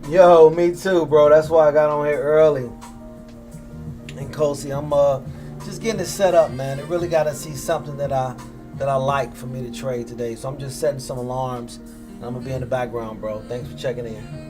Yo, me too, bro. That's why I got on here early. And Kosi, I'm just getting it set up, man. I really gotta see something that I like for me to trade today. So I'm just setting some alarms and I'm gonna be in the background, bro. Thanks for checking in.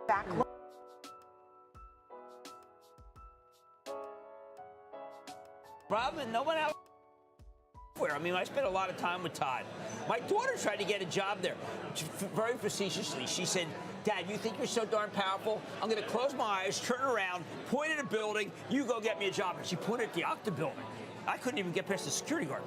back. Problem, no one else. I mean, I spent a lot of time with Todd. My daughter tried to get a job there, very facetiously. She said, Dad, you think you're so darn powerful? I'm going to close my eyes, turn around, point at a building, you go get me a job. And she pointed at the Okta building. I couldn't even get past the security guard.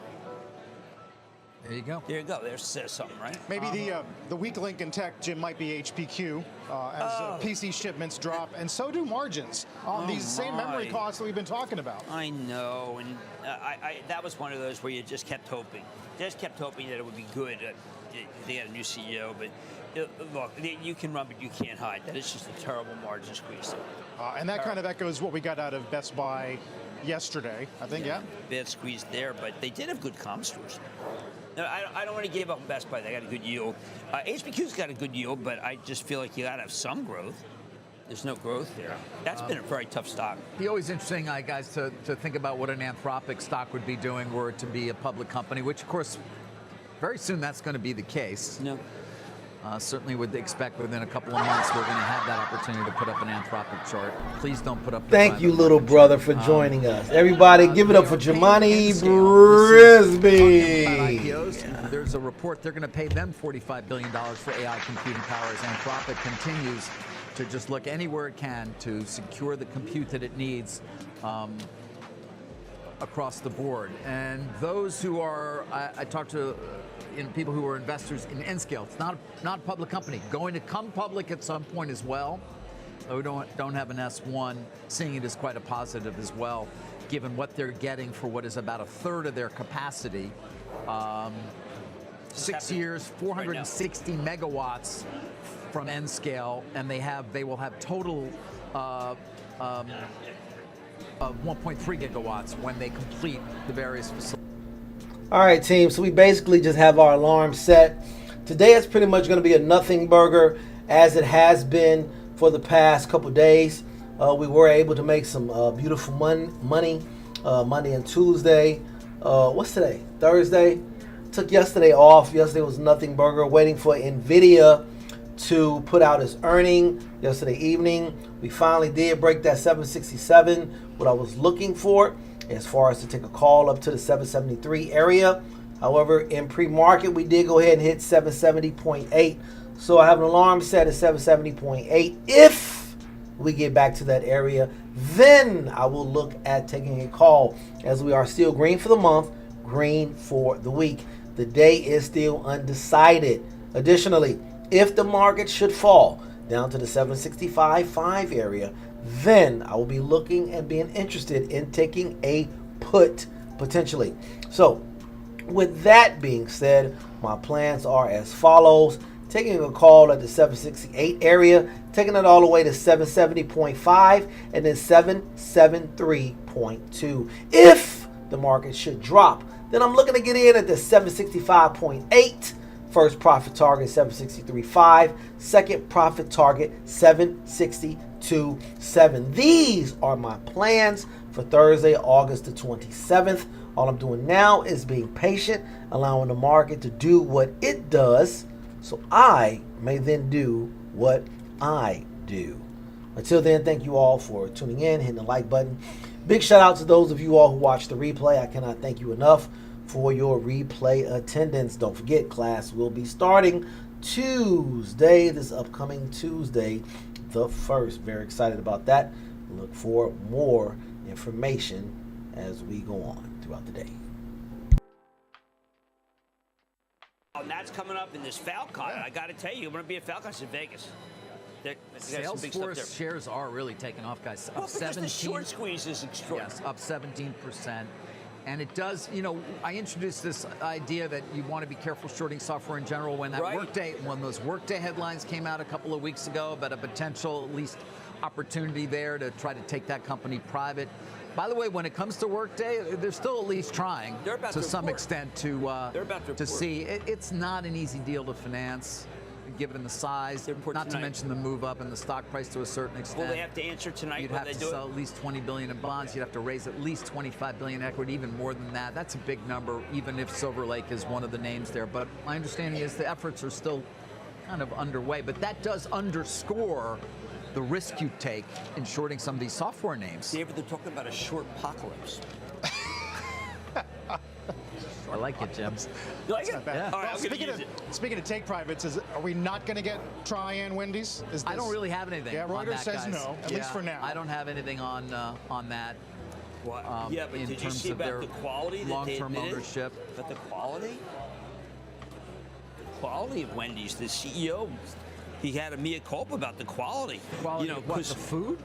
There you go. There you go. There's something, right? Maybe the weak link in tech, Jim, might be HPQ as PC shipments drop, and so do margins on these same memory costs that we've been talking about. I know, and that was one of those where you just kept hoping. Just kept hoping that it would be good. They had a new CEO, but look, you can run, but you can't hide. That is just a terrible margin squeeze. And that kind of echoes what we got out of Best Buy yesterday, I think, yeah? Bad squeeze there, but they did have good comm stores. No, I don't want to give up on Best Buy. They got a good yield. HPQ's got a good yield, but I just feel like you got to have some growth. There's no growth there. That's been a very tough stock. It'd be always interesting, guys, to think about what an Anthropic stock would be doing were it to be a public company, which, of course, very soon that's going to be the case. No. Certainly would expect within a couple of months we're going to have that opportunity to put up an Anthropic chart. Please don't put up the Thank you, little brother, for joining us. Everybody, give it up for Jamani Brisby. There's a report they're going to pay them $45 billion for AI computing power as Anthropic continues to just look anywhere it can to secure the compute that it needs across the board. And those who are, I talked to people who are investors in Nscale. It's not a public company. Going to come public at some point as well. We don't have an S1. Seeing it as quite a positive as well, given what they're getting for what is about a third of their capacity. 6 years, 460 megawatts from Nscale, and they will have total of 1.3 gigawatts when they complete the various facilities. All right, team. So we basically just have our alarm set. Today it's pretty much going to be a nothing burger, as it has been for the past couple days. We were able to make some beautiful money Monday and Tuesday. What's today? Thursday. Took yesterday off. Yesterday was nothing burger, waiting for Nvidia to put out its earning yesterday evening. We finally did break that 767, what I was looking for, as far as to take a call up to the 773 area. However, in pre-market, we did go ahead and hit 770.8. So I have an alarm set at 770.8. If we get back to that area, then I will look at taking a call, as we are still green for the month, green for the week. The day is still undecided. Additionally, if the market should fall down to the 765.5 area, then I will be looking and being interested in taking a put potentially. So with that being said, my plans are as follows. Taking a call at the 768 area, taking it all the way to 770.5 and then 773.2. If the market should drop, then I'm looking to get in at the 765.8. First profit target 763.5. Second profit target 762.7. These are my plans for Thursday, August the 27th. All I'm doing now is being patient, allowing the market to do what it does, so I may then do what I do. Until then, thank you all for tuning in, hitting the like button. Big shout out to those of you all who watch the replay. I cannot thank you enough for your replay attendance. Don't forget, class will be starting Tuesday, this upcoming Tuesday, the 1st. Very excited about that. Look for more information as we go on throughout the day. And that's coming up in this Falcon. I got to tell you, I'm going to be at Falcon's in Vegas. Salesforce shares are really taking off, guys. Well, Up because 17. the short squeeze is extraordinary. Yes, up 17%. And it does, I introduced this idea that you want to be careful shorting software in general when that when those Workday headlines came out a couple of weeks ago about a potential, at least, opportunity there to try to take that company private. By the way, when it comes to Workday, they're still at least trying to some extent to see. It's not an easy deal to finance, given the size, not to mention the move up in the stock price to a certain extent. Will they have to answer tonight? You'd have to sell at least 20 billion in bonds. You'd have to raise at least 25 billion equity, even more than that. That's a big number, even if Silver Lake is one of the names there. But my understanding is the efforts are still kind of underway. But that does underscore the risk you take in shorting some of these software names. David, they're talking about a short apocalypse. I like it, Jim. You like it? Not bad. Yeah. All right, Well, I'm gonna use it. speaking of take privates, are we not going to get Trian Wendy's? Is I don't this- really have anything. Yeah, on Reuters that, says guys. no, at least for now. I don't have anything on that. What? In but did you terms see of about their the quality that they long-term admitted? ownership. But the quality? The quality of Wendy's, the CEO, he had a mea culpa about the quality. Quality you know, of what, 'cause- the food?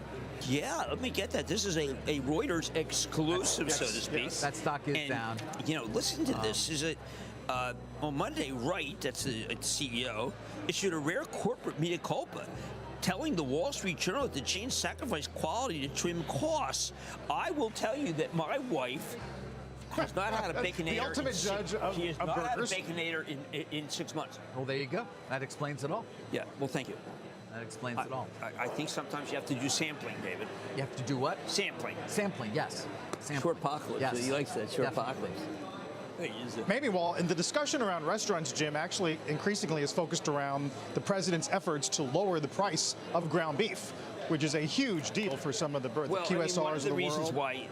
Yeah, let me get that. This is a Reuters exclusive, so to speak. yes. That stock is And, down. You know, listen to this. Is it on Monday? Wright, that's the CEO, issued a rare corporate mea culpa, telling the Wall Street Journal that the chain sacrificed quality to trim costs. I will tell you that my wife has not had a baconator. The ultimate judge of she has not burgers. had a baconator in 6 months. Well, there you go. That explains it all. Yeah. Well, thank you. That explains it all. I think sometimes you have to do sampling, David. You have to do what? Sampling. Sampling, yes. Sampling. Short apocalypse. Yes. So he likes that short Definitely. apocalypse. Hey, use it. Maybe, well, in the discussion around restaurants, Jim, actually increasingly is focused around the president's efforts to lower the price of ground beef, which is a huge deal for some of the Well, QSRs one of the of the reasons world. why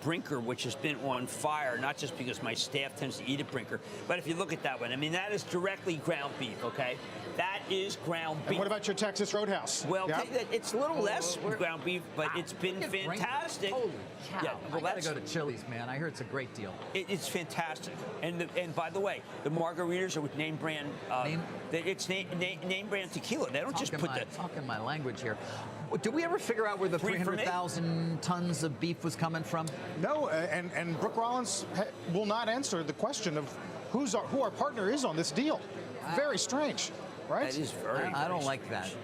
Brinker, which has been on fire, not just because my staff tends to eat at Brinker, but if you look at that one, I mean, that is directly ground beef, okay? That is ground beef. And what about your Texas Roadhouse? Well, Yeah? it's a little less ground beef, but it's been Look at Brinker. fantastic. Holy cow. Yeah, I well, gotta that's go to Chili's, man. I hear it's a great deal. it's fantastic. And by the way, the margaritas are with name brand. It's name brand tequila. They don't just put the. Talking my language here. Did we ever figure out where the Free for me? 300,000 tons of beef was coming from? No, and Brooke Rollins will not answer the question of who our partner is on this deal. Very strange, right? That is very. I don't very like that. strange.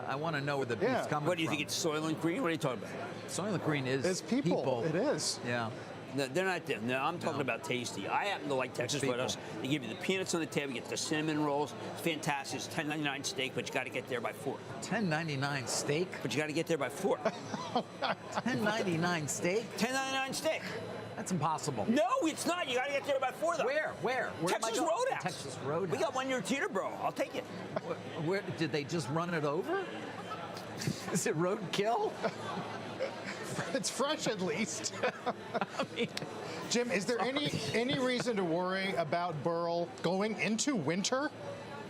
I want to know where the beef's Yeah. coming from. What do you think? It's Soil and Green? What are you talking about? Soylent Green is It's people. It is. Yeah. No, they're not them. No, I'm talking about Tasty. I happen to like Texas people. Roadhouse. They give you the peanuts on the table, you get the cinnamon rolls. It's fantastic. It's $10.99 steak, but you got to get there by 4. $10.99 steak. But you got to get there by 4. $10.99 steak. $10.99 steak. That's impossible. No, it's not. You got to get there by 4, though. Where? Where am I Texas going? Roadhouse. Texas Roadhouse. We got one near Teterboro. I'll take it. Where did they just run it over? Is it roadkill? It's fresh at least. I mean, Jim, is there any reason to worry about Burl going into winter?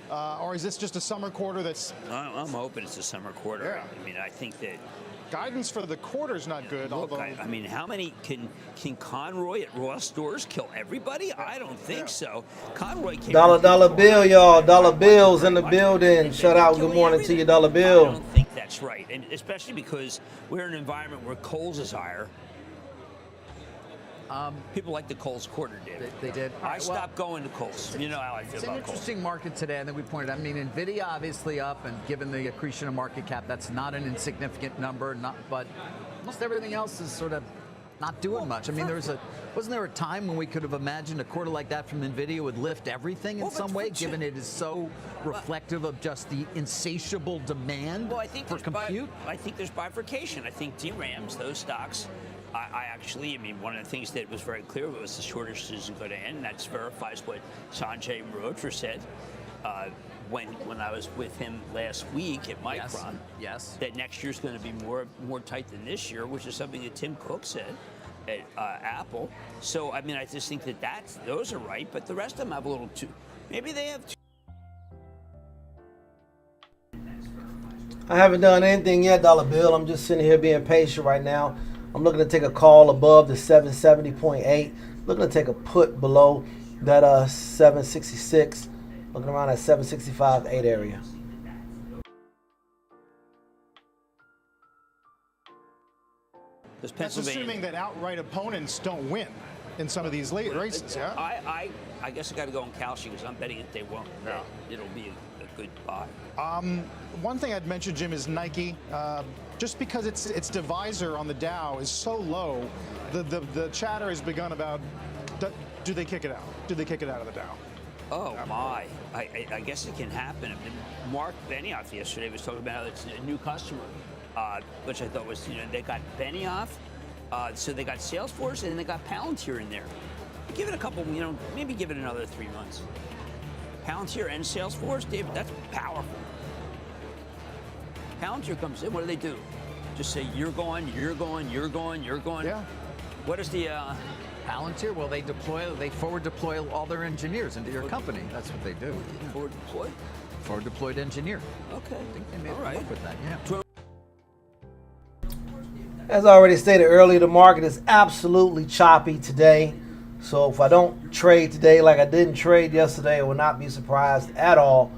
Or is this just a summer quarter that's I'm hoping it's a summer quarter. Yeah. I mean, I think that. guidance for the quarter's not good? Look, although I mean, how many can Conroy at Ross stores kill everybody? I don't think so. Conroy came. Dollar bill, y'all. Dollar bills in the building. Shout out. Good morning to you, Dollar I Bill. don't think that's right, and especially because we're in an environment where Kohl's is higher. People like the Kohl's quarter, David. They did. All I right, well, stopped going to Kohl's. You know how I feel It's an about Kohl's. interesting market today, and then we pointed out, I mean, NVIDIA obviously up, and given the accretion of market cap, that's not an insignificant number, but almost everything else is sort of not doing much. I mean, wasn't there a time when we could have imagined a quarter like that from NVIDIA would lift everything in Well, but some way, for- given it is so reflective of just the insatiable demand Well, I think for there's compute? I think there's bifurcation. I think DRAMs, those stocks, I mean, one of the things that was very clear was the shortage isn't going to end. That verifies what Sanjay Mehrotra said when I was with him last week at Micron. Yes. That next year's going to be more tight than this year, which is something that Tim Cook said at Apple. So, I mean, I just think that those are right, but the rest of them have a little too. Maybe they have. I haven't done anything yet, Dollar Bill. I'm just sitting here being patient right now. I'm looking to take a call above the 770.8. Looking to take a put below that 766. Looking around that 765.8 area. Does that's Pennsylvania? assuming that outright opponents don't win in some of these late races, yeah? I guess I got to go on Kalshi because I'm betting that they won't. Yeah. It'll be a good buy. One thing I'd mention, Jim, is Nike. Just because its divisor on the Dow is so low, the chatter has begun about do they kick it out? Do they kick it out of the Dow? Oh my! I guess it can happen. I mean, Mark Benioff yesterday was talking about how it's a new customer, which I thought was they got Benioff, so they got Salesforce and they got Palantir in there. Give it a couple, maybe give it another 3 months. Palantir and Salesforce, David, that's powerful. Palantir comes in, what do? Just say, you're going, you're going, you're going, you're going. Yeah. What is the... Palantir, well, they forward deploy all their engineers into your company. That's what they do. Forward deployed? Forward deployed engineer. Okay. I think they made All a right. work with that, yeah. As I already stated earlier, the market is absolutely choppy today. So if I don't trade today like I didn't trade yesterday, I will not be surprised at all.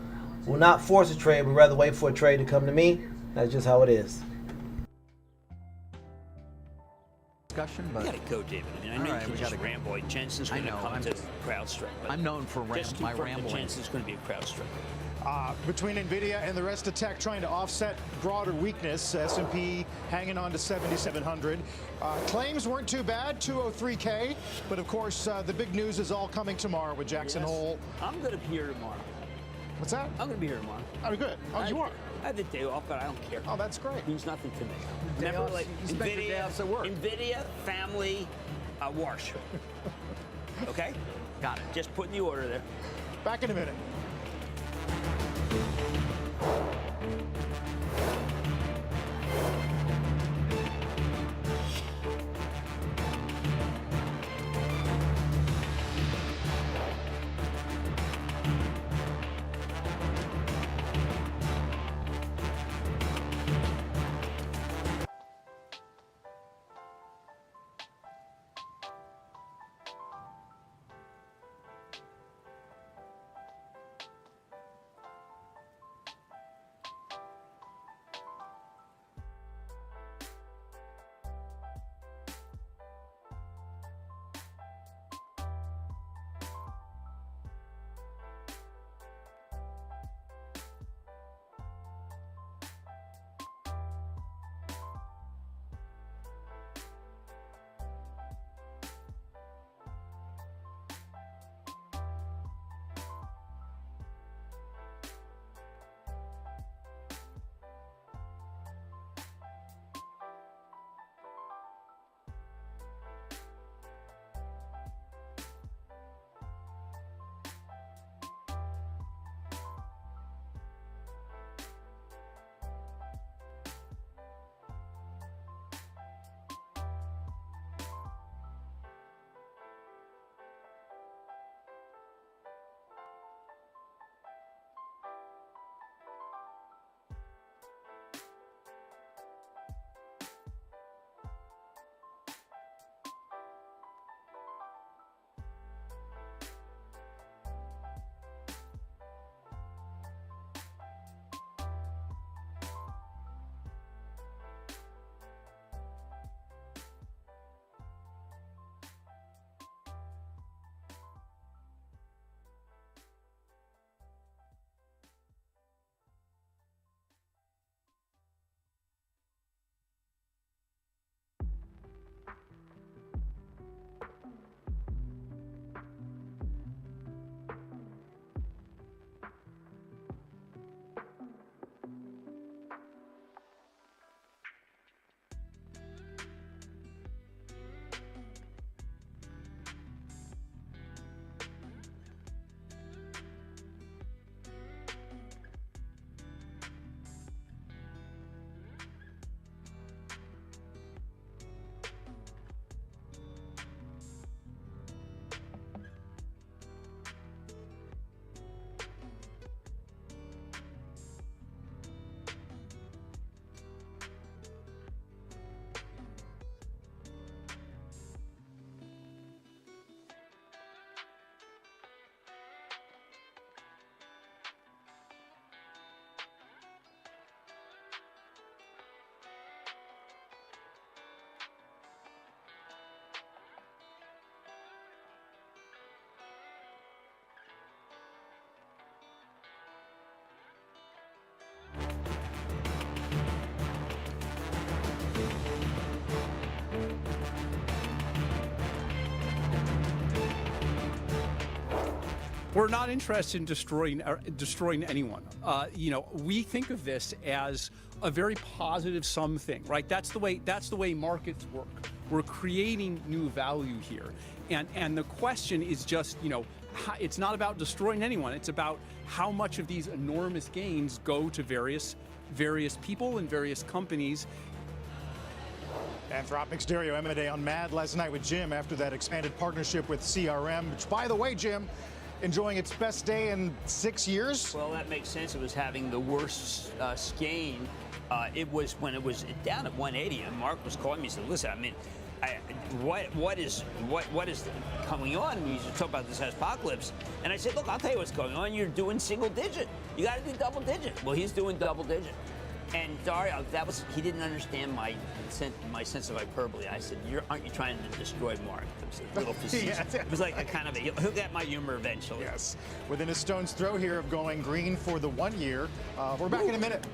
Will not force a trade, but rather wait for a trade to come to me. That's just how it is. Discussion, We but gotta go, David. I mean, I know All you right, can we just gotta go. ramble. Jensen's going to I know, come I'm- to CrowdStrike. but I'm known for just my confirm that rambling. Jensen's going to be a CrowdStrike. Between Nvidia and the rest of tech trying to offset broader weakness, S&P hanging on to 7,700. Claims weren't too bad, 203K, but of course the big news is all coming tomorrow with Jackson Hole. I'm going to be here tomorrow. What's that? I'm going to be here tomorrow. Oh, good. Oh, you are? I have the day off, but I don't care. Oh, that's great. It means nothing to me. Day Remember, offs, like, you spend your day offs at work. NVIDIA, family, wash. Okay? Got it. Just put in the order there. Back in a minute. We're not interested in destroying anyone. We think of this as a very positive sum thing, right? That's the way markets work. We're creating new value here, and the question is just, it's not about destroying anyone. It's about how much of these enormous gains go to various various people and various companies. Anthropic's Dario Amodei on Mad last night with Jim after that expanded partnership with CRM, which, by the way, Jim, enjoying its best day in 6 years. Well, that makes sense. It was having the worst skein. It was when it was down at 180, and Mark was calling me. He said, "Listen, I mean, what is coming on?" And we used to talk about this apocalypse, and I said, "Look, I'll tell you what's going on. You're doing single digit. You got to do double digit." Well, he's doing double digit. And Dario, he didn't understand my sense of hyperbole. I said, aren't you trying to destroy Mark? It was a little facetious. It was like a kind of he'll get my humor eventually. Yes. Within a stone's throw here of going green for the 1 year. We're back in a minute.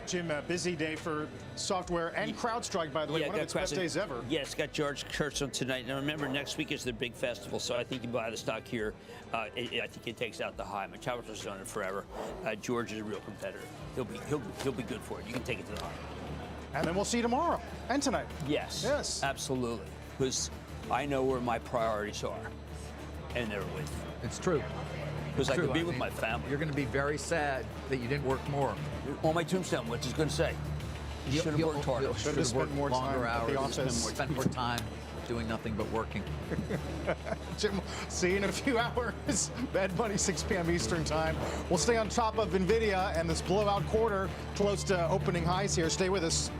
Jim, a busy day for software and CrowdStrike, by the way, one of its best days ever. Yes, got George Kurtz on tonight. Now remember, next week is their big festival, so I think you buy the stock here. I think it takes out the high. My Challenger has done it forever. George is a real competitor. He'll be good for it. You can take it to the high. And then we'll see you tomorrow and tonight. Yes. Yes. Absolutely. Because I know where my priorities are, and they're with. It's true. Because I could be with my family. You're going to be very sad that you didn't work more. On my tombstone, what's it going to say? You should have worked harder. Should have spent worked more longer time at the hours. office. Spent more time doing nothing but working. Jim, see you in a few hours. Bad Bunny, 6 p.m. Eastern Time. We'll stay on top of NVIDIA and this blowout quarter close to opening highs here. Stay with us.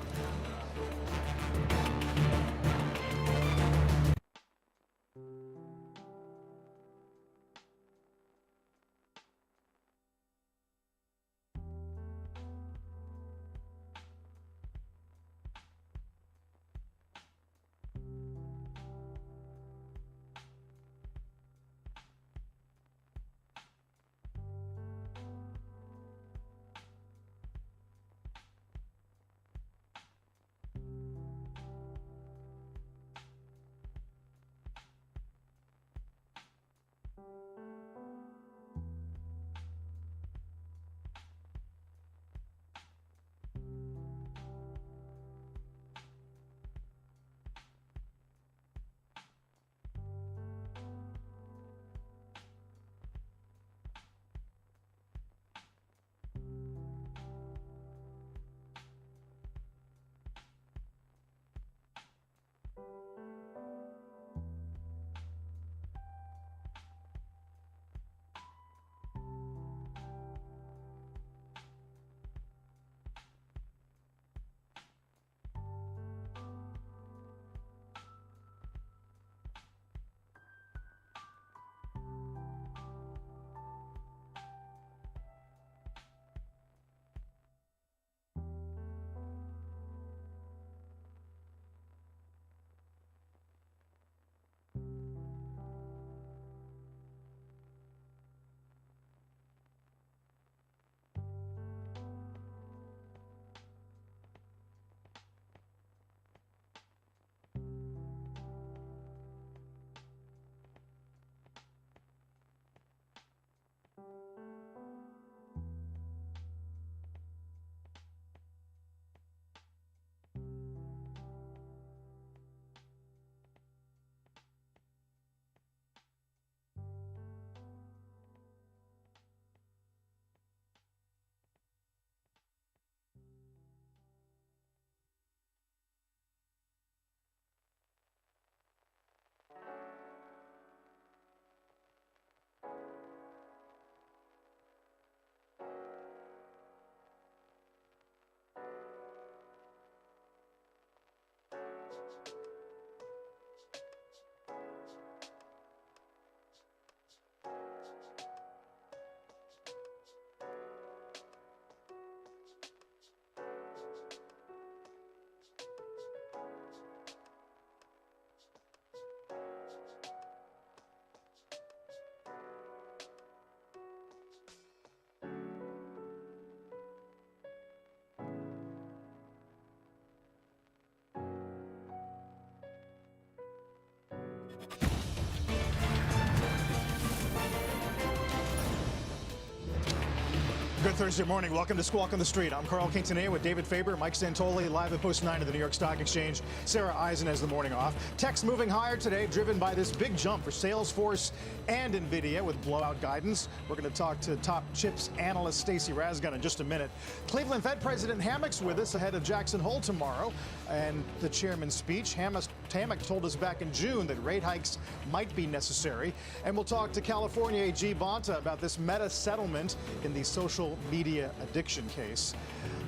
Good Thursday morning. Welcome to Squawk on the Street. I'm Carl Quintanilla with David Faber, Mike Santoli, live at Post 9 of the New York Stock Exchange. Sarah Eisen has the morning off. Tech's moving higher today, driven by this big jump for Salesforce and NVIDIA with blowout guidance. We're going to talk to top chips analyst Stacey Rasgon in just a minute. Cleveland Fed President Hammack's with us ahead of Jackson Hole tomorrow and the chairman's speech. Hammack told us back in June that rate hikes might be necessary. And we'll talk to California AG Bonta about this Meta settlement in the social media addiction case.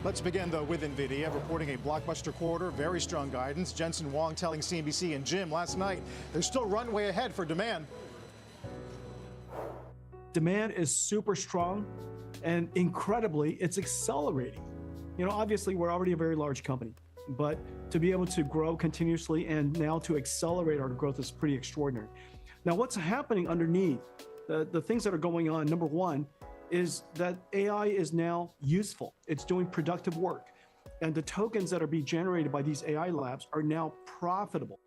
Let's begin, though, with NVIDIA reporting a blockbuster quarter, very strong guidance. Jensen Huang telling CNBC and Jim last night there's still runway ahead for demand. Demand is super strong, and incredibly, it's accelerating. You know, obviously, we're already a very large company, but to be able to grow continuously and now to accelerate our growth is pretty extraordinary. Now, what's happening underneath, the things that are going on, number one, is that AI is now useful. It's doing productive work. And the tokens that are being generated by these AI labs are now profitable.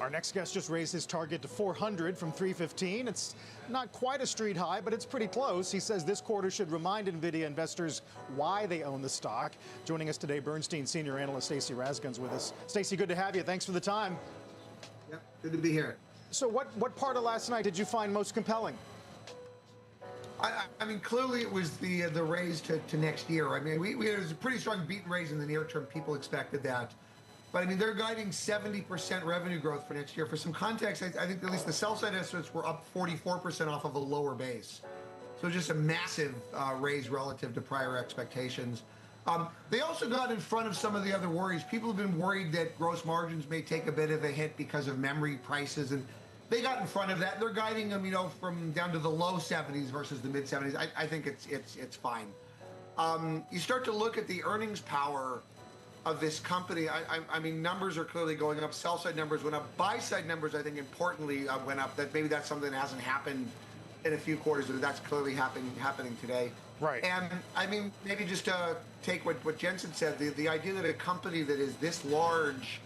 Our next guest just raised his target to 400 from 315. It's not quite a street high, but it's pretty close. He says this quarter should remind NVIDIA investors why they own the stock. Joining us today, Bernstein senior analyst Stacey Rasgon's with us. Stacey, good to have you. Thanks for the time. Yep, good to be here. So what part of last night did you find most compelling? I mean, clearly it was the raise to next year. I mean, we had a pretty strong beat and raise in the near term. People expected that. But I mean, they're guiding 70% revenue growth for next year. For some context, I think at least the sell side estimates were up 44% off of a lower base. So just a massive raise relative to prior expectations. They also got in front of some of the other worries. People have been worried that gross margins may take a bit of a hit because of memory prices, and they got in front of that. They're guiding them, you know, from down to the low 70s versus the mid 70s. I think it's fine. You start to look at the earnings power of this company. I mean, numbers are clearly going up. Sell side numbers went up. Buy side numbers, I think, importantly went up. That maybe that's something that hasn't happened in a few quarters, but that's clearly happening today. Right. And I mean, maybe just to take what Jensen said, the idea that a company that is this large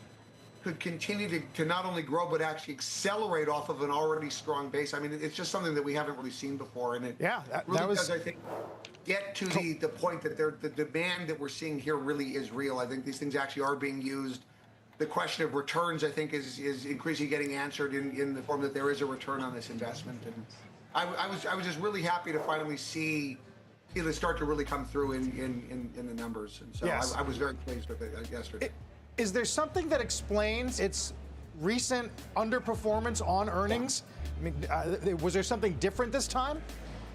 could continue to not only grow but actually accelerate off of an already strong base. I mean, it's just something that we haven't really seen before, and it really does, I think, get to the point that the demand that we're seeing here really is real. I think these things actually are being used. The question of returns, I think, is increasingly getting answered in the form that there is a return on this investment. And I was just really happy to finally see it start to really come through in the numbers. And so Yes. I was very pleased with it yesterday. Is there something that explains its recent underperformance on earnings? I mean, was there something different this time?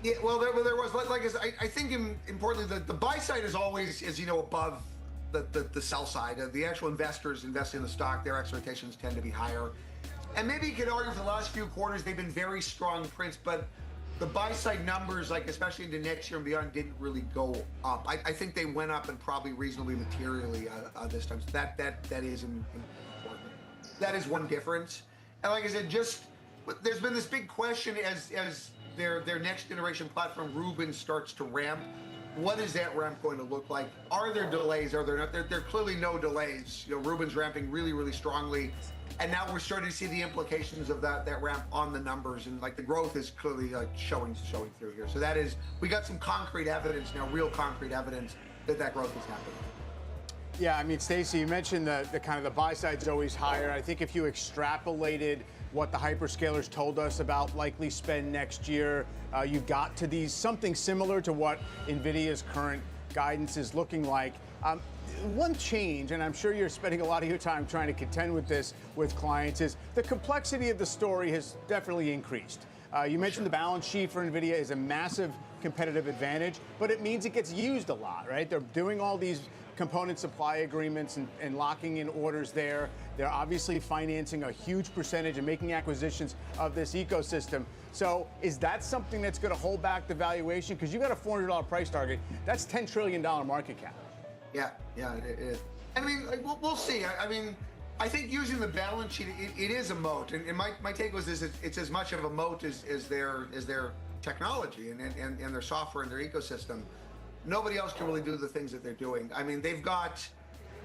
Yeah, well, there was. Like I think, importantly, the buy side is always, you know, above the sell side. The actual investors investing in the stock, their expectations tend to be higher. And maybe you could argue for the last few quarters they've been very strong prints, but the buy side numbers, like especially into next year and beyond, didn't really go up. I think they went up and probably reasonably materially this time. So that is important. That is one difference. And like I said, there's been this big question as their next generation platform Rubin starts to ramp. What is that ramp going to look like? Are there delays? Are there not? There are clearly no delays. You know, Rubin's ramping really, really strongly. And now we're starting to see the implications of that ramp on the numbers, and like the growth is clearly like showing through here. So that is, we got some concrete evidence now, real concrete evidence that growth is happening. Yeah, I mean, Stacey, you mentioned the kind of the buy side's always higher. I think if you extrapolated what the hyperscalers told us about likely spend next year, you got to these something similar to what NVIDIA's current guidance is looking like. One change, and I'm sure you're spending a lot of your time trying to contend with this with clients, is the complexity of the story has definitely increased. You mentioned the balance sheet for NVIDIA is a massive competitive advantage, but it means it gets used a lot, right? They're doing all these component supply agreements and locking in orders there. They're obviously financing a huge percentage and making acquisitions of this ecosystem. So is that something that's going to hold back the valuation? Because you got a $400 price target. That's $10 trillion market cap. Yeah, it is. I mean, like, we'll see. I mean, I think using the balance sheet, it is a moat. And my take was it's as much of a moat as their technology and their software and their ecosystem. Nobody else can really do the things that they're doing. I mean, they've got,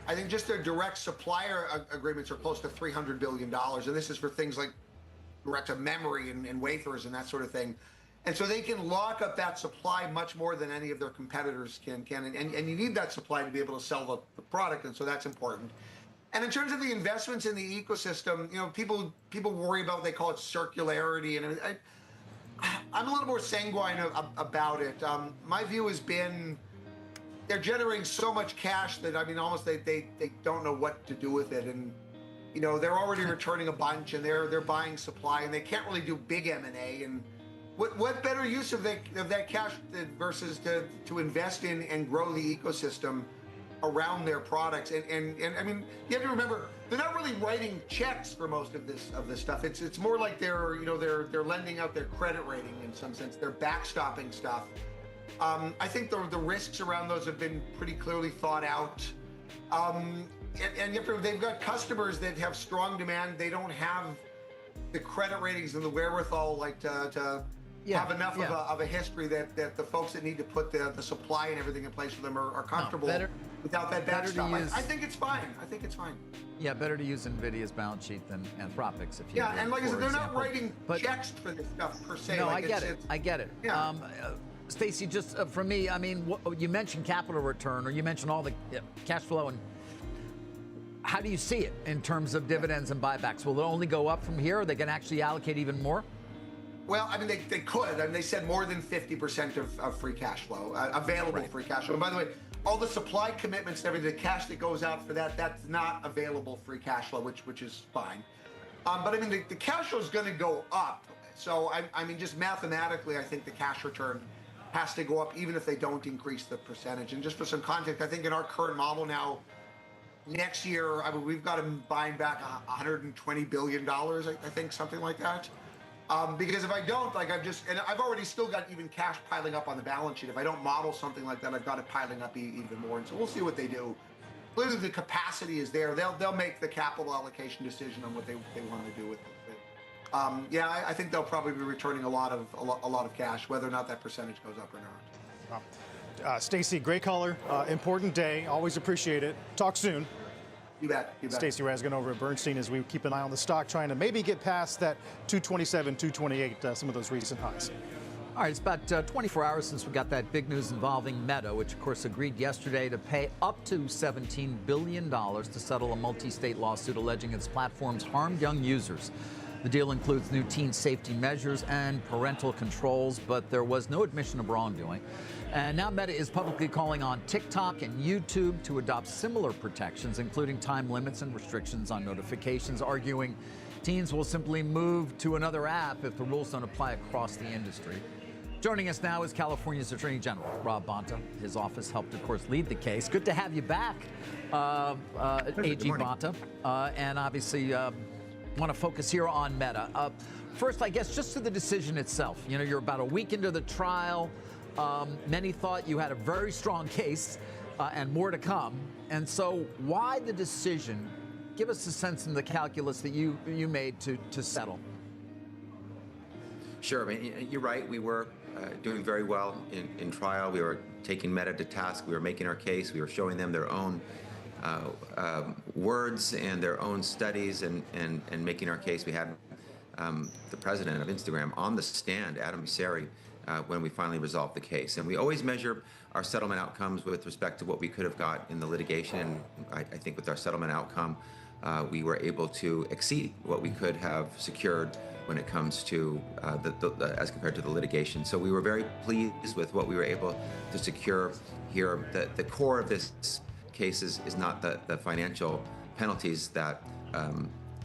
I think just their direct supplier agreements are close to $300 billion. And this is for things like direct to memory and wafers and that sort of thing. And so they can lock up that supply much more than any of their competitors can. And you need that supply to be able to sell the product, and so that's important. And in terms of the investments in the ecosystem, people worry about, they call it circularity, and I'm a little more sanguine about it. My view has been they're generating so much cash that, almost they don't know what to do with it. And, they're already returning a bunch, and they're buying supply, and they can't really do big M&A. And what better use of that cash versus to invest in and grow the ecosystem around their products? And I mean, you have to remember, they're not really writing checks for most of this stuff. It's more like they're lending out their credit rating in some sense. They're backstopping stuff. I think the risks around those have been pretty clearly thought out. And they've got customers that have strong demand. They don't have the credit ratings and the wherewithal to have enough of a history that the folks that need to put the supply and everything in place for them are comfortable without that backstop. I think it's fine. Yeah, better to use NVIDIA's balance sheet than Anthropic's. And like I said, they're not writing checks for this stuff per se. No, I get it. Yeah. Stacey, just for me, you mentioned capital return, or you mentioned all the cash flow, and how do you see it in terms of dividends and buybacks? Will it only go up from here? Are they going to actually allocate even more? Well, they could. They said more than 50% of free cash flow, available free cash flow. And by the way, all the supply commitments and everything, the cash that goes out for that's not available free cash flow, which is fine. But the cash flow is going to go up. So just mathematically, I think the cash return has to go up even if they don't increase the percentage. And just for some context, I think in our current model now, next year, we've got them buying back $120 billion, I think, something like that. Because if I don't, I've already still got even cash piling up on the balance sheet. If I don't model something like that, I've got it piling up even more. And so we'll see what they do. Clearly, the capacity is there. They'll make the capital allocation decision on what they want to do with it. I think they'll probably be returning a lot of cash, whether or not that percentage goes up or not. Wow. Stacey, great caller. Important day. Always appreciate it. Talk soon. You bet. Stacey Rasgon over at Bernstein, as we keep an eye on the stock, trying to maybe get past that 227, 228, some of those recent highs. All right, it's about 24 hours since we got that big news involving Meta, which of course agreed yesterday to pay up to $17 billion to settle a multi-state lawsuit alleging its platforms harmed young users. The deal includes new teen safety measures and parental controls, but there was no admission of wrongdoing. And now Meta is publicly calling on TikTok and YouTube to adopt similar protections, including time limits and restrictions on notifications, arguing teens will simply move to another app if the rules don't apply across the industry. Joining us now is California's Attorney General, Rob Bonta. His office helped, of course, lead the case. Good to have you back, AG Bonta. And obviously, want to focus here on Meta. First, I guess, just to the decision itself. You're about a week into the trial. Many thought you had a very strong case and more to come. And so why the decision? Give us a sense in the calculus that you made to settle. Sure. You're right. We were doing very well in trial. We were taking Meta to task. We were making our case. We were showing them their own words and their own studies and making our case. We had the president of Instagram on the stand, Adam Mosseri, when we finally resolved the case. And we always measure our settlement outcomes with respect to what we could have got in the litigation. And I think with our settlement outcome, we were able to exceed what we could have secured when it comes to as compared to the litigation. So we were very pleased with what we were able to secure here. The core of this case is not the financial penalties that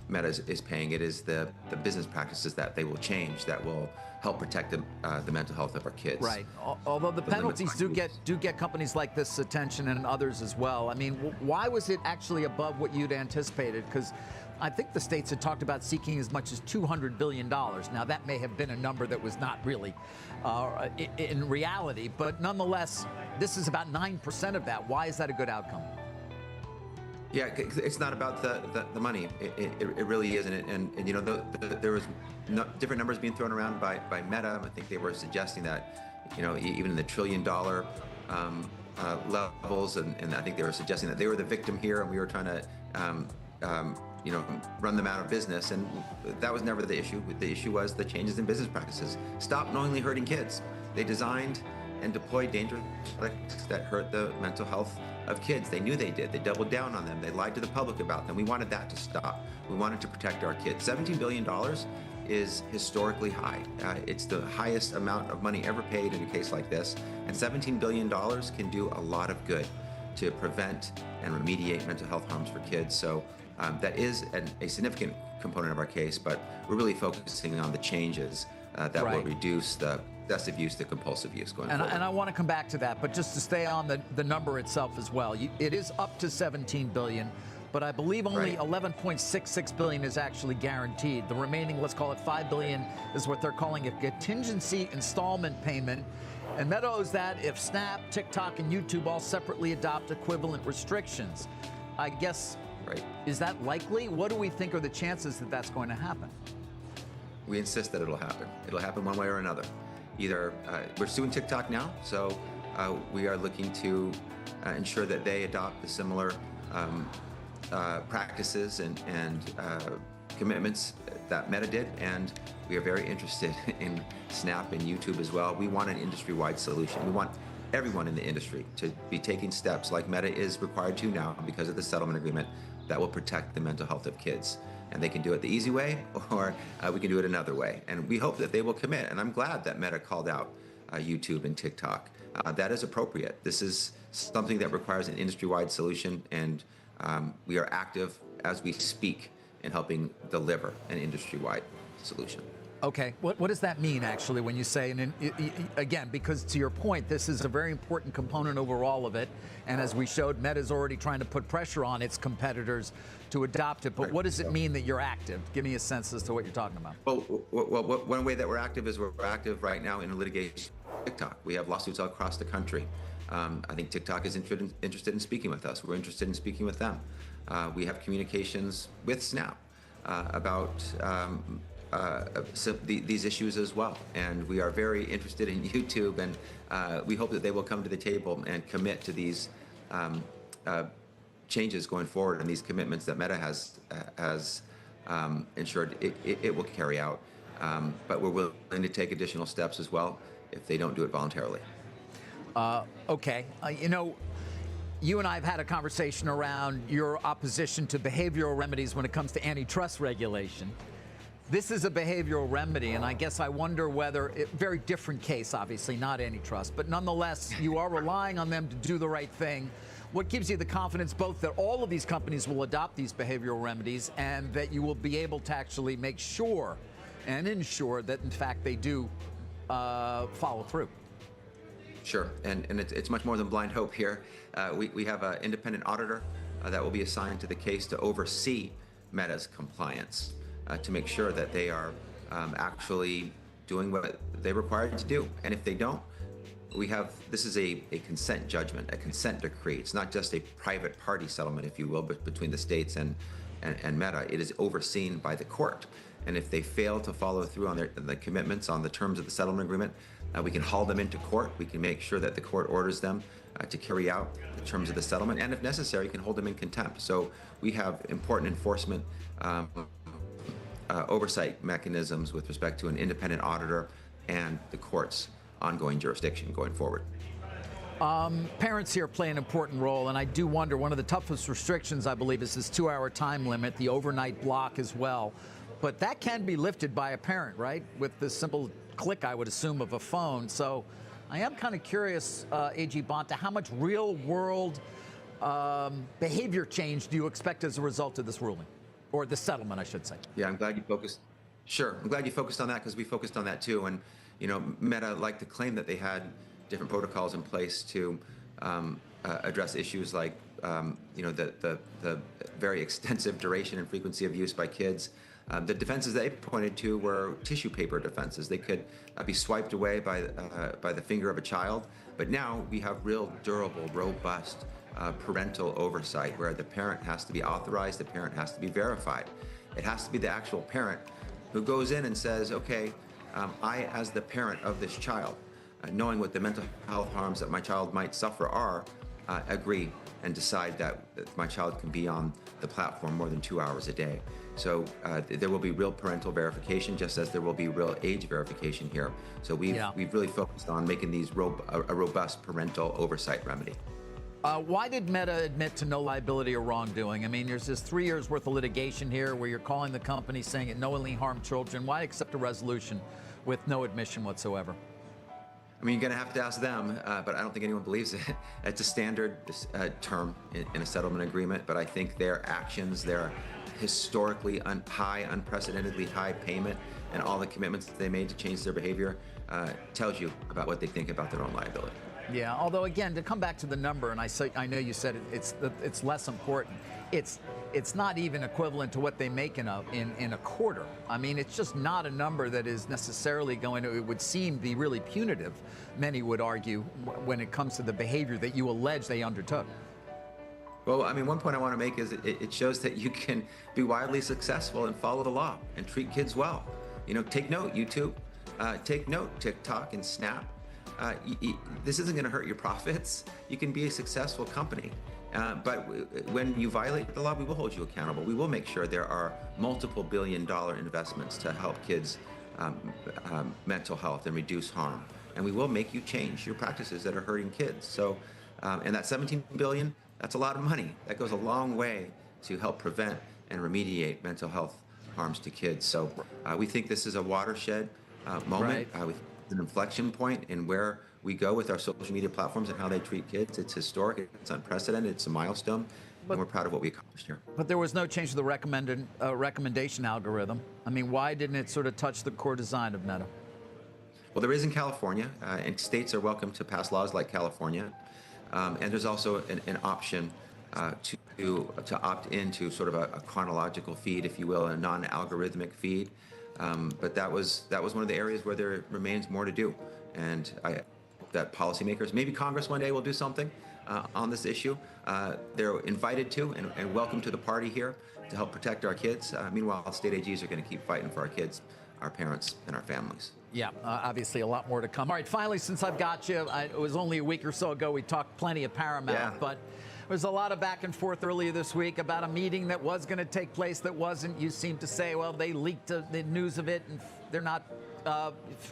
Meta is paying. It is the business practices that they will change that will help protect the mental health of our kids. Right. Although the penalties do get companies like this attention and others as well. Why was it actually above what you'd anticipated? Because I think the states had talked about seeking as much as $200 billion. Now, that may have been a number that was not really in reality, but nonetheless, this is about 9% of that. Why is that a good outcome? Yeah, it's not about the money. It really isn't. And there was different numbers being thrown around by Meta. I think they were suggesting that, even in the $1 trillion levels, and I think they were suggesting that they were the victim here, and we were trying to run them out of business. And that was never the issue. The issue was the changes in business practices. Stop knowingly hurting kids. They designed and deployed dangerous products that hurt the mental health of kids. They knew they did. They doubled down on them. They lied to the public about them. We wanted that to stop. We wanted to protect our kids. $17 billion is historically high. It's the highest amount of money ever paid in a case like this. And $17 billion can do a lot of good to prevent and remediate mental health harms for kids. So that is a significant component of our case, but we're really focusing on the changes that will reduce the excessive use, the compulsive use going forward. And I want to come back to that, but just to stay on the number itself as well. It is up to $17 billion, but I believe only $11.66 billion is actually guaranteed. The remaining, let's call it $5 billion, is what they're calling a contingency installment payment. And Meta owes that if Snap, TikTok, and YouTube all separately adopt equivalent restrictions. I guess, is that likely? What do we think are the chances that that's going to happen? We insist that it'll happen. It'll happen one way or another. Either we're suing TikTok now, so we are looking to ensure that they adopt the similar practices and commitments that Meta did, and we are very interested in Snap and YouTube as well. We want an industry-wide solution. We want everyone in the industry to be taking steps like Meta is required to now because of the settlement agreement that will protect the mental health of kids. And they can do it the easy way, or we can do it another way. And we hope that they will commit. And I'm glad that Meta called out YouTube and TikTok. That is appropriate. This is something that requires an industry-wide solution, and we are active as we speak in helping deliver an industry-wide solution. Okay, what does that mean actually when you say, and again, because to your point, this is a very important component over all of it, and as we showed, Meta's already trying to put pressure on its competitors to adopt it, but what does it mean that you're active? Give me a sense as to what you're talking about. Well, one way that we're active is we're active right now in litigation with TikTok. We have lawsuits all across the country. I think TikTok is interested in speaking with us. We're interested in speaking with them. We have communications with Snap about these issues as well. And we are very interested in YouTube, and we hope that they will come to the table and commit to these changes going forward and these commitments that Meta has ensured it will carry out. But we're willing to take additional steps as well if they don't do it voluntarily. Okay. You and I have had a conversation around your opposition to behavioral remedies when it comes to antitrust regulation. This is a behavioral remedy, and I guess I wonder whether, very different case, obviously, not antitrust, but nonetheless, you are relying on them to do the right thing. What gives you the confidence both that all of these companies will adopt these behavioral remedies and that you will be able to actually make sure and ensure that, in fact, they do follow through? Sure, and it's much more than blind hope here. We have an independent auditor that will be assigned to the case to oversee Meta's compliance, to make sure that they are actually doing what they're required to do. And if they don't, this is a consent judgment, a consent decree. It's not just a private party settlement, if you will, but between the states and Meta. It is overseen by the court. And if they fail to follow through on the commitments on the terms of the settlement agreement, we can haul them into court. We can make sure that the court orders them to carry out the terms of the settlement, and if necessary, can hold them in contempt. So we have important enforcement oversight mechanisms with respect to an independent auditor and the court's ongoing jurisdiction going forward. Parents here play an important role, and I do wonder, one of the toughest restrictions, I believe, is this 2-hour time limit, the overnight block as well. But that can be lifted by a parent, right? With the simple click, I would assume, of a phone. So I am kind of curious, AG Bonta, how much real-world behavior change do you expect as a result of this ruling? Or the settlement, I should say. Yeah, I'm glad you focused. Sure, I'm glad you focused on that because we focused on that too. And Meta liked to claim that they had different protocols in place to address issues like the very extensive duration and frequency of use by kids. The defenses they pointed to were tissue paper defenses. They could be swiped away by the finger of a child. But now we have real durable, robust parental oversight where the parent has to be authorized, the parent has to be verified. It has to be the actual parent who goes in and says, okay, I, as the parent of this child, knowing what the mental health harms that my child might suffer are, agree and decide that my child can be on the platform more than 2 hours a day. So there will be real parental verification, just as there will be real age verification here. So we've really focused on making these a robust parental oversight remedy. Why did Meta admit to no liability or wrongdoing? I mean, there's this 3 years worth of litigation here where you're calling the company saying it knowingly harmed children. Why accept a resolution with no admission whatsoever? I mean, you're going to have to ask them, but I don't think anyone believes it. It's a standard term in a settlement agreement, but I think their actions, their historically unprecedentedly high payment, and all the commitments that they made to change their behavior tells you about what they think about their own liability. Yeah, although again, to come back to the number, and I know you said it's less important. It's not even equivalent to what they make in a quarter. I mean, it's just not a number that is necessarily going to, it would seem, be really punitive, many would argue, when it comes to the behavior that you allege they undertook. Well, I mean, one point I want to make is it shows that you can be wildly successful and follow the law and treat kids well. You know, take note, YouTube. Take note, TikTok and Snap. This isn't going to hurt your profits. You can be a successful company. But when you violate the law, we will hold you accountable. We will make sure there are multiple billion-dollar investments to help kids' mental health and reduce harm. And we will make you change your practices that are hurting kids. So, and that $17 billion, that's a lot of money. That goes a long way to help prevent and remediate mental health harms to kids. So we think this is a watershed moment. Right. It's an inflection point in where we go with our social media platforms and how they treat kids. It's historic, it's unprecedented, it's a milestone, and we're proud of what we accomplished here. But there was no change to the recommendation algorithm. I mean, why didn't it sort of touch the core design of Meta? Well, there is in California, and states are welcome to pass laws like California. And there's also an option to opt into sort of a chronological feed, if you will, a non-algorithmic feed. But that was one of the areas where there remains more to do. And that policymakers, maybe Congress one day will do something on this issue. They're invited to and welcome to the party here to help protect our kids. Meanwhile, state AGs are going to keep fighting for our kids, our parents, and our families. Yeah, obviously a lot more to come. All right, finally, since I've got you, it was only a week or so ago we talked plenty of Paramount, but there's a lot of back and forth earlier this week about a meeting that was going to take place that wasn't. You seem to say, well, they leaked the news of it and they're not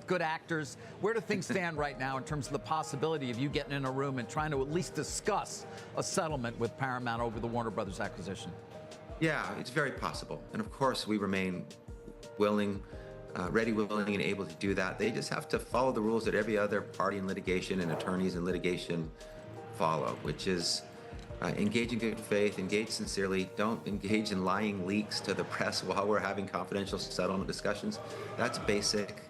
good actors. Where do things stand right now in terms of the possibility of you getting in a room and trying to at least discuss a settlement with Paramount over the Warner Brothers acquisition? Yeah, it's very possible. And of course, we remain willing, ready, willing, and able to do that. They just have to follow the rules that every other party in litigation and attorneys in litigation follow, which is engage in good faith, engage sincerely, don't engage in lying leaks to the press while we're having confidential settlement discussions. That's basic.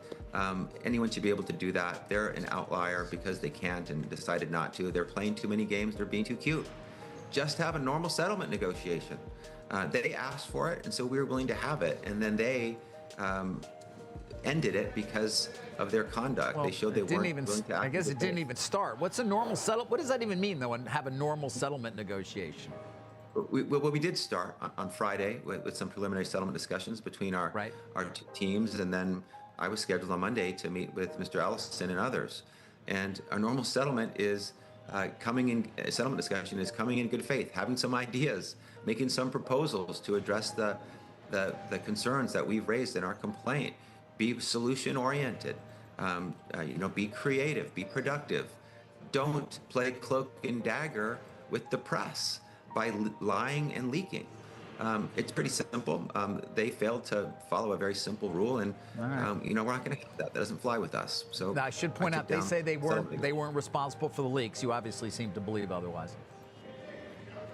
Anyone should be able to do that. They're an outlier because they can't and decided not to. They're playing too many games. They're being too cute. Just have a normal settlement negotiation. They asked for it, and so we were willing to have it. And then they ended it because of their conduct. Well, they showed they weren't willing to act. I guess it didn't even start. What's a normal settlement? What does that even mean, though, and have a normal settlement negotiation? We did start on Friday with some preliminary settlement discussions between our two teams, and then I was scheduled on Monday to meet with Mr. Ellison and others. And a normal settlement is settlement discussion is coming in good faith, having some ideas, making some proposals to address the concerns that we've raised in our complaint. Be solution oriented, be creative, be productive. Don't play cloak and dagger with the press by lying and leaking. It's pretty simple. They failed to follow a very simple rule, and we're not going to have that. That doesn't fly with us. So now, I should point out, they say they weren't responsible for the leaks. You obviously seem to believe otherwise.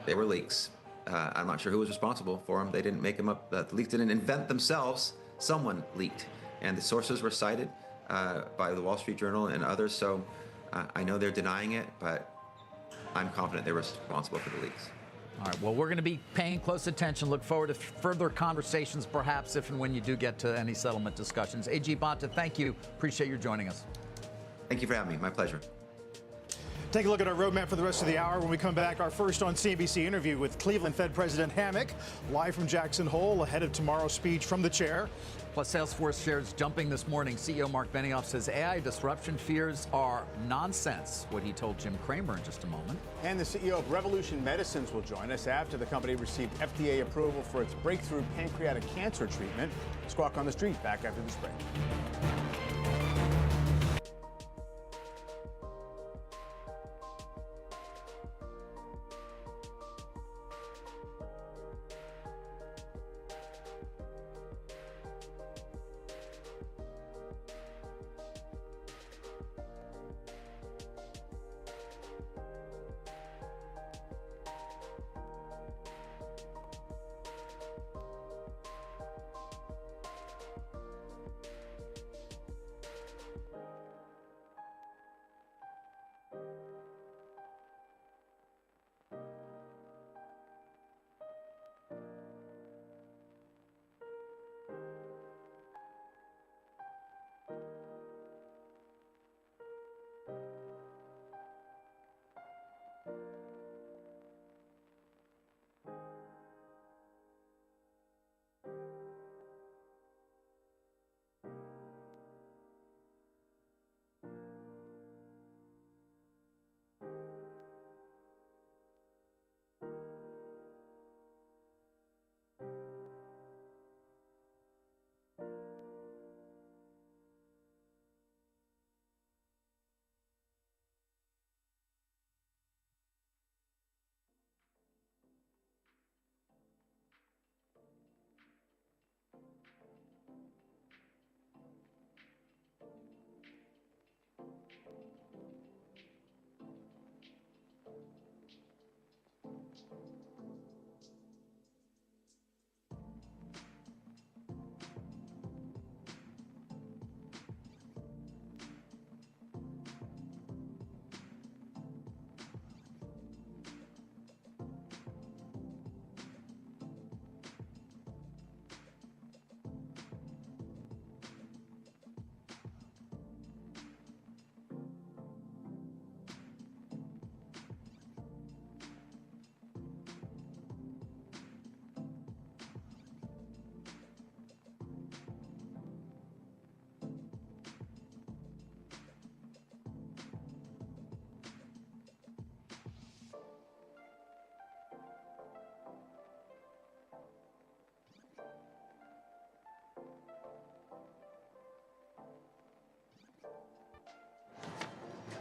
They were leaks. I'm not sure who was responsible for them. They didn't make them up. The leaks didn't invent themselves. Someone leaked, and the sources were cited by the Wall Street Journal and others. So I know they're denying it, but I'm confident they were responsible for the leaks. All right, well, we're going to be paying close attention. Look forward to further conversations, perhaps, if and when you do get to any settlement discussions. A.G. Bonta, thank you. Appreciate your joining us. Thank you for having me. My pleasure. Take a look at our roadmap for the rest of the hour. When we come back, our first on CNBC interview with Cleveland Fed President Hammack, live from Jackson Hole, ahead of tomorrow's speech from the chair. Plus, Salesforce shares jumping this morning. CEO Mark Benioff says AI disruption fears are nonsense, what he told Jim Cramer in just a moment. And the CEO of Revolution Medicines will join us after the company received FDA approval for its breakthrough pancreatic cancer treatment. Squawk on the Street, back after this break.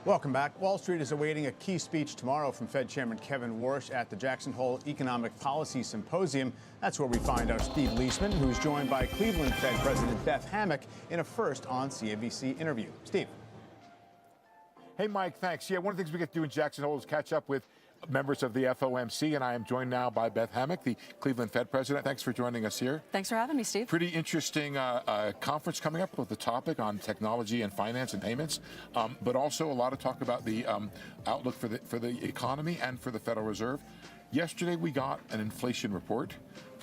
Welcome back. Wall Street is awaiting a key speech tomorrow from Fed Chairman Kevin Warsh at the Jackson Hole Economic Policy Symposium. That's where we find our Steve Leisman, who's joined by Cleveland Fed President Beth Hammack in a first on CNBC interview. Steve. Hey, Mike, thanks. Yeah, one of the things we get to do in Jackson Hole is catch up with members of the FOMC, and I am joined now by Beth Hammack, the Cleveland Fed president. Thanks for joining us here. Thanks for having me, Steve. Pretty interesting conference coming up with the topic on technology and finance and payments, but also a lot of talk about the outlook for the economy and for the Federal Reserve. Yesterday, we got an inflation report.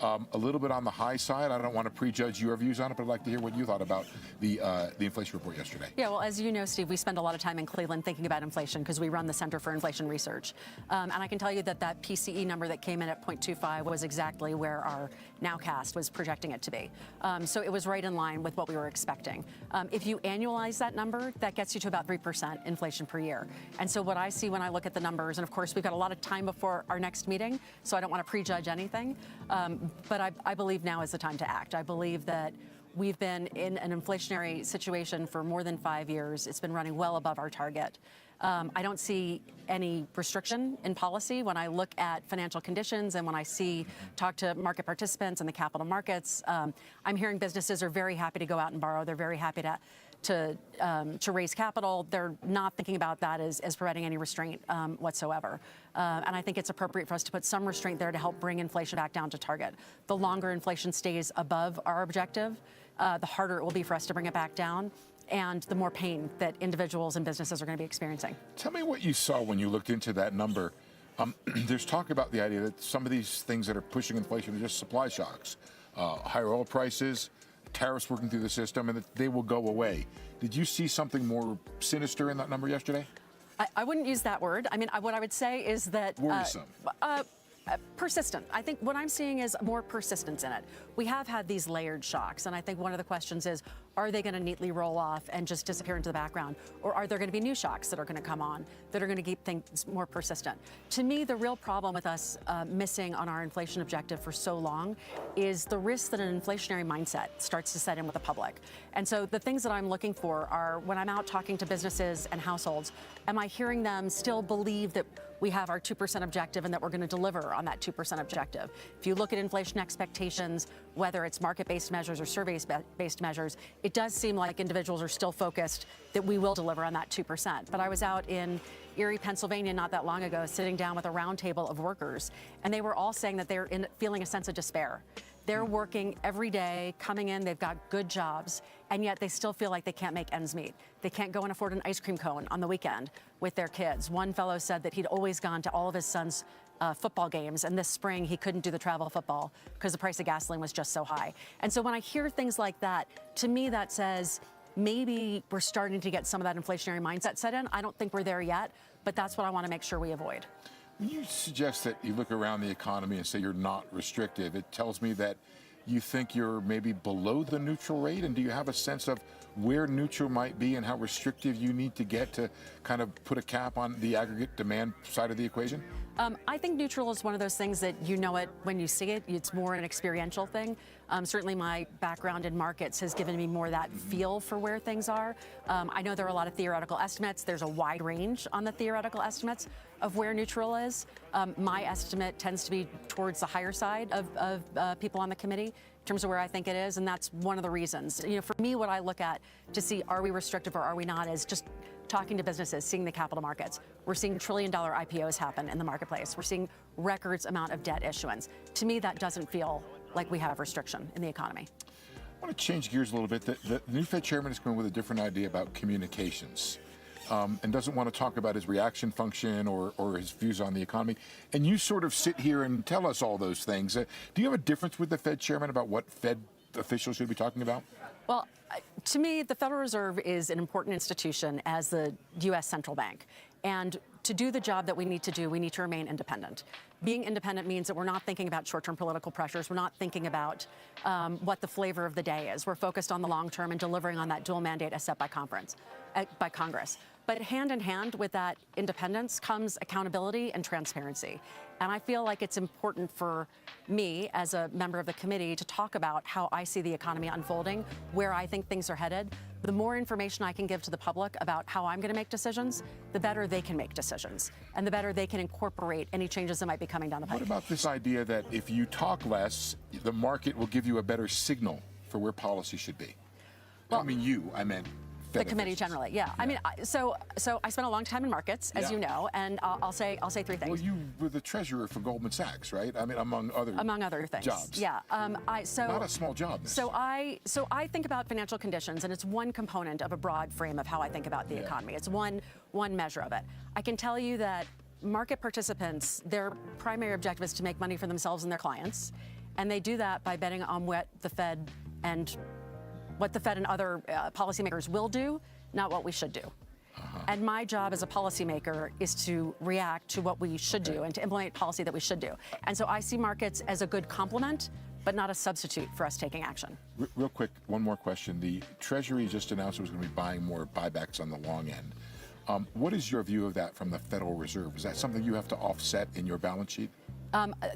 A little bit on the high side. I don't want to prejudge your views on it, but I'd like to hear what you thought about the inflation report yesterday. Yeah, well, as you know, Steve, we spend a lot of time in Cleveland thinking about inflation because we run the Center for Inflation Research. And I can tell you that PCE number that came in at 0.25 was exactly where our nowcast was projecting it to be. So it was right in line with what we were expecting. If you annualize that number, that gets you to about 3% inflation per year. And so what I see when I look at the numbers, and of course, we've got a lot of time before our next meeting, so I don't want to prejudge anything. But I believe now is the time to act. I believe that we've been in an inflationary situation for more than 5 years. It's been running well above our target. I don't see any restriction in policy when I look at financial conditions and when I talk to market participants in the capital markets. I'm hearing businesses are very happy to go out and borrow. They're very happy to raise capital. They're not thinking about that as providing any restraint whatsoever. And I think it's appropriate for us to put some restraint there to help bring inflation back down to target. The longer inflation stays above our objective, the harder it will be for us to bring it back down, and the more pain that individuals and businesses are going to be experiencing. Tell me what you saw when you looked into that number. There's talk about the idea that some of these things that are pushing inflation are just supply shocks, higher oil prices, tariffs working through the system, and that they will go away. Did you see something more sinister in that number yesterday? I wouldn't use that word. I mean, what I would say is that worrisome. persistent. I think what I'm seeing is more persistence in it. We have had these layered shocks, and I think one of the questions is, are they going to neatly roll off and just disappear into the background? Or are there going to be new shocks that are going to come on that are going to keep things more persistent? To me, the real problem with us missing on our inflation objective for so long is the risk that an inflationary mindset starts to set in with the public. And so the things that I'm looking for are, when I'm out talking to businesses and households, am I hearing them still believe that we have our 2% objective and that we're going to deliver on that 2% objective? If you look at inflation expectations, whether it's market-based measures or survey-based measures, it does seem like individuals are still focused that we will deliver on that 2%. But I was out in Erie, Pennsylvania not that long ago, sitting down with a roundtable of workers, and they were all saying that they're feeling a sense of despair. They're working every day, coming in, they've got good jobs, and yet they still feel like they can't make ends meet. They can't go and afford an ice cream cone on the weekend with their kids. One fellow said that he'd always gone to all of his son's football games, and this spring he couldn't do the travel football because the price of gasoline was just so high. And so when I hear things like that, to me that says maybe we're starting to get some of that inflationary mindset set in. I don't think we're there yet, but that's what I want to make sure we avoid. When you suggest that you look around the economy and say you're not restrictive, it tells me that you think you're maybe below the neutral rate. And do you have a sense of where neutral might be and how restrictive you need to get to kind of put a cap on the aggregate demand side of the equation? I think neutral is one of those things that you know it when you see it. It's more an experiential thing. Certainly my background in markets has given me more that feel for where things are. I know there are a lot of theoretical estimates. There's a wide range on the theoretical estimates of where neutral is. My estimate tends to be towards the higher side of people on the committee in terms of where I think it is, and that's one of the reasons. You know, for me, what I look at to see are we restrictive or are we not is just talking to businesses, seeing the capital markets. We're seeing $1 trillion IPOs happen in the marketplace. We're seeing records amount of debt issuance. To me, that doesn't feel like we have restriction in the economy. I want to change gears a little bit. The new Fed chairman is going with a different idea about communications. And doesn't want to talk about his reaction function or his views on the economy. And you sort of sit here and tell us all those things. Do you have a difference with the Fed chairman about what Fed officials should be talking about? Well, to me, the Federal Reserve is an important institution as the U.S. central bank. And to do the job that we need to do, we need to remain independent. Being independent means that we're not thinking about short-term political pressures. We're not thinking about what the flavor of the day is. We're focused on the long term and delivering on that dual mandate as set by Congress. But hand in hand with that independence comes accountability and transparency. And I feel like it's important for me as a member of the committee to talk about how I see the economy unfolding, where I think things are headed. The more information I can give to the public about how I'm going to make decisions, the better they can make decisions, and the better they can incorporate any changes that might be coming down the pike. What about this idea that if you talk less, the market will give you a better signal for where policy should be? Well, I meant the committee generally, yeah. I mean, so I spent a long time in markets, as you know, and I'll say three things. Well, you were the treasurer for Goldman Sachs, right? I mean, among other things. Jobs. Yeah. Not a small job. So I think about financial conditions, and it's one component of a broad frame of how I think about the economy. It's one measure of it. I can tell you that market participants, their primary objective is to make money for themselves and their clients, and they do that by betting on what the Fed and other policymakers will do, not what we should do. And my job as a policymaker is to react to what we should do and to implement policy that we should do. And so I see markets as a good complement, but not a substitute for us taking action. Real quick, one more question. The Treasury just announced it was going to be buying more buybacks on the long end. What is your view of that from the Federal Reserve? Is that something you have to offset in your balance sheet?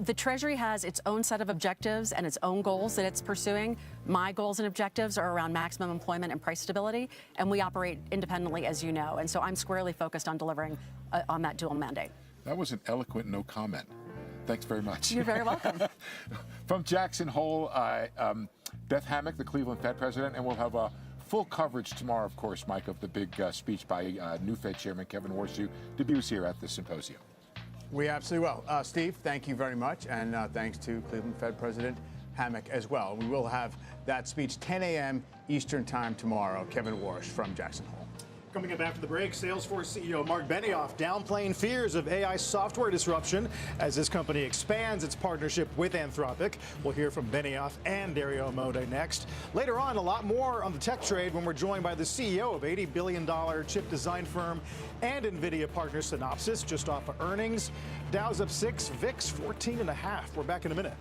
The Treasury has its own set of objectives and its own goals that it's pursuing. My goals and objectives are around maximum employment and price stability, and we operate independently, as you know. And so I'm squarely focused on delivering on that dual mandate. That was an eloquent no comment. Thanks very much. You're very welcome. From Jackson Hole, Beth Hammack, the Cleveland Fed president, and we'll have a full coverage tomorrow, of course, Mike, of the big speech by new Fed Chairman Kevin Warsh, debuts here at the symposium. We absolutely will. Steve, thank you very much, and thanks to Cleveland Fed President Hammack as well. We will have that speech 10 a.m. Eastern Time tomorrow. Kevin Warsh from Jackson Hole. Coming up after the break, Salesforce CEO Mark Benioff downplaying fears of AI software disruption as his company expands its partnership with Anthropic. We'll hear from Benioff and Dario Amodei next. Later on, a lot more on the tech trade when we're joined by the CEO of $80 billion chip design firm and NVIDIA partner Synopsys, just off of earnings. Dow's up 6, VIX 14.5. We're back in a minute.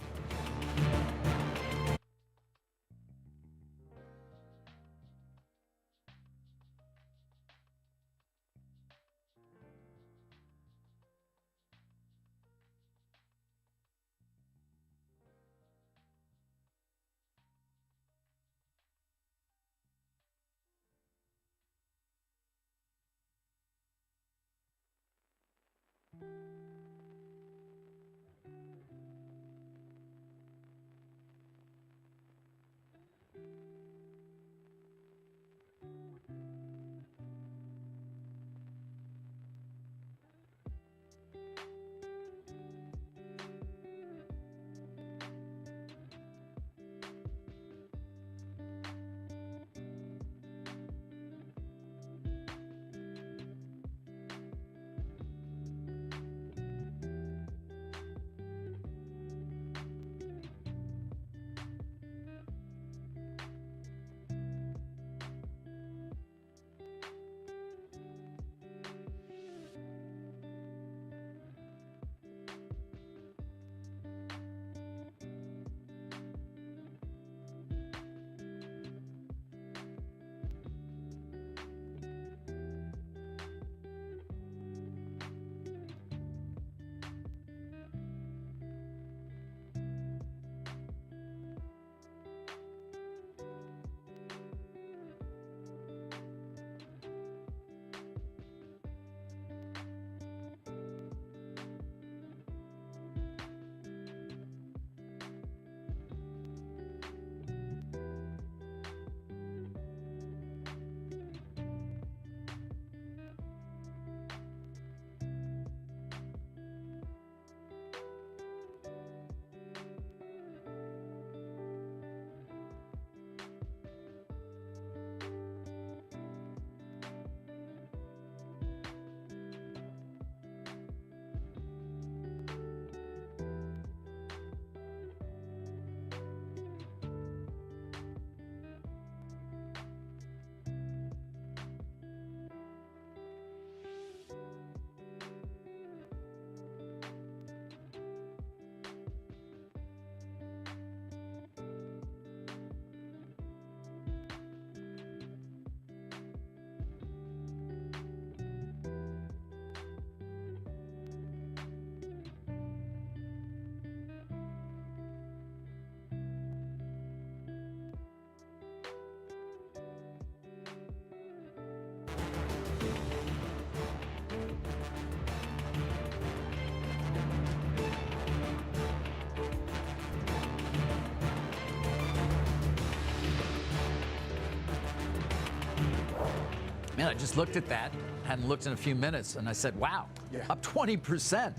Man, I just looked at that, hadn't looked in a few minutes, and I said, wow, up 20%.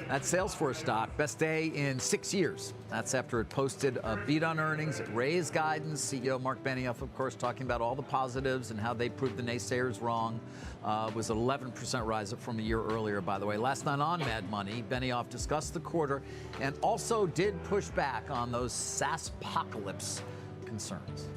That Salesforce stock, best day in 6 years. That's after it posted a beat on earnings, it raised guidance. CEO Mark Benioff, of course, talking about all the positives and how they proved the naysayers wrong. Was an 11% rise up from a year earlier, by the way. Last night on Mad Money, Benioff discussed the quarter and also did push back on those SaaSpocalypse concerns.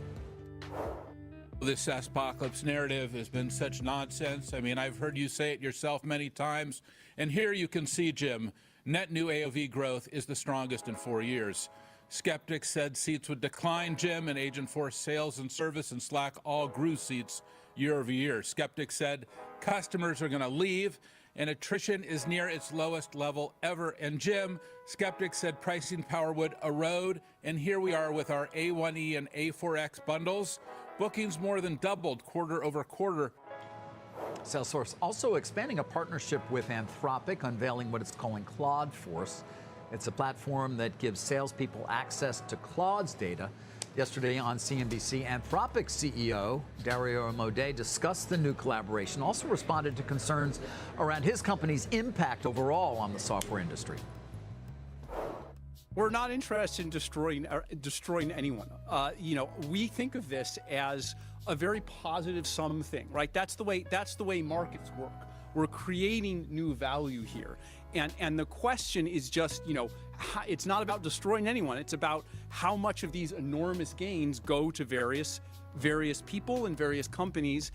This SaaSpocalypse narrative has been such nonsense. I mean, I've heard you say it yourself many times. And here you can see, Jim, net new AOV growth is the strongest in 4 years. Skeptics said seats would decline, Jim, and Agentforce sales and service and Slack all grew seats year over year. Skeptics said customers are going to leave and attrition is near its lowest level ever. And Jim, skeptics said pricing power would erode. And here we are with our A1E and A4X bundles. Bookings more than doubled quarter over quarter. Salesforce also expanding a partnership with Anthropic, unveiling what it's calling Claude Force. It's a platform that gives salespeople access to Claude's data. Yesterday on CNBC, Anthropic CEO Dario Amodei discussed the new collaboration, also responded to concerns around his company's impact overall on the software industry. We're not interested in destroying anyone. We think of this as a very positive sum thing, right? That's the way markets work. We're creating new value here. And the question is just, it's not about destroying anyone. It's about how much of these enormous gains go to various people and various companies.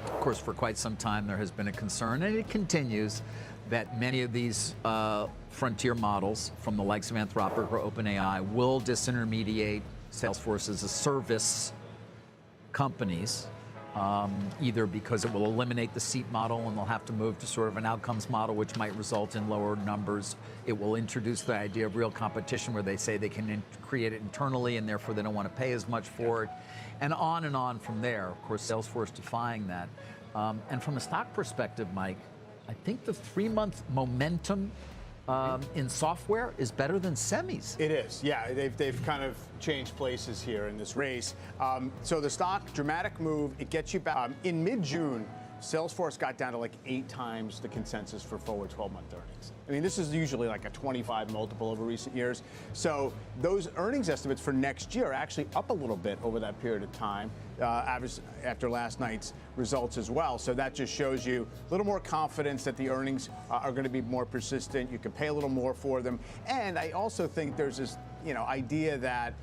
Of course, for quite some time, there has been a concern, and it continues, that many of these frontier models from the likes of Anthropic or OpenAI will disintermediate Salesforce as a service companies, either because it will eliminate the seat model and they'll have to move to sort of an outcomes model, which might result in lower numbers. It will introduce the idea of real competition where they say they can create it internally and therefore they don't want to pay as much for it, and on from there. Of course, Salesforce defying that. And from a stock perspective, Mike, I think the 3-month momentum in software is better than semis. It is, yeah. They've kind of changed places here in this race. So the stock, dramatic move. It gets you back. In mid-June, Salesforce got down to like 8 times the consensus for forward 12-month earnings. I mean, this is usually like a 25 multiple over recent years. So those earnings estimates for next year are actually up a little bit over that period of time, after last night's results as well. So that just shows you a little more confidence that the earnings are going to be more persistent. You can pay a little more for them. And I also think there's this, idea that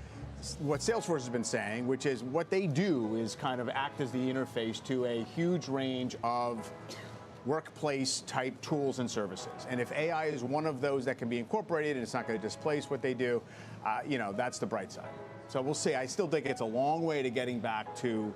what Salesforce has been saying, which is what they do is kind of act as the interface to a huge range of workplace type tools and services. And if AI is one of those that can be incorporated and it's not going to displace what they do, that's the bright side. So we'll see. I still think it's a long way to getting back to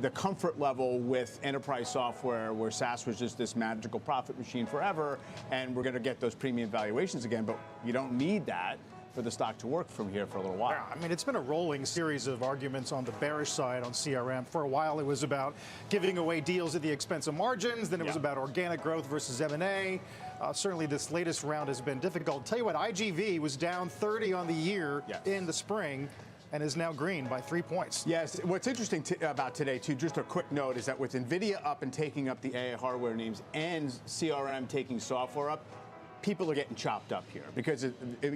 the comfort level with enterprise software where SaaS was just this magical profit machine forever and we're going to get those premium valuations again, but you don't need that for the stock to work from here for a little while. Yeah, I mean, it's been a rolling series of arguments on the bearish side on CRM. For a while, it was about giving away deals at the expense of margins. Then it was about organic growth versus M&A. Certainly, this latest round has been difficult. I'll tell you what, IGV was down 30 on the year in the spring and is now green by 3 points. Yes, what's interesting about today, too, just a quick note, is that with NVIDIA up and taking up the AI hardware names and CRM taking software up, people are getting chopped up here because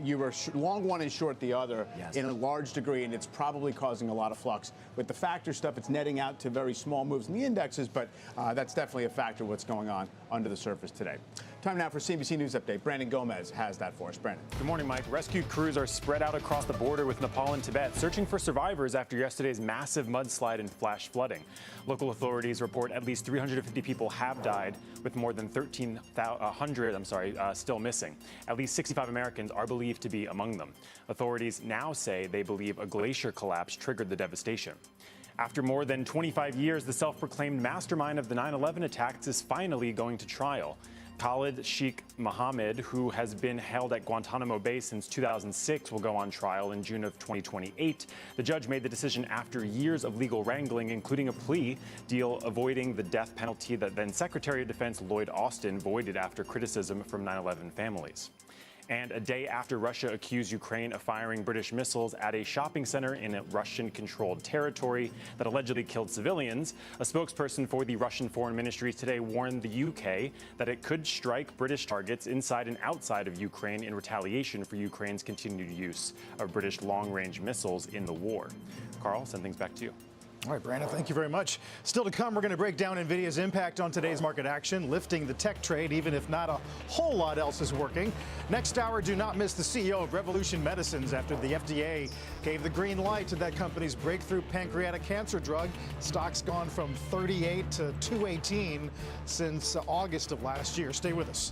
you were long one and short the other in a large degree, and it's probably causing a lot of flux. With the factor stuff, it's netting out to very small moves in the indexes, but that's definitely a factor of what's going on under the surface today. Time now for CNBC News Update. Brandon Gomez has that for us. Brandon. Good morning, Mike. Rescued crews are spread out across the border with Nepal and Tibet, searching for survivors after yesterday's massive mudslide and flash flooding. Local authorities report at least 350 people have died, with more than 1,300 still missing. At least 65 Americans are believed to be among them. Authorities now say they believe a glacier collapse triggered the devastation. After more than 25 years, the self-proclaimed mastermind of the 9/11 attacks is finally going to trial. Khalid Sheikh Mohammed, who has been held at Guantanamo Bay since 2006, will go on trial in June of 2028. The judge made the decision after years of legal wrangling, including a plea deal avoiding the death penalty that then Secretary of Defense Lloyd Austin voided after criticism from 9/11 families. And a day after Russia accused Ukraine of firing British missiles at a shopping center in a Russian-controlled territory that allegedly killed civilians, a spokesperson for the Russian Foreign Ministry today warned the UK that it could strike British targets inside and outside of Ukraine in retaliation for Ukraine's continued use of British long-range missiles in the war. Carl, send things back to you. All right, Brandon, thank you very much. Still to come, we're going to break down NVIDIA's impact on today's market action, lifting the tech trade, even if not a whole lot else is working. Next hour, do not miss the CEO of Revolution Medicines after the FDA gave the green light to that company's breakthrough pancreatic cancer drug. Stock's gone from 38 to 218 since August of last year. Stay with us.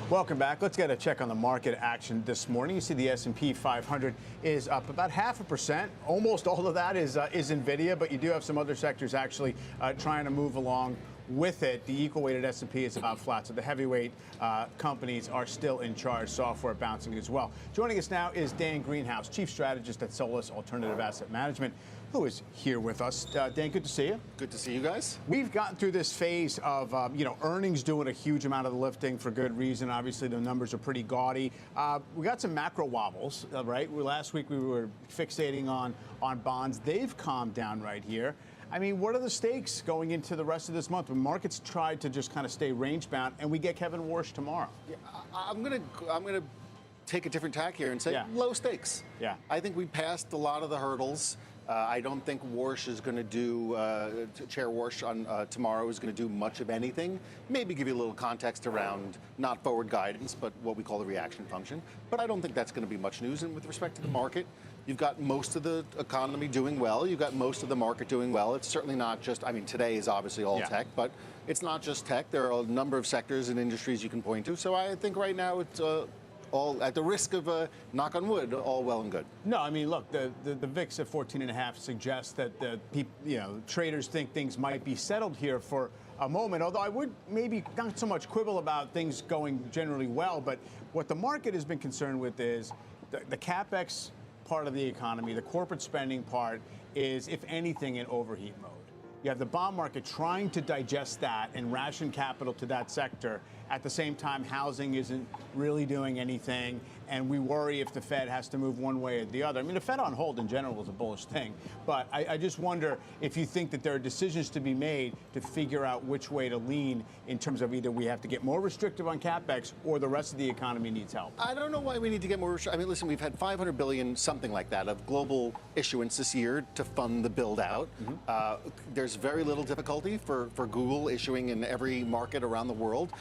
Welcome back. Let's get a check on the market action this morning. You see the S&P 500 is up about 0.5%. Almost all of that is NVIDIA, but you do have some other sectors actually trying to move along with it. The equal-weighted S&P is about flat, so the heavyweight companies are still in charge. Software bouncing as well. Joining us now is Dan Greenhouse, Chief Strategist at Solis Alternative Asset Management, who is here with us. Dan, good to see you. Good to see you guys. We've gotten through this phase of, earnings doing a huge amount of the lifting for good reason. Obviously, the numbers are pretty gaudy. We got some macro wobbles, right? Last week, we were fixating on bonds. They've calmed down right here. I mean, what are the stakes going into the rest of this month? When markets try to just kind of stay range-bound, and we get Kevin Warsh tomorrow. Yeah, I'm gonna take a different tack here and say low stakes. Yeah. I think we passed a lot of the hurdles. I don't think Warsh is going to do, Chair Warsh on tomorrow is going to do much of anything. Maybe give you a little context around not forward guidance, but what we call the reaction function. But I don't think that's going to be much news. And with respect to the market, you've got most of the economy doing well. You've got most of the market doing well. It's certainly not just, I mean, today is obviously all tech, but it's not just tech. There are a number of sectors and industries you can point to. So I think right now it's all at the risk of knock on wood, all well and good. No, I mean, look, the VIX at 14.5 suggests that traders think things might be settled here for a moment. Although I would maybe not so much quibble about things going generally well, but what the market has been concerned with is the capex part of the economy, the corporate spending part is, if anything, in overheat mode. You have the bond market trying to digest that and ration capital to that sector. At the same time, housing isn't really doing anything, and we worry if the Fed has to move one way or the other. I mean, the Fed on hold in general is a bullish thing, but I just wonder if you think that there are decisions to be made to figure out which way to lean in terms of either we have to get more restrictive on capex or the rest of the economy needs help. I don't know why we need to get more restrictive. I mean, listen, we've had $500 billion, something like that, of global issuance this year to fund the build-out. There's very little difficulty for Google issuing in every market around the world.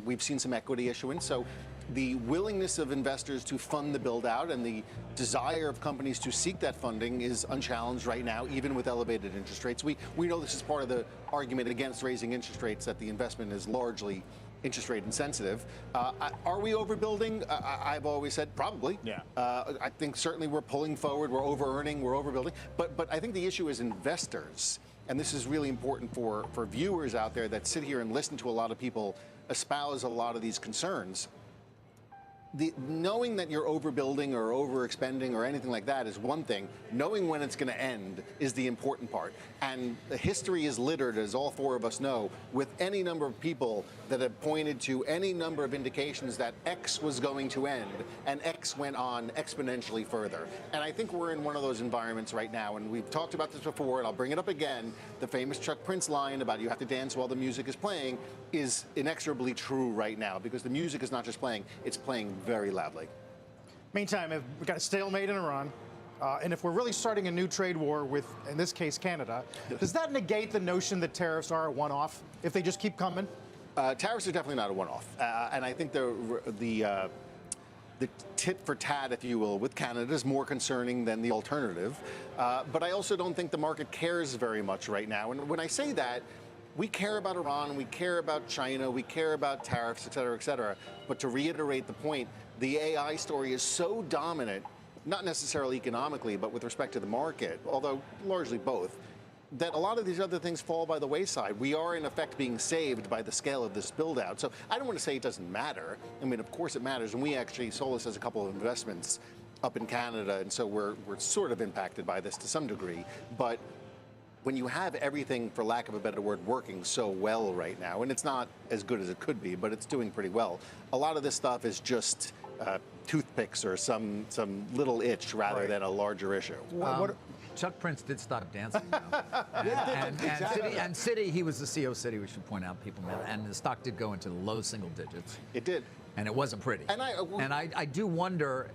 We've seen some equity issuance. So the willingness of investors to fund the build-out and the desire of companies to seek that funding is unchallenged right now, even with elevated interest rates. We know this is part of the argument against raising interest rates, that the investment is largely interest rate insensitive. Are we overbuilding? I've always said probably. Yeah. I think certainly we're pulling forward, we're over-earning, we're overbuilding. But I think the issue is investors. And this is really important for viewers out there that sit here and listen to a lot of people espouse a lot of these concerns. Knowing that you're overbuilding or overexpending or anything like that is one thing. Knowing when it's going to end is the important part. And the history is littered, as all four of us know, with any number of people that have pointed to any number of indications that X was going to end, and X went on exponentially further. And I think we're in one of those environments right now, and we've talked about this before, and I'll bring it up again. The famous Chuck Prince line about you have to dance while the music is playing is inexorably true right now, because the music is not just playing, it's playing very loudly. Meantime, we've got a stalemate in Iran. And if we're really starting a new trade war with, in this case, Canada, does that negate the notion that tariffs are a one-off if they just keep coming? Tariffs are definitely not a one-off. And I think the tit for tat, if you will, with Canada is more concerning than the alternative. But I also don't think the market cares very much right now. And when I say that, we care about Iran, we care about China, we care about tariffs, et cetera, et cetera. But to reiterate the point, the AI story is so dominant, not necessarily economically, but with respect to the market, although largely both, that a lot of these other things fall by the wayside. We are, in effect, being saved by the scale of this build-out. So I don't want to say it doesn't matter. I mean, of course it matters. And we actually, Solis has a couple of investments up in Canada, and so we're sort of impacted by this to some degree. But when you have everything, for lack of a better word, working so well right now, and it's not as good as it could be, but it's doing pretty well, a lot of this stuff is just toothpicks or some little itch rather than a larger issue. Chuck Prince did stop dancing, though. and Citi, he was the CEO of Citi, we should point out, people, and the stock did go into the low single digits. It did. And it wasn't pretty. And I do wonder,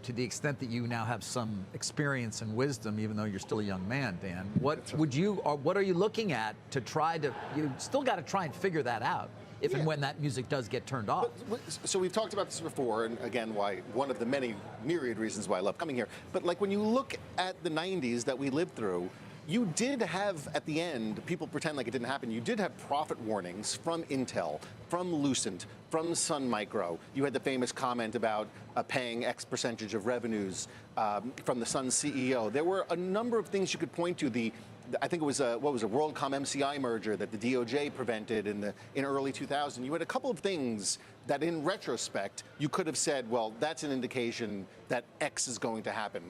to the extent that you now have some experience and wisdom, even though you're still a young man, Dan, what are you looking at to you still got to try and figure that out if and when that music does get turned off. So we've talked about this before, and again, one of the many myriad reasons why I love coming here. But like when you look at the 90s that we lived through, you did have, at the end, people pretend like it didn't happen, you did have profit warnings from Intel, from Lucent, from Sun Micro. You had the famous comment about paying X percentage of revenues from the Sun CEO. There were a number of things you could point to. I think it was a WorldCom MCI merger that the DOJ prevented in early 2000. You had a couple of things that, in retrospect, you could have said, well, that's an indication that X is going to happen.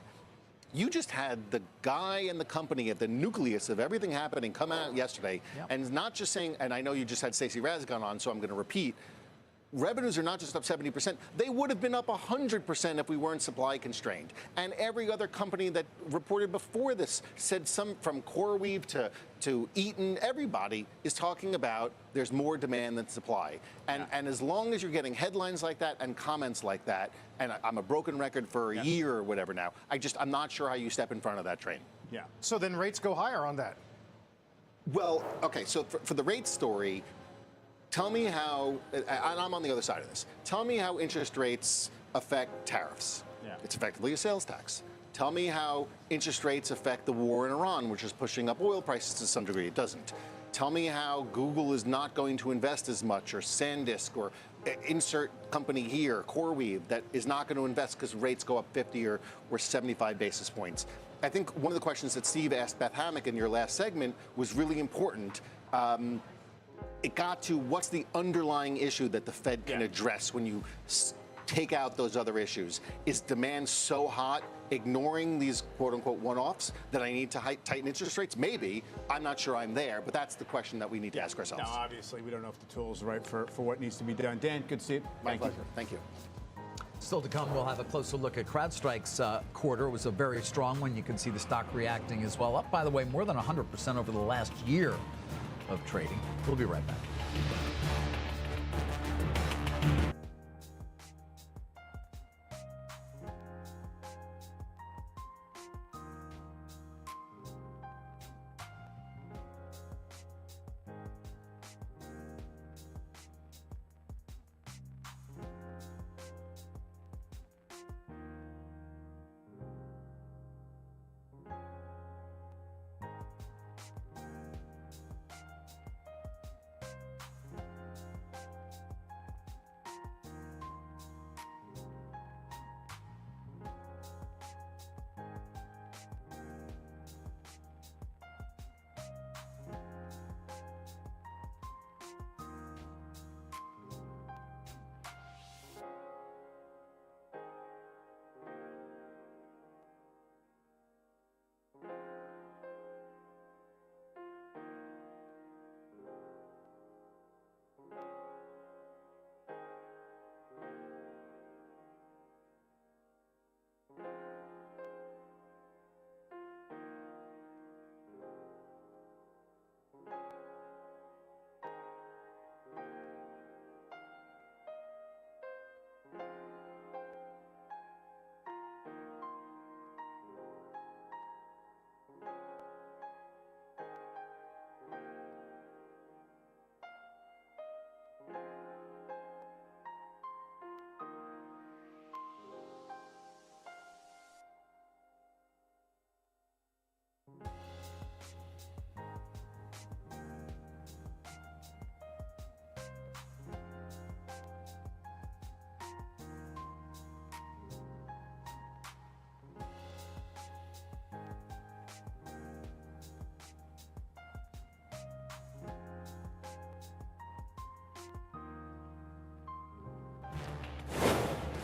You just had the guy and the company at the nucleus of everything happening come out yesterday, and not just saying, and I know you just had Stacey Razgan on, so I'm going to repeat, revenues are not just up 70%. They would have been up 100% if we weren't supply constrained. And every other company that reported before this said, some from CoreWeave to Eaton, everybody is talking about there's more demand than supply. And as long as you're getting headlines like that and comments like that, and I'm a broken record for a year or whatever now, I'm not sure how you step in front of that train. Yeah. So then rates go higher on that. Well, okay, so for the rate story, tell me how, and I'm on the other side of this, tell me how interest rates affect tariffs. Yeah. It's effectively a sales tax. Tell me how interest rates affect the war in Iran, which is pushing up oil prices to some degree. It doesn't. Tell me how Google is not going to invest as much, or SanDisk, or insert company here, CoreWeave, that is not going to invest because rates go up 50 or 75 basis points. I think one of the questions that Steve asked Beth Hammack in your last segment was really important. It got to what's the underlying issue that the Fed can address when you take out those other issues. Is demand so hot, ignoring these quote-unquote one-offs, that I need to tighten interest rates? Maybe. I'm not sure I'm there, but that's the question that we need to ask ourselves. Now, obviously, we don't know if the tool's right for what needs to be done. Dan, good to see you. My pleasure. Thank you. Still to come, we'll have a closer look at CrowdStrike's quarter. It was a very strong one. You can see the stock reacting as well. Up, by the way, more than 100% over the last year of trading. We'll be right back.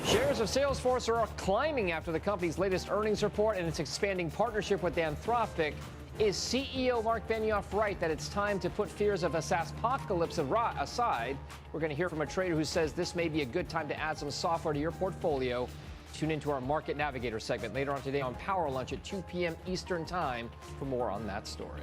Shares of Salesforce are climbing after the company's latest earnings report and its expanding partnership with Anthropic. Is CEO Mark Benioff right that it's time to put fears of a SaaSpocalypse aside? We're going to hear from a trader who says this may be a good time to add some software to your portfolio. Tune into our Market Navigator segment later on today on Power Lunch at 2 p.m. Eastern Time for more on that story.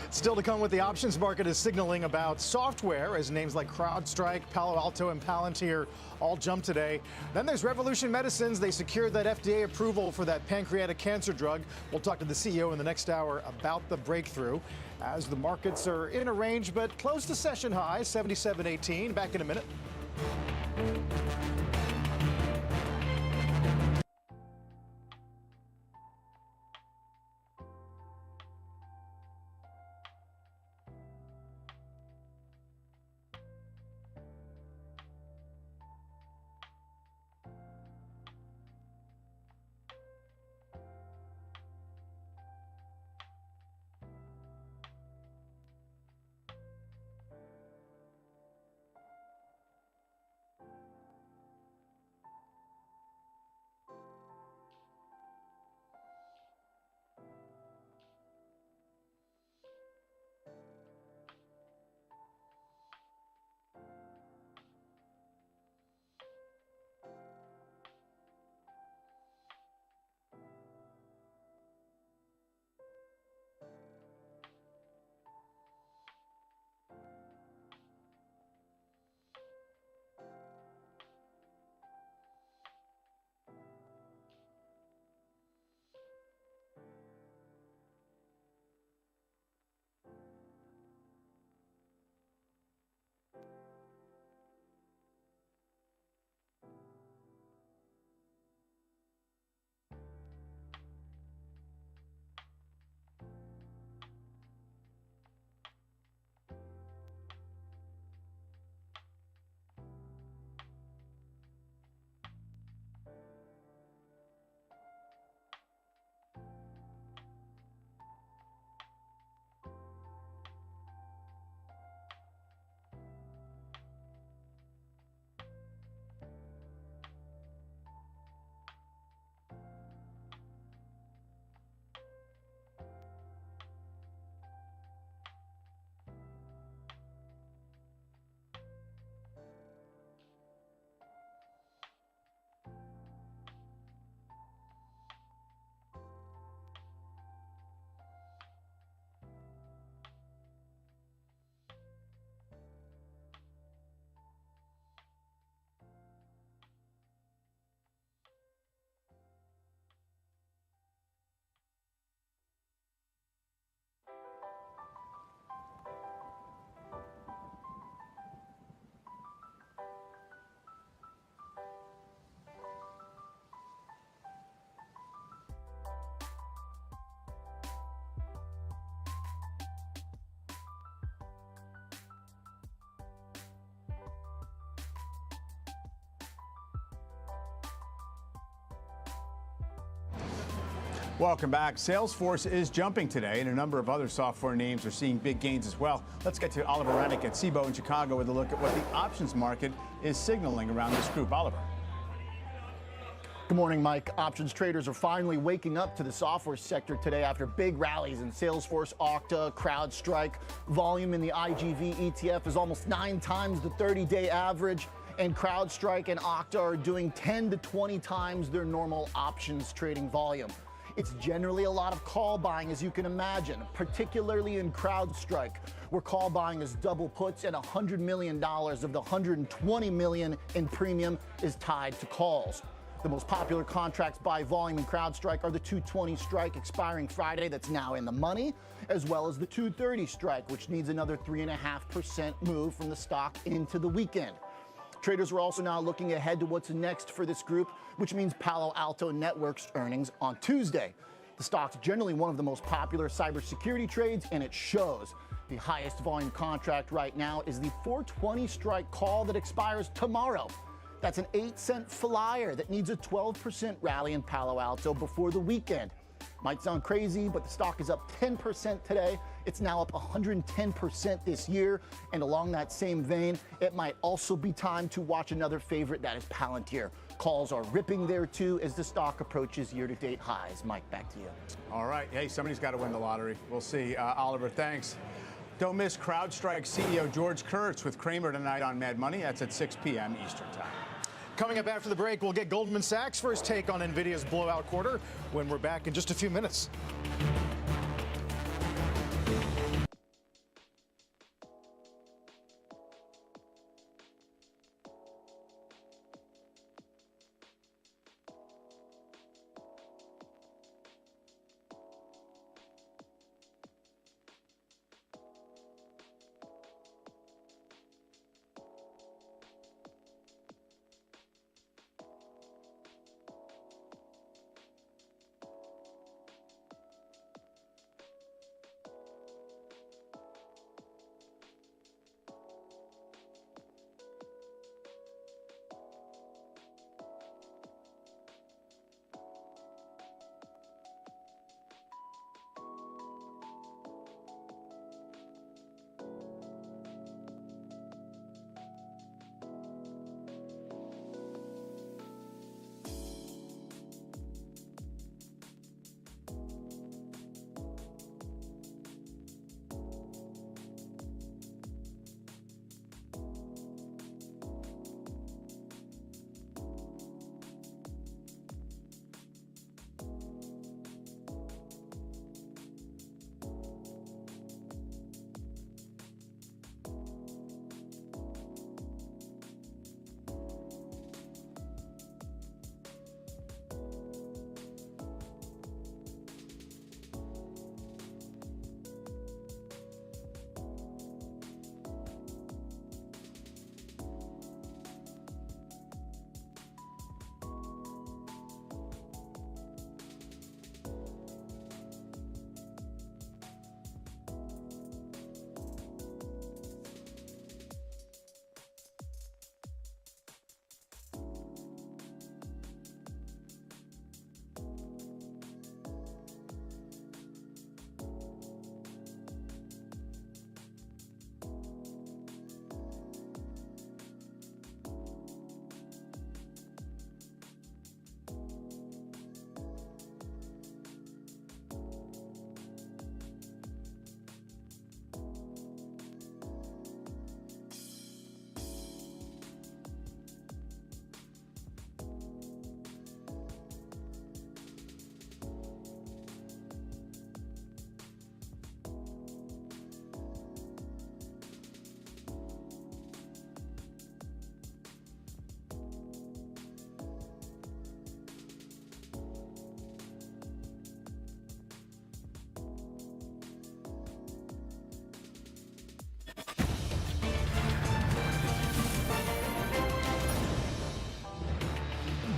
Still to come, what the options market is signaling about software as names like CrowdStrike, Palo Alto, and Palantir all jump today. Then there's Revolution Medicines. They secured that FDA approval for that pancreatic cancer drug. We'll talk to the CEO in the next hour about the breakthrough. As the markets are in a range but close to session high, 77.18. Back in a minute. Welcome back. Salesforce is jumping today, and a number of other software names are seeing big gains as well. Let's get to Oliver Rennick at Cboe in Chicago with a look at what the options market is signaling around this group. Oliver. Good morning, Mike. Options traders are finally waking up to the software sector today after big rallies in Salesforce, Okta, CrowdStrike. Volume in the IGV ETF is almost 9 times the 30-day average, and CrowdStrike and Okta are doing 10 to 20 times their normal options trading volume. It's generally a lot of call buying, as you can imagine, particularly in CrowdStrike, where call buying is double puts and $100 million of the $120 million in premium is tied to calls. The most popular contracts by volume in CrowdStrike are the 220 strike expiring Friday that's now in the money, as well as the 230 strike, which needs another 3.5% move from the stock into the weekend. Traders are also now looking ahead to what's next for this group, which means Palo Alto Networks earnings on Tuesday. The stock's generally one of the most popular cybersecurity trades, and it shows. The highest volume contract right now is the 420 strike call that expires tomorrow. That's an 8-cent flyer that needs a 12% rally in Palo Alto before the weekend. Might sound crazy, but the stock is up 10% today. It's now up 110% this year. And along that same vein, it might also be time to watch another favorite, that is Palantir. Calls are ripping there too as the stock approaches year-to-date highs. Mike, back to you. All right. Hey, somebody's got to win the lottery. We'll see. Oliver, thanks. Don't miss CrowdStrike CEO George Kurtz with Cramer tonight on Mad Money. That's at 6 p.m. Eastern Time. Coming up after the break, we'll get Goldman Sachs' first take on NVIDIA's blowout quarter when we're back in just a few minutes.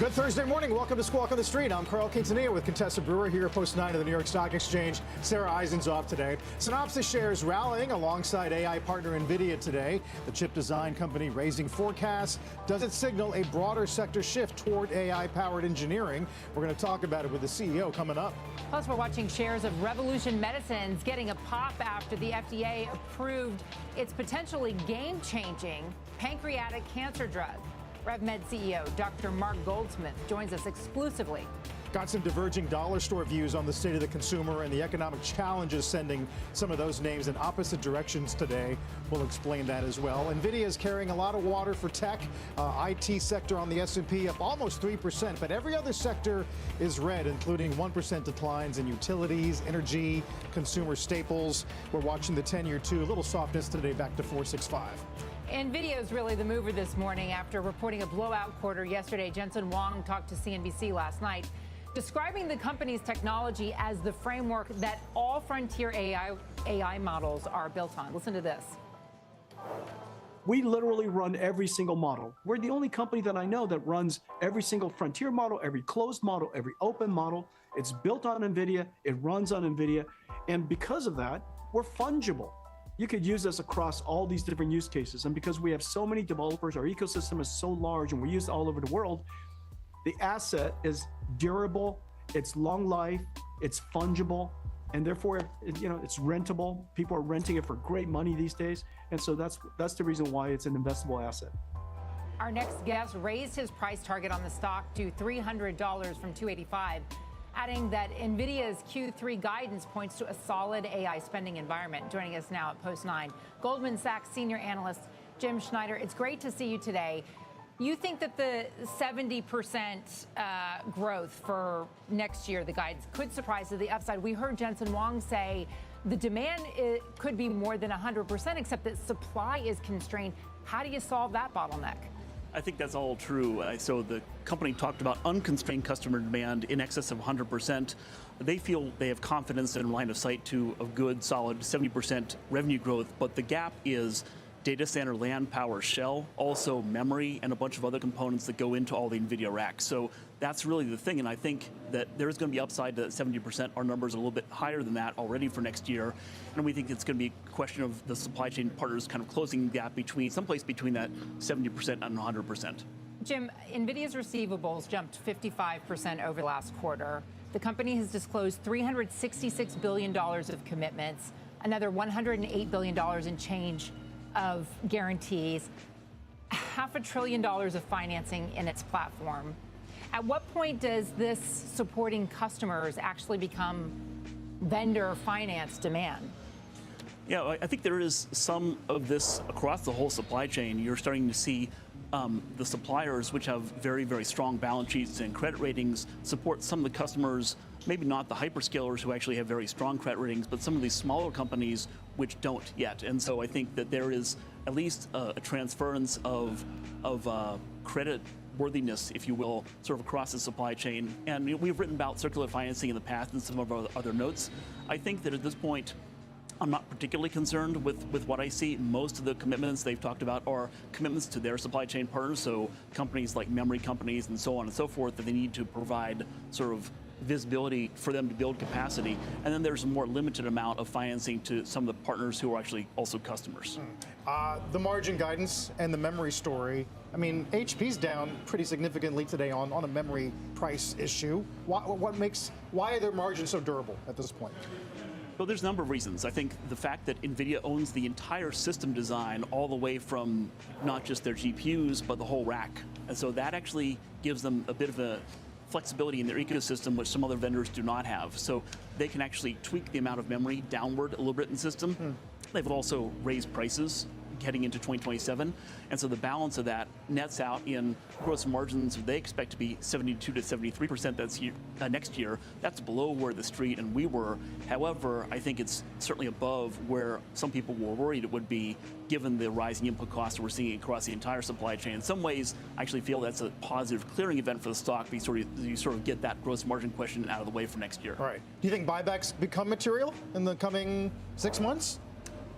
Good Thursday morning. Welcome to Squawk on the Street. I'm Carl Quintanilla with Contessa Brewer here, post 9 of the New York Stock Exchange. Sarah Eisen's off today. Synopsys shares rallying alongside AI partner NVIDIA today. The chip design company raising forecasts. Does it signal a broader sector shift toward AI-powered engineering? We're going to talk about it with the CEO coming up. Plus, we're watching shares of Revolution Medicines getting a pop after the FDA approved its potentially game-changing pancreatic cancer drug. RevMed CEO Dr. Mark Goldsmith joins us exclusively. Got some diverging dollar store views on the state of the consumer and the economic challenges sending some of those names in opposite directions today. We'll explain that as well. NVIDIA is carrying a lot of water for tech. IT sector on the S&P up almost 3%, but every other sector is red, including 1% declines in utilities, energy, consumer staples. We're watching the 10-year too. A little softness today, back to 4.65. NVIDIA is really the mover this morning after reporting a blowout quarter yesterday. Jensen Huang talked to CNBC last night, describing the company's technology as the framework that all frontier AI models are built on. Listen to this. We literally run every single model. We're the only company that I know that runs every single frontier model, every closed model, every open model. It's built on NVIDIA. It runs on NVIDIA. And because of that, we're fungible. You could use us across all these different use cases. And because we have so many developers, our ecosystem is so large and we use it all over the world, the asset is durable, it's long life, it's fungible, and therefore, it's rentable. People are renting it for great money these days. And so that's the reason why it's an investable asset. Our next guest raised his price target on the stock to $300 from $285, adding that NVIDIA's Q3 guidance points to a solid AI spending environment. Joining us now at Post 9, Goldman Sachs senior analyst Jim Schneider. It's great to see you today. You think that the 70% growth for next year, the guidance, could surprise to the upside? We heard Jensen Huang say the demand could be more than 100%, except that supply is constrained. How do you solve that bottleneck? I think that's all true. So the company talked about unconstrained customer demand in excess of 100%. They feel they have confidence in line of sight to a good, solid 70% revenue growth, but the gap is data center, land, power, shell, also memory, and a bunch of other components that go into all the NVIDIA racks. So that's really the thing, and I think that there's going to be upside to 70%. Our numbers are a little bit higher than that already for next year, and we think it's going to be a question of the supply chain partners kind of closing the gap between someplace between that 70% and 100%. Jim, NVIDIA's receivables jumped 55% over the last quarter. The company has disclosed $366 billion of commitments, another $108 billion in change of guarantees, $500 billion of financing in its platform. At what point does this supporting customers actually become vendor finance demand? Yeah, I think there is some of this across the whole supply chain. You're starting to see the suppliers, which have very, very strong balance sheets and credit ratings, support some of the customers, maybe not the hyperscalers who actually have very strong credit ratings, but some of these smaller companies which don't yet. And so I think that there is at least a transference of credit worthiness, if you will, sort of across the supply chain. And we've written about circular financing in the past in some of our other notes. I think that at this point, I'm not particularly concerned with what I see. Most of the commitments they've talked about are commitments to their supply chain partners, so companies like memory companies and so on and so forth, that they need to provide sort of visibility for them to build capacity. And then there's a more limited amount of financing to some of the partners who are actually also customers. The margin guidance and the memory story. I mean, HP's down pretty significantly today on a memory price issue. Why are their margins so durable at this point? Well, there's a number of reasons. I think the fact that NVIDIA owns the entire system design all the way from not just their GPUs, but the whole rack. And so that actually gives them a bit of a flexibility in their ecosystem, which some other vendors do not have. So they can actually tweak the amount of memory downward a little bit in the system. They've also raised prices heading into 2027. And so the balance of that nets out in gross margins they expect to be 72 to 73% next year. That's below where the street and we were. However, I think it's certainly above where some people were worried it would be, given the rising input costs we're seeing across the entire supply chain. In some ways, I actually feel that's a positive clearing event for the stock. You sort of get that gross margin question out of the way for next year. All right. Do you think buybacks become material in the coming 6 months?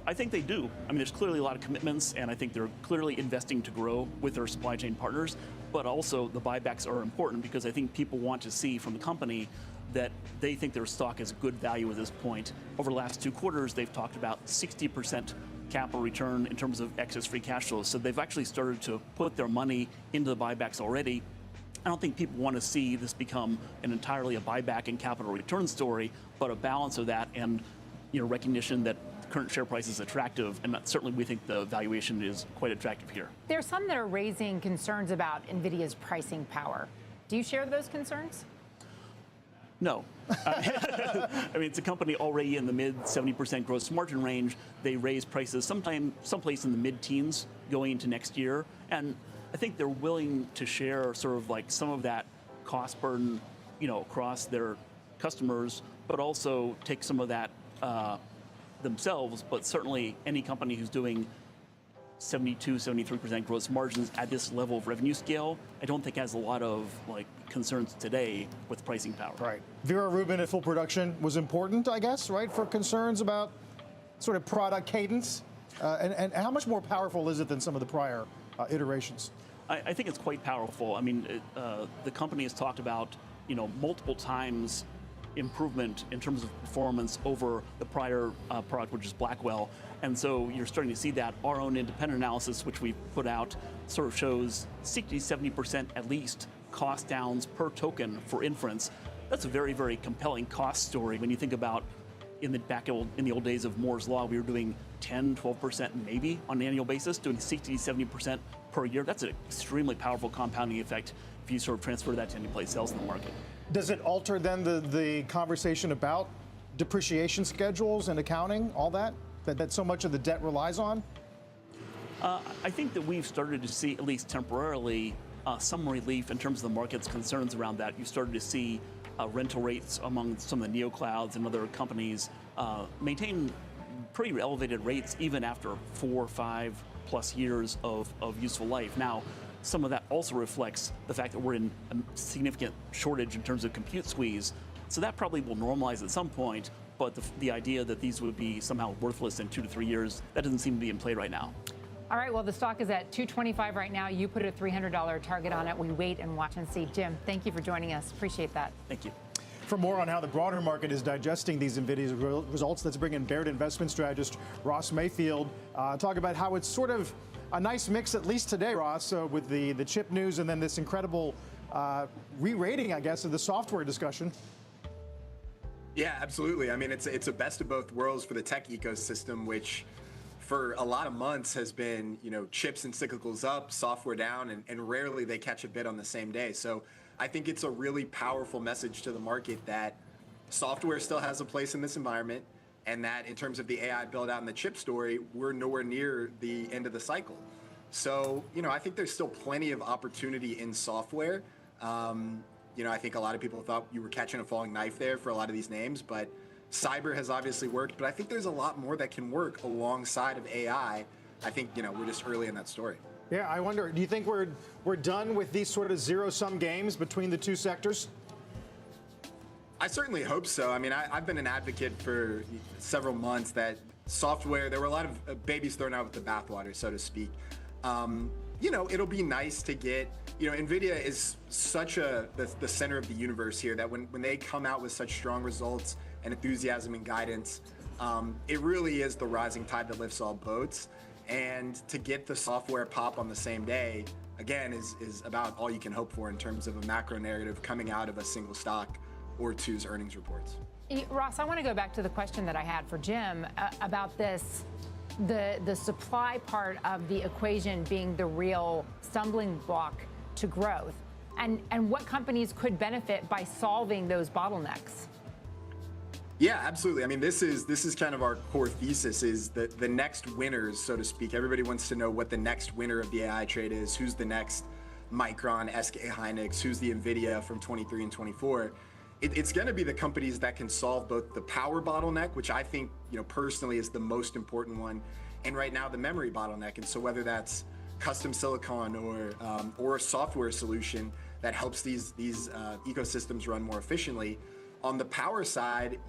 I think they do. I mean, there's clearly a lot of commitments, and I think they're clearly investing to grow with their supply chain partners. But also the buybacks are important because I think people want to see from the company that they think their stock is good value at this point. Over the last 2 quarters, they've talked about 60% capital return in terms of excess free cash flow. So they've actually started to put their money into the buybacks already. I don't think people want to see this become an entirely a buyback and capital return story, but a balance of that and recognition that the current share price is attractive, and that certainly we think the valuation is quite attractive here. There's some that are raising concerns about NVIDIA's pricing power. Do you share those concerns? No. I mean, it's a company already in the mid 70% gross margin range. They raise prices someplace in the mid-teens going into next year. And I think they're willing to share sort of like some of that cost burden, across their customers, but also take some of that themselves. But certainly any company who's doing 72, 73% gross margins at this level of revenue scale, I don't think has a lot of concerns today with pricing power. Right. Vera Rubin at full production was important, I guess, right, for concerns about sort of product cadence. And how much more powerful is it than some of the prior iterations? I think it's quite powerful. I mean, the company has talked about, multiple times improvement in terms of performance over the prior product, which is Blackwell. And so you're starting to see that. Our own independent analysis, which we put out, sort of shows 60-70% at least cost downs per token for inference. That's a very, very compelling cost story when you think about in the old days of Moore's Law, we were doing 10, 12% maybe on an annual basis, doing 60-70% per year. That's an extremely powerful compounding effect if you sort of transfer that to any place else in the market. Does it alter then the conversation about depreciation schedules and accounting, all that so much of the debt relies on? I think that we've started to see, at least temporarily, some relief in terms of the market's concerns around that. You started to see rental rates among some of the neoclouds and other companies maintain pretty elevated rates even after 4 or 5 plus years of useful life. Now, some of that also reflects the fact that we're in a significant shortage in terms of compute squeeze. So that probably will normalize at some point, but the idea that these would be somehow worthless in 2 to 3 years, that doesn't seem to be in play right now. All right, well, the stock is at $225 right now. You put a $300 target on it. We wait and watch and see. Jim, thank you for joining us. Appreciate that. Thank you. For more on how the broader market is digesting these NVIDIA results, let's bring in Baird investment strategist Ross Mayfield. Talk about how it's sort of a nice mix, at least today, Ross, with the chip news and then this incredible re-rating, I guess, of the software discussion. Yeah, absolutely. I mean, it's a best of both worlds for the tech ecosystem, which for a lot of months has been, chips and cyclicals up, software down, and rarely they catch a bid on the same day. So I think it's a really powerful message to the market that software still has a place in this environment, and that in terms of the AI build out and the chip story, we're nowhere near the end of the cycle. So, I think there's still plenty of opportunity in software. I think a lot of people thought you were catching a falling knife there for a lot of these names, but cyber has obviously worked, but I think there's a lot more that can work alongside of AI. I think, we're just early in that story. Yeah, I wonder, do you think we're done with these sort of zero-sum games between the two sectors? I certainly hope so. I mean, I've been an advocate for several months that software, there were a lot of babies thrown out with the bathwater, so to speak. It'll be nice to get, NVIDIA is such the center of the universe here that when they come out with such strong results and enthusiasm and guidance, it really is the rising tide that lifts all boats. And to get the software pop on the same day, again, is about all you can hope for in terms of a macro narrative coming out of a single stock or two's earnings reports. Ross, I want to go back to the question that I had for Jim about this, the supply part of the equation being the real stumbling block to growth, and what companies could benefit by solving those bottlenecks. Yeah, absolutely. I mean, this is kind of our core thesis, is that the next winners, so to speak. Everybody wants to know what the next winner of the AI trade is. Who's the next Micron, SK Hynix? Who's the NVIDIA from 23 and 24? It's going to be the companies that can solve both the power bottleneck, which I think, personally is the most important one, and right now the memory bottleneck. And so whether that's custom silicon or a software solution that helps these ecosystems run more efficiently. On the power side,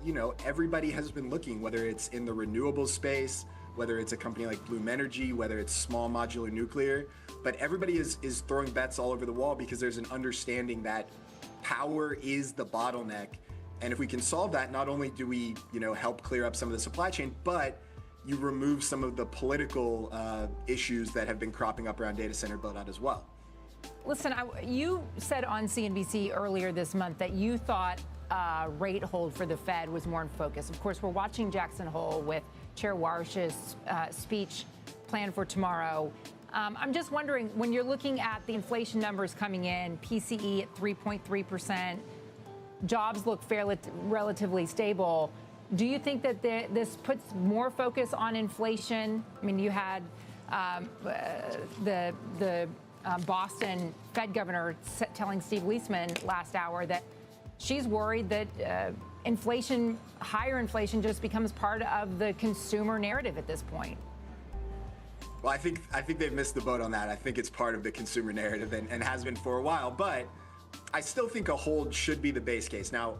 everybody has been looking, whether it's in the renewable space, whether it's a company like Bloom Energy, whether it's small modular nuclear, but everybody is throwing bets all over the wall because there's an understanding that power is the bottleneck. And if we can solve that, not only do we, help clear up some of the supply chain, but you remove some of the political issues that have been cropping up around data center build out as well. Listen, you said on CNBC earlier this month that you thought rate hold for the Fed was more in focus. Of course, we're watching Jackson Hole with Chair Warsh's speech planned for tomorrow. I'm just wondering, when you're looking at the inflation numbers coming in, PCE at 3.3%, jobs look relatively stable. Do you think that this puts more focus on inflation? I mean, you had the Boston Fed governor telling Steve Leisman last hour that she's worried that higher inflation just becomes part of the consumer narrative at this point. Well, I think they've missed the boat on that. I think it's part of the consumer narrative and has been for a while, but I still think a hold should be the base case. Now,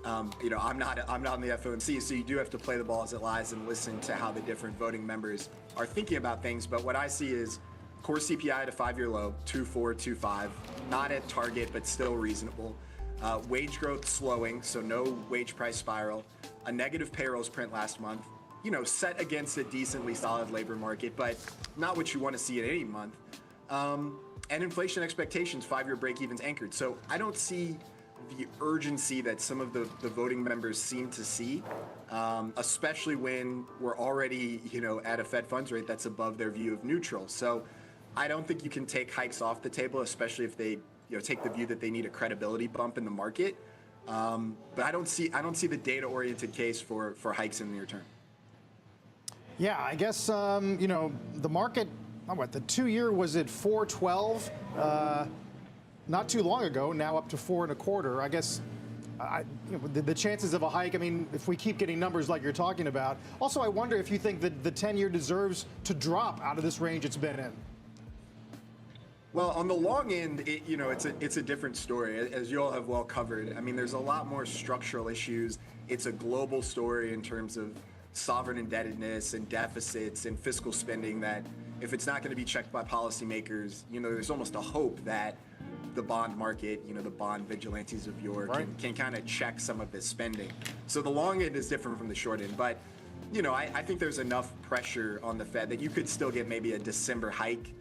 I'm not in the FOMC, so you do have to play the ball as it lies and listen to how the different voting members are thinking about things. But what I see is core CPI at a 5-year low, 2.4, 2.5, not at target, but still reasonable. Wage growth slowing, so no wage price spiral. A negative payrolls print last month, set against a decently solid labor market, but not what you want to see in any month. And inflation expectations, 5-year break-evens anchored. So I don't see the urgency that some of the voting members seem to see, especially when we're already, at a Fed funds rate that's above their view of neutral. So I don't think you can take hikes off the table, especially if they, take the view that they need a credibility bump in the market. But I don't see the data-oriented case for hikes in the near term. Yeah, I guess, the market, the 2-year was at 4.12 not too long ago, now up to 4.25. I guess the chances of a hike, if we keep getting numbers like you're talking about. Also, I wonder if you think that the 10-year deserves to drop out of this range it's been in. Well, on the long end, it's a different story, as you all have well covered. There's a lot more structural issues. It's a global story in terms of sovereign indebtedness and deficits and fiscal spending that if it's not going to be checked by policymakers, there's almost a hope that the bond market, the bond vigilantes of yore can kind of check some of this spending. So the long end is different from the short end. But, I think there's enough pressure on the Fed that you could still get maybe a December hike.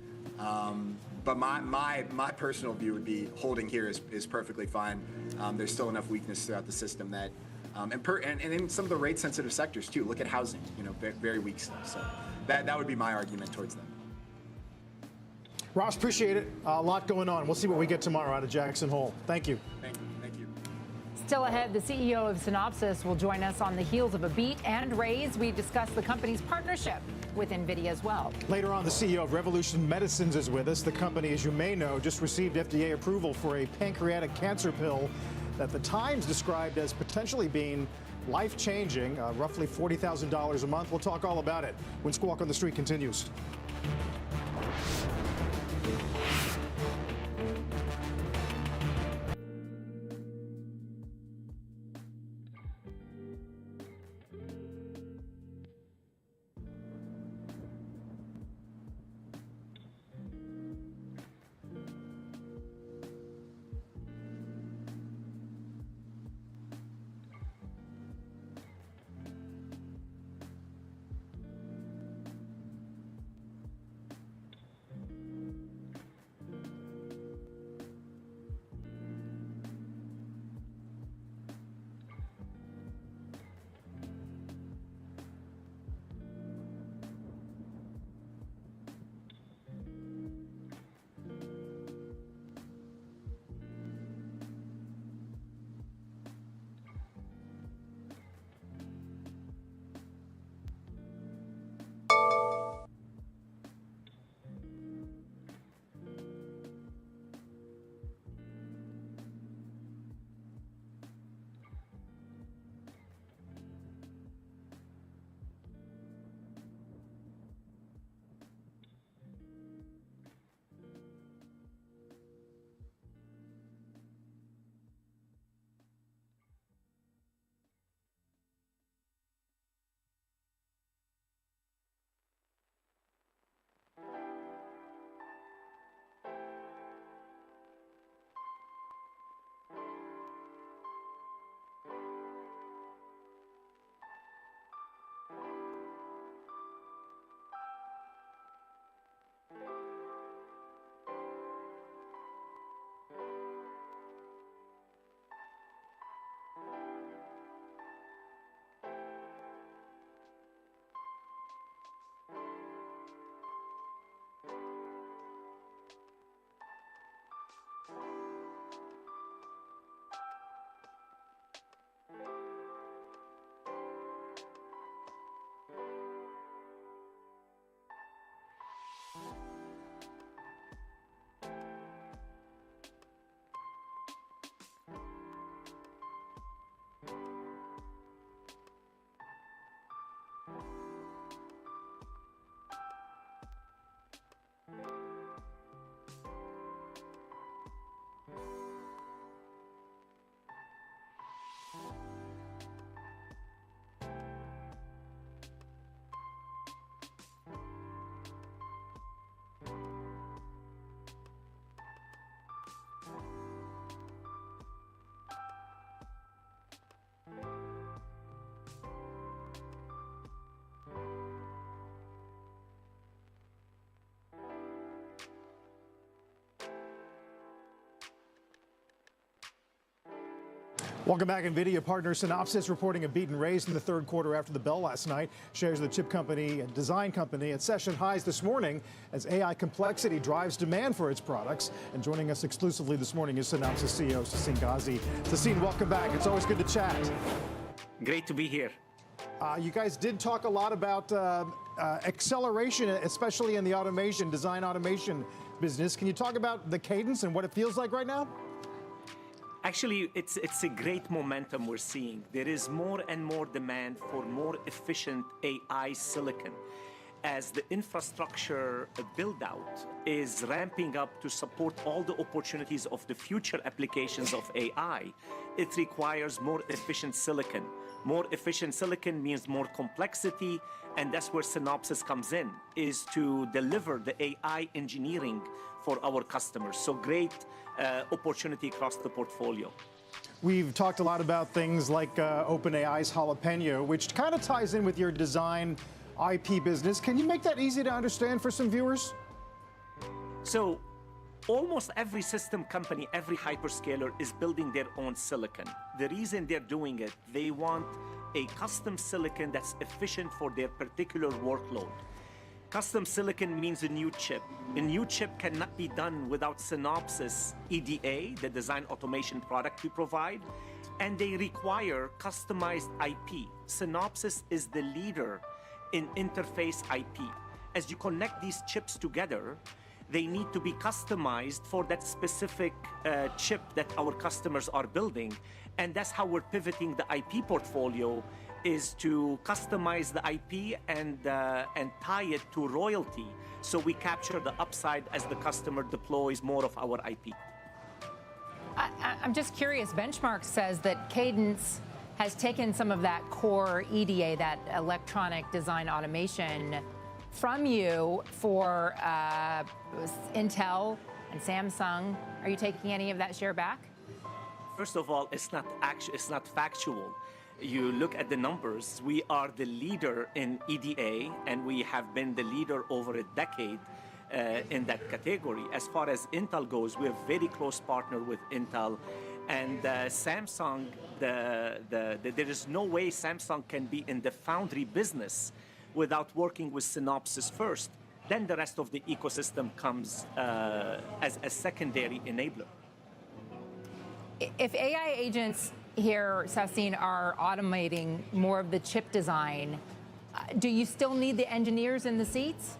But my personal view would be holding here is perfectly fine. There's still enough weakness throughout the system that, and in some of the rate sensitive sectors too. Look at housing, very weak stuff. So that would be my argument towards them. Ross, appreciate it. A lot going on. We'll see what we get tomorrow out of Jackson Hole. Thank you. Thank you. Still ahead, the CEO of Synopsys will join us on the heels of a beat and raise. We discuss the company's partnership with NVIDIA as well. Later on, the CEO of Revolution Medicines is with us. The company, as you may know, just received FDA approval for a pancreatic cancer pill that the Times described as potentially being life-changing, roughly $40,000 a month. We'll talk all about it when Squawk on the Street continues. Welcome back. NVIDIA partner Synopsys reporting a beat and raise in the third quarter after the bell last night. Shares of the chip company and design company at session highs this morning as AI complexity drives demand for its products. And joining us exclusively this morning is Synopsys CEO Sassine Ghazi. Sassine, welcome back. It's always good to chat. Great to be here. You guys did talk a lot about acceleration, especially in the automation, design automation business. Can you talk about the cadence and what it feels like right now? Actually, it's a great momentum we're seeing. There is more and more demand for more efficient AI silicon. As the infrastructure build-out is ramping up to support all the opportunities of the future applications of AI, it requires more efficient silicon. More efficient silicon means more complexity, and that's where Synopsys comes in, is to deliver the AI engineering for our customers. So great opportunity across the portfolio. We've talked a lot about things like OpenAI's Jalapeno, which kind of ties in with your design IP business. Can you make that easy to understand for some viewers? So almost every system company, every hyperscaler is building their own silicon. The reason they're doing it, they want a custom silicon that's efficient for their particular workload. Custom silicon means a new chip. A new chip cannot be done without Synopsys EDA, the design automation product we provide, and they require customized IP. Synopsys is the leader in interface IP. As you connect these chips together, they need to be customized for that specific chip that our customers are building. And that's how we're pivoting the IP portfolio, is to customize the IP and tie it to royalty, so we capture the upside as the customer deploys more of our IP. I'm just curious, Benchmark says that Cadence has taken some of that core EDA, that electronic design automation, from you for Intel and Samsung. Are you taking any of that share back? First of all, it's not factual. You look at the numbers, we are the leader in EDA, and we have been the leader over a decade in that category. As far as Intel goes, we're a very close partner with Intel. And Samsung, there is no way Samsung can be in the foundry business without working with Synopsys first. Then the rest of the ecosystem comes as a secondary enabler. If AI agents here, Sassine, are automating more of the chip design, do you still need the engineers in the seats?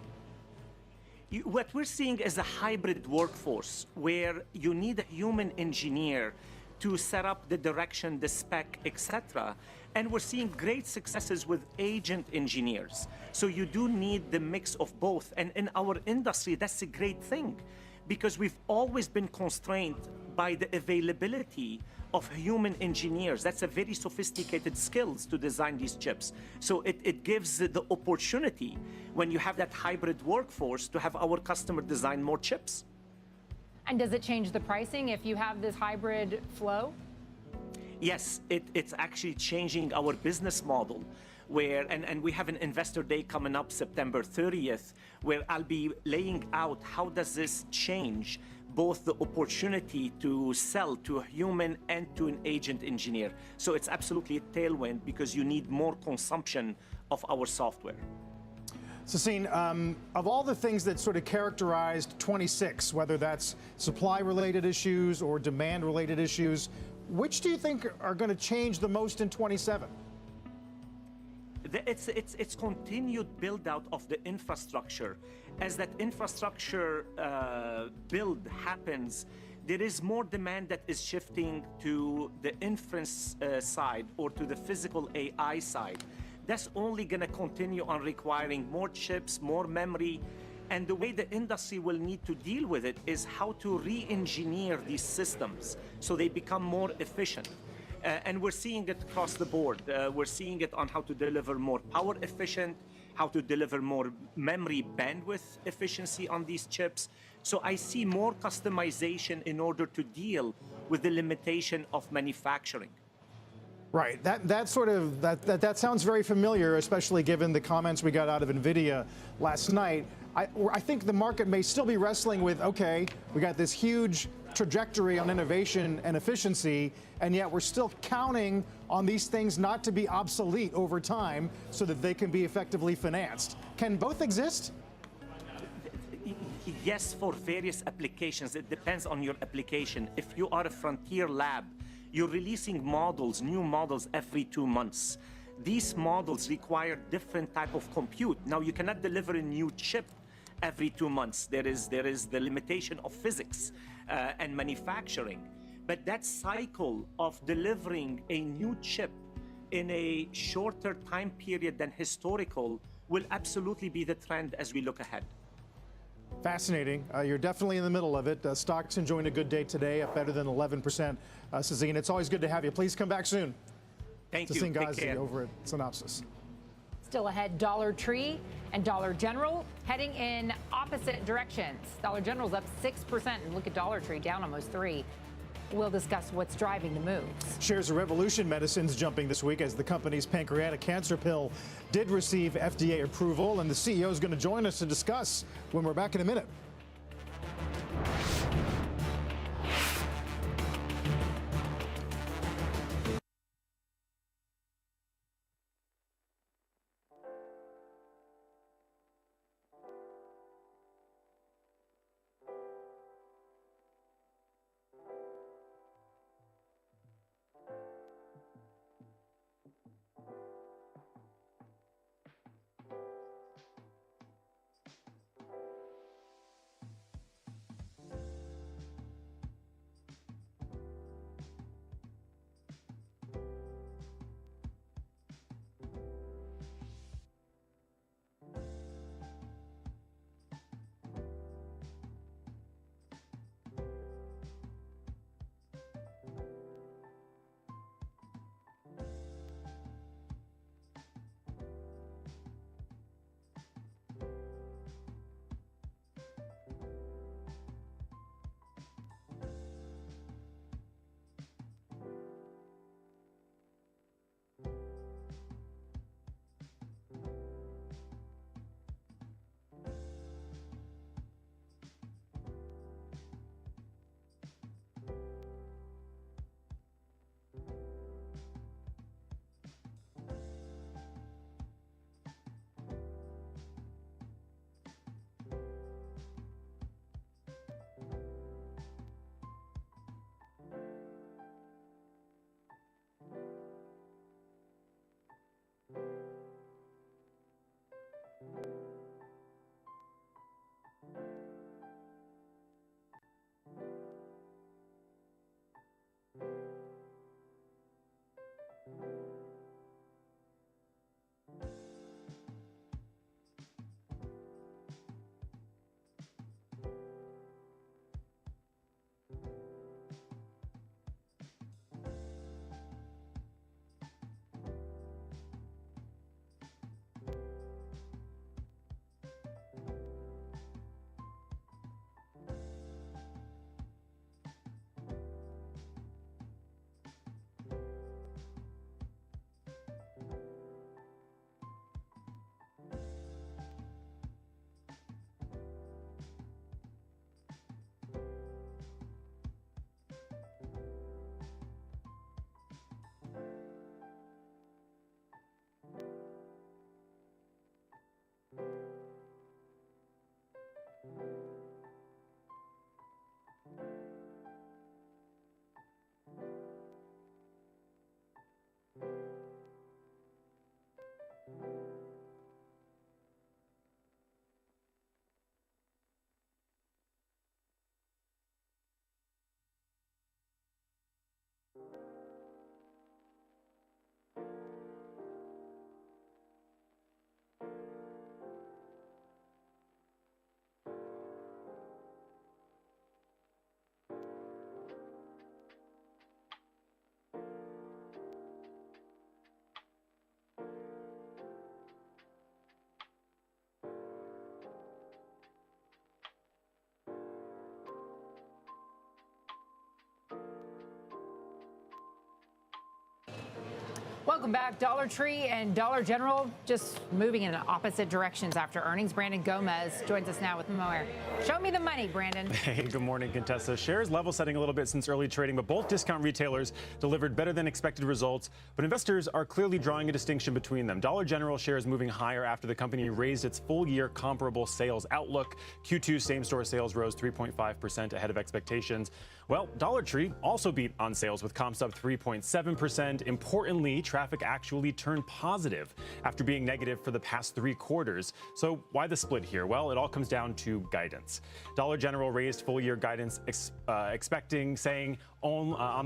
What we're seeing is a hybrid workforce where you need a human engineer to set up the direction, the spec, etc. And we're seeing great successes with agent engineers. So you do need the mix of both. And in our industry, that's a great thing, because we've always been constrained by the availability of human engineers. That's a very sophisticated skills to design these chips. So it gives the opportunity, when you have that hybrid workforce, to have our customer design more chips. And does it change the pricing if you have this hybrid flow? Yes, it's actually changing our business model, where, and we have an investor day coming up September 30th, where I'll be laying out how does this change both the opportunity to sell to a human and to an agent engineer. So it's absolutely a tailwind, because you need more consumption of our software. Sassine, of all the things that sort of characterized 26, whether that's supply-related issues or demand-related issues, which do you think are going to change the most in 27? It's continued build-out of the infrastructure. As that infrastructure build happens, there is more demand that is shifting to the inference side, or to the physical AI side. That's only going to continue on requiring more chips, more memory. And the way the industry will need to deal with it is how to re-engineer these systems so they become more efficient. And we're seeing it across the board. We're seeing it on how to deliver more power efficient, how to deliver more memory bandwidth efficiency on these chips. So I see more customization in order to deal with the limitation of manufacturing. Right. That sounds very familiar, especially given the comments we got out of NVIDIA last night. I think the market may still be wrestling with, okay, we got this huge trajectory on innovation and efficiency, and yet we're still counting on these things not to be obsolete over time so that they can be effectively financed. Can both exist? Yes, for various applications. It depends on your application. If you are a frontier lab, you're releasing models, new models every 2 months. These models require different type of compute. Now, you cannot deliver a new chip every 2 months. There is the limitation of physics and manufacturing. But that cycle of delivering a new chip in a shorter time period than historical will absolutely be the trend as we look ahead. Fascinating. You're definitely in the middle of it. Stocks enjoying a good day today, up better than 11%. Sassine, it's always good to have you. Please come back soon. Thank you. Sassine Take Ghazi care. over at Synopsys. Still ahead, Dollar Tree and Dollar General heading in opposite directions. Dollar General's up 6%, and look at Dollar Tree down almost 3%. We'll discuss what's driving the moves. Shares of Revolution Medicines jumping this week as the company's pancreatic cancer pill did receive FDA approval, and the CEO is going to join us to discuss when we're back in a minute. Welcome back. Dollar Tree and Dollar General just moving in opposite directions after earnings. Brandon Gomez joins us now with more. Show me the money, Brandon. Hey, good morning, Contessa. Shares level setting a little bit since early trading, but both discount retailers delivered better than expected results. But investors are clearly drawing a distinction between them. Dollar General shares moving higher after the company raised its full year comparable sales outlook. Q2 same store sales rose 3.5% ahead of expectations. Well, Dollar Tree also beat on sales with comps up 3.7%. Importantly, traffic actually turned positive after being negative for the past 3 quarters. So why the split here? Well, it all comes down to guidance. Dollar General raised full year guidance saying on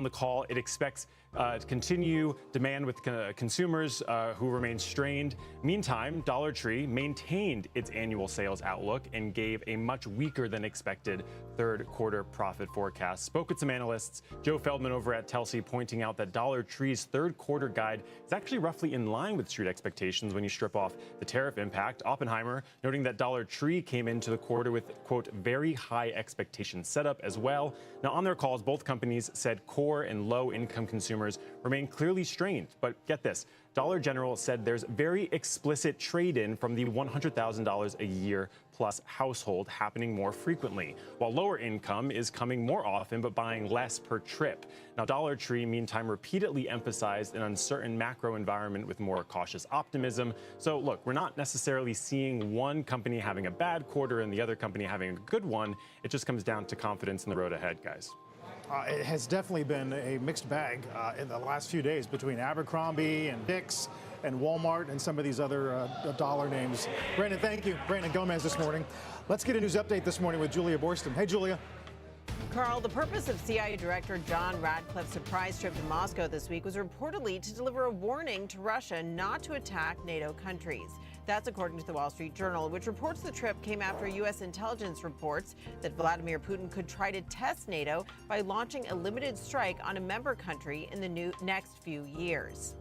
the call it expects to continue demand with consumers who remain strained. Meantime, Dollar Tree maintained its annual sales outlook and gave a much weaker than expected third quarter profit forecast. Spoke with some analysts, Joe Feldman over at Telsey, pointing out that Dollar Tree's third quarter guide is actually roughly in line with street expectations when you strip off the tariff impact. Oppenheimer noting that Dollar Tree came into the quarter with, quote, very high expectation setup as well. Now, on their calls, both companies said core and low income consumers remain clearly strained. But get this, Dollar General said there's very explicit trade-in from the $100,000 a year plus household happening more frequently, while lower income is coming more often but buying less per trip. Now, Dollar Tree, meantime, repeatedly emphasized an uncertain macro environment with more cautious optimism. So look, we're not necessarily seeing one company having a bad quarter and the other company having a good one. It just comes down to confidence in the road ahead, guys. It has definitely been a mixed bag in the last few days between Abercrombie and Dick's and Walmart and some of these other dollar names. Brandon, thank you. Brandon Gomez this morning. Let's get a news update this morning with Julia Borston. Hey, Julia. Carl, the purpose of CIA Director John Ratcliffe's surprise trip to Moscow this week was reportedly to deliver a warning to Russia not to attack NATO countries. That's according to the Wall Street Journal, which reports the trip came after U.S. intelligence reports that Vladimir Putin could try to test NATO by launching a limited strike on a member country in the next few years.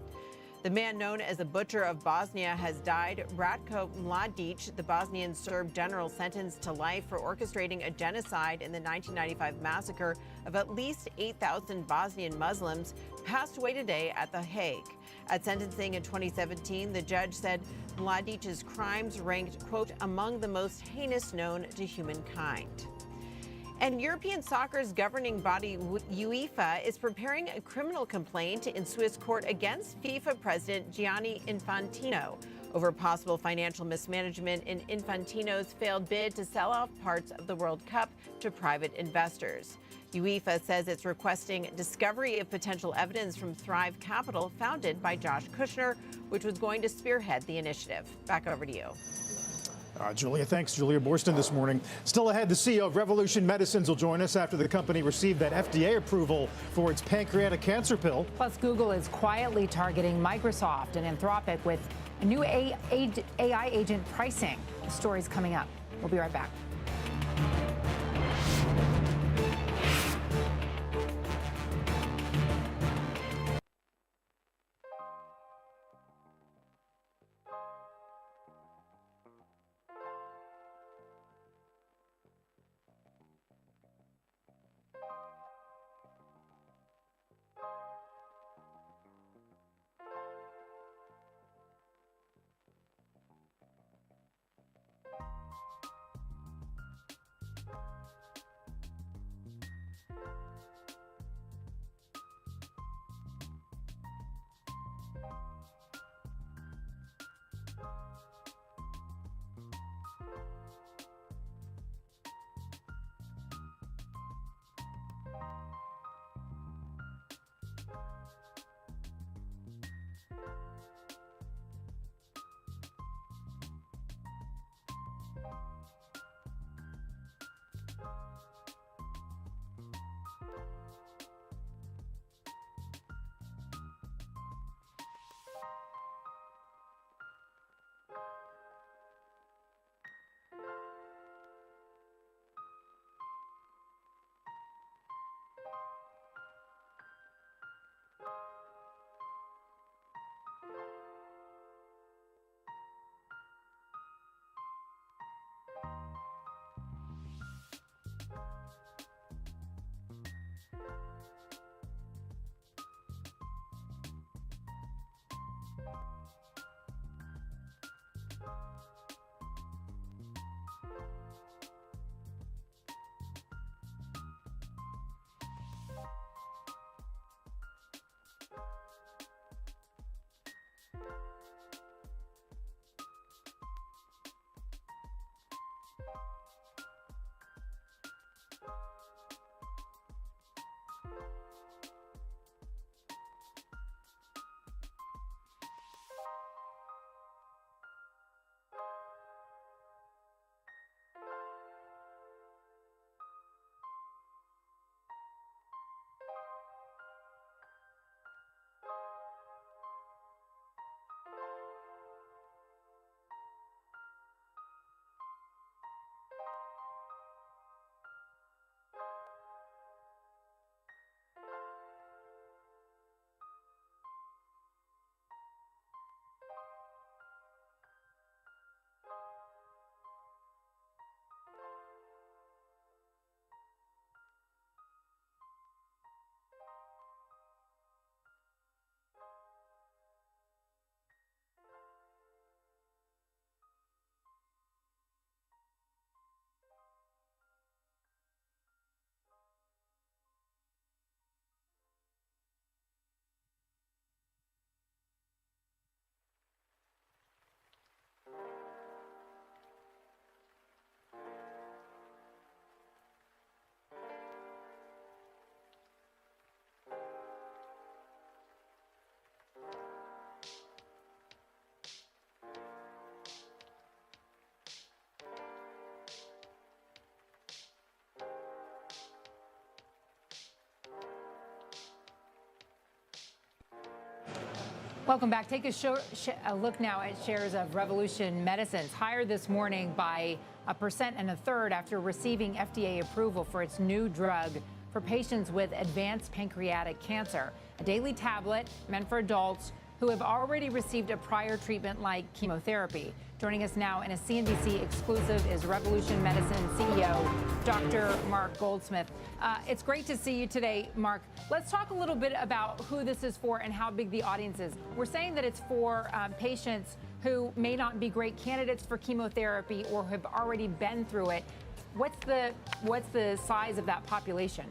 The man known as the Butcher of Bosnia has died. Ratko Mladic, the Bosnian Serb general sentenced to life for orchestrating a genocide in the 1995 massacre of at least 8,000 Bosnian Muslims, passed away today at The Hague. At sentencing in 2017, the judge said Mladic's crimes ranked, quote, among the most heinous known to humankind. And European soccer's governing body, UEFA, is preparing a criminal complaint in Swiss court against FIFA president Gianni Infantino over possible financial mismanagement in Infantino's failed bid to sell off parts of the World Cup to private investors. UEFA says it's requesting discovery of potential evidence from Thrive Capital, founded by Josh Kushner, which was going to spearhead the initiative. Back over to you. Julia, thanks. Julia Borston this morning. Still ahead, the CEO of Revolution Medicines will join us after the company received that FDA approval for its pancreatic cancer pill. Plus, Google is quietly targeting Microsoft and Anthropic with a new AI agent pricing. The story's coming up. We'll be right back. Welcome back. Take a look now at shares of Revolution Medicines, higher this morning by 1.33% after receiving FDA approval for its new drug for patients with advanced pancreatic cancer, a daily tablet meant for adults who have already received a prior treatment like chemotherapy. Joining us now in a CNBC exclusive is Revolution Medicine CEO, Dr. Mark Goldsmith. It's great to see you today, Mark. Let's talk a little bit about who this is for and how big the audience is. We're saying that it's for patients who may not be great candidates for chemotherapy or have already been through it. What's the size of that population?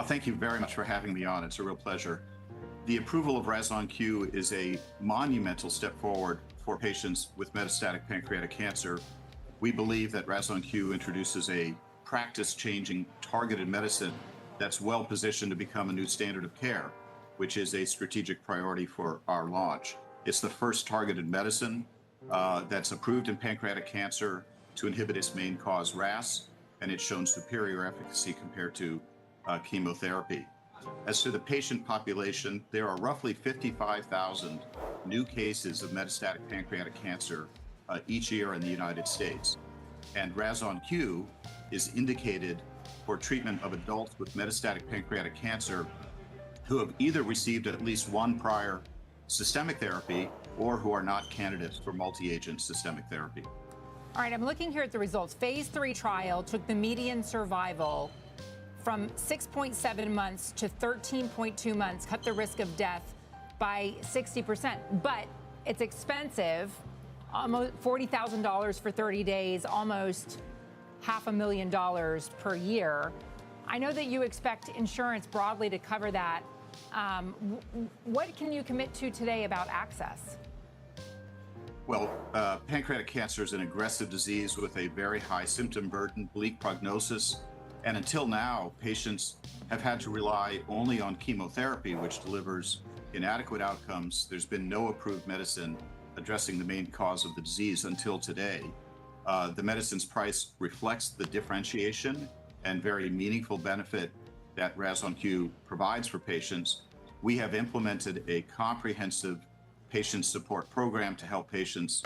Thank you very much for having me on. It's a real pleasure. The approval of Razon-Q is a monumental step forward for patients with metastatic pancreatic cancer. We believe that Razon-Q introduces a practice-changing targeted medicine that's well positioned to become a new standard of care, which is a strategic priority for our launch. It's the first targeted medicine that's approved in pancreatic cancer to inhibit its main cause, RAS, and it's shown superior efficacy compared to chemotherapy. As to the patient population, there are roughly 55,000 new cases of metastatic pancreatic cancer each year in the United States. And Razon-Q is indicated for treatment of adults with metastatic pancreatic cancer who have either received at least one prior systemic therapy or who are not candidates for multi-agent systemic therapy. All right, I'm looking here at the results. Phase 3 trial took the median survival from 6.7 months to 13.2 months, cut the risk of death by 60%. But it's expensive, almost $40,000 for 30 days, almost $500,000 per year. I know that you expect insurance broadly to cover that. What can you commit to today about access? Well, pancreatic cancer is an aggressive disease with a very high symptom burden, bleak prognosis. And until now, patients have had to rely only on chemotherapy, which delivers inadequate outcomes. There's been no approved medicine addressing the main cause of the disease until today. The medicine's price reflects the differentiation and very meaningful benefit that Razon-Q provides for patients. We have implemented a comprehensive patient support program to help patients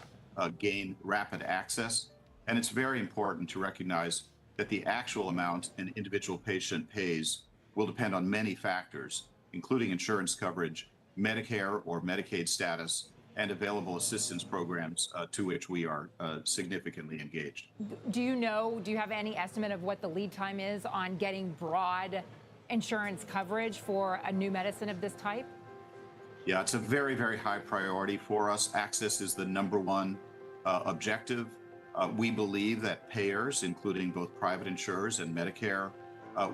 gain rapid access. And it's very important to recognize that the actual amount an individual patient pays will depend on many factors, including insurance coverage, Medicare or Medicaid status, and available assistance programs to which we are significantly engaged. Do you have any estimate of what the lead time is on getting broad insurance coverage for a new medicine of this type? Yeah, it's a very, very high priority for us. Access is the number one objective. We believe that payers, including both private insurers and Medicare,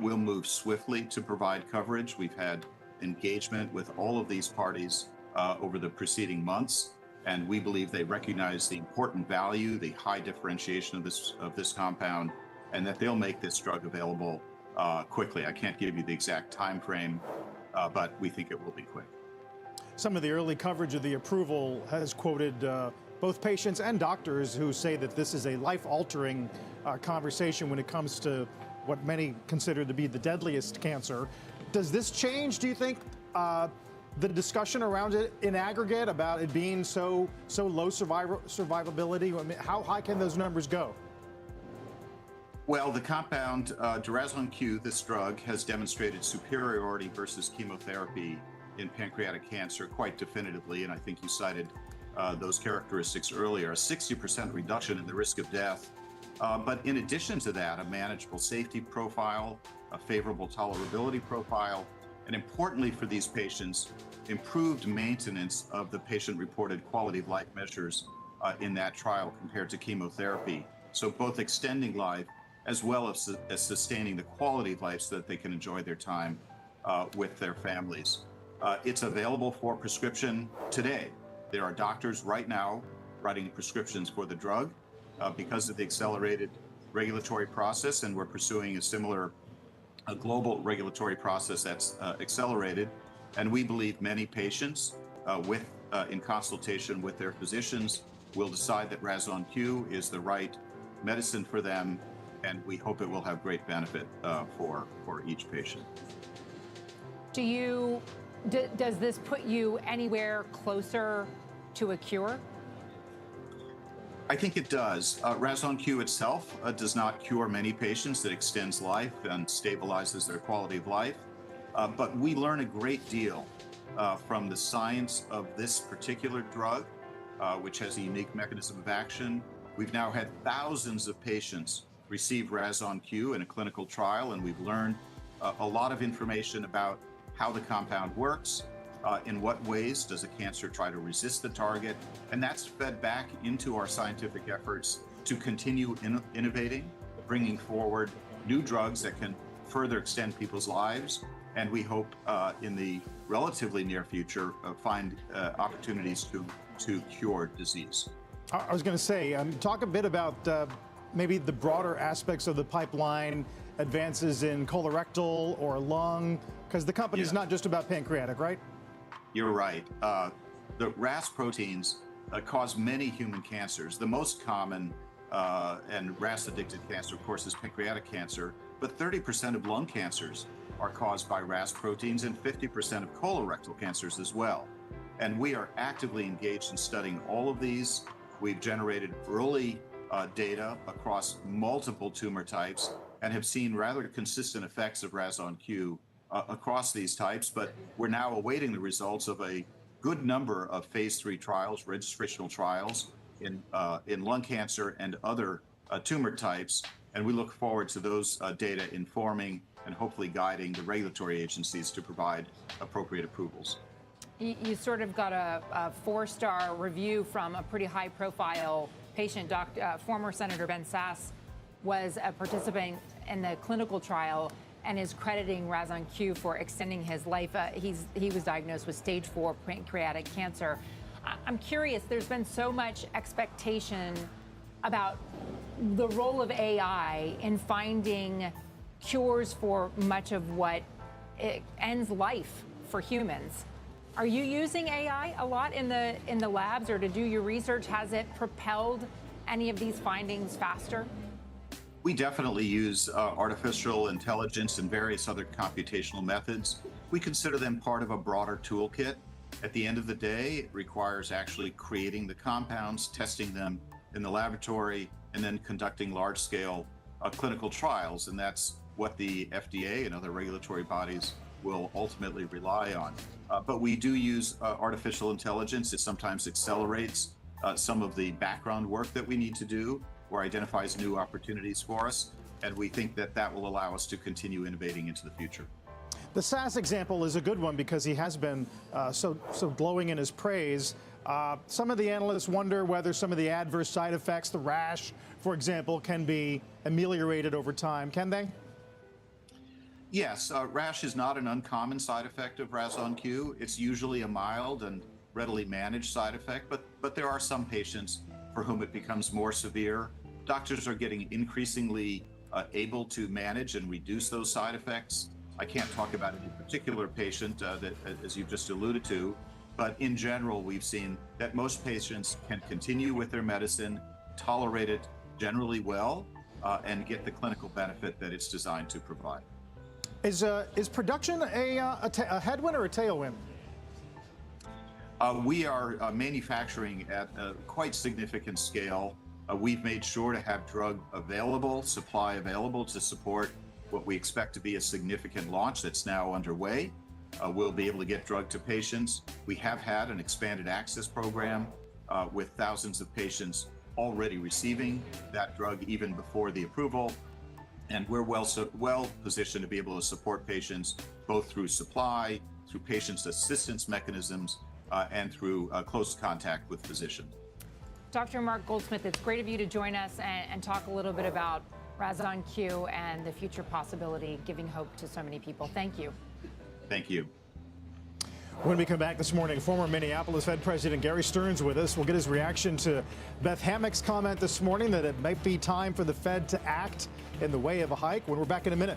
will move swiftly to provide coverage. We've had engagement with all of these parties over the preceding months, and we believe they recognize the important value, the high differentiation of this compound, and that they'll make this drug available quickly. I can't give you the exact time frame, but we think it will be quick. Some of the early coverage of the approval has quoted both patients and doctors who say that this is a life-altering conversation when it comes to what many consider to be the deadliest cancer. Does this change, do you think, the discussion around it in aggregate about it being so low survivability? I mean, how high can those numbers go? Well, the compound Razon-Q, this drug, has demonstrated superiority versus chemotherapy in pancreatic cancer quite definitively, and I think you cited those characteristics earlier, a 60% reduction in the risk of death. But in addition to that, a manageable safety profile, a favorable tolerability profile, and importantly for these patients, improved maintenance of the patient-reported quality of life measures in that trial compared to chemotherapy. So both extending life as well as sustaining the quality of life so that they can enjoy their time with their families. It's available for prescription today. There are doctors right now writing prescriptions for the drug because of the accelerated regulatory process, and we're pursuing a similar global regulatory process that's accelerated. And we believe many patients, in consultation with their physicians, will decide that Razon-Q is the right medicine for them, and we hope it will have great benefit for each patient. Do you Does this put you anywhere closer to a cure? I think it does. Razon-Q itself does not cure many patients. It extends life and stabilizes their quality of life. But we learn a great deal from the science of this particular drug, which has a unique mechanism of action. We've now had thousands of patients receive Razon-Q in a clinical trial, and we've learned a lot of information about how the compound works, in what ways does a cancer try to resist the target, and that's fed back into our scientific efforts to continue innovating, bringing forward new drugs that can further extend people's lives, and we hope in the relatively near future find opportunities to cure disease. I was going to say, talk a bit about maybe the broader aspects of the pipeline, advances in colorectal or lung, because the company's not just about pancreatic, right? You're right. The RAS proteins cause many human cancers. The most common and RAS-addicted cancer, of course, is pancreatic cancer, but 30% of lung cancers are caused by RAS proteins and 50% of colorectal cancers as well. And we are actively engaged in studying all of these. We've generated early data across multiple tumor types and have seen rather consistent effects of Razon-Q across these types, but we're now awaiting the results of a good number of phase 3 trials, registrational trials in lung cancer and other tumor types, and we look forward to those data informing and hopefully guiding the regulatory agencies to provide appropriate approvals. You sort of got a 4-star review from a pretty high-profile patient. Former Senator Ben Sasse was a participant in the clinical trial and is crediting Razon-Q for extending his life. He was diagnosed with stage 4 pancreatic cancer. I'm curious, there's been so much expectation about the role of AI in finding cures for much of what ends life for humans. Are you using AI a lot in the labs or to do your research? Has it propelled any of these findings faster? We definitely use artificial intelligence and various other computational methods. We consider them part of a broader toolkit. At the end of the day, it requires actually creating the compounds, testing them in the laboratory, and then conducting large-scale clinical trials. And that's what the FDA and other regulatory bodies will ultimately rely on. But we do use artificial intelligence. It sometimes accelerates some of the background work that we need to do or identifies new opportunities for us. And we think that that will allow us to continue innovating into the future. The Sasse example is a good one because he has been so glowing in his praise. Some of the analysts wonder whether some of the adverse side effects, the rash, for example, can be ameliorated over time. Can they? Yes, rash is not an uncommon side effect of Razon-Q. It's usually a mild and readily managed side effect, but there are some patients for whom it becomes more severe. Doctors are getting increasingly able to manage and reduce those side effects. I can't talk about any particular patient that, as you just alluded to, but in general, we've seen that most patients can continue with their medicine, tolerate it generally well, and get the clinical benefit that it's designed to provide. Is production a headwind or a tailwind? We are manufacturing at a quite significant scale. We've made sure to have drug available, supply available to support what we expect to be a significant launch that's now underway. We'll be able to get drug to patients. We have had an expanded access program with thousands of patients already receiving that drug even before the approval. And we're well positioned to be able to support patients both through supply, through patients' assistance mechanisms, and through close contact with physicians. Dr. Mark Goldsmith, it's great of you to join us and talk a little bit about Razon-Q and the future possibility, giving hope to so many people. Thank you. Thank you. When we come back this morning, former Minneapolis Fed President Gary Stearns with us. We'll get his reaction to Beth Hammack's comment this morning that it might be time for the Fed to act in the way of a hike when we're back in a minute.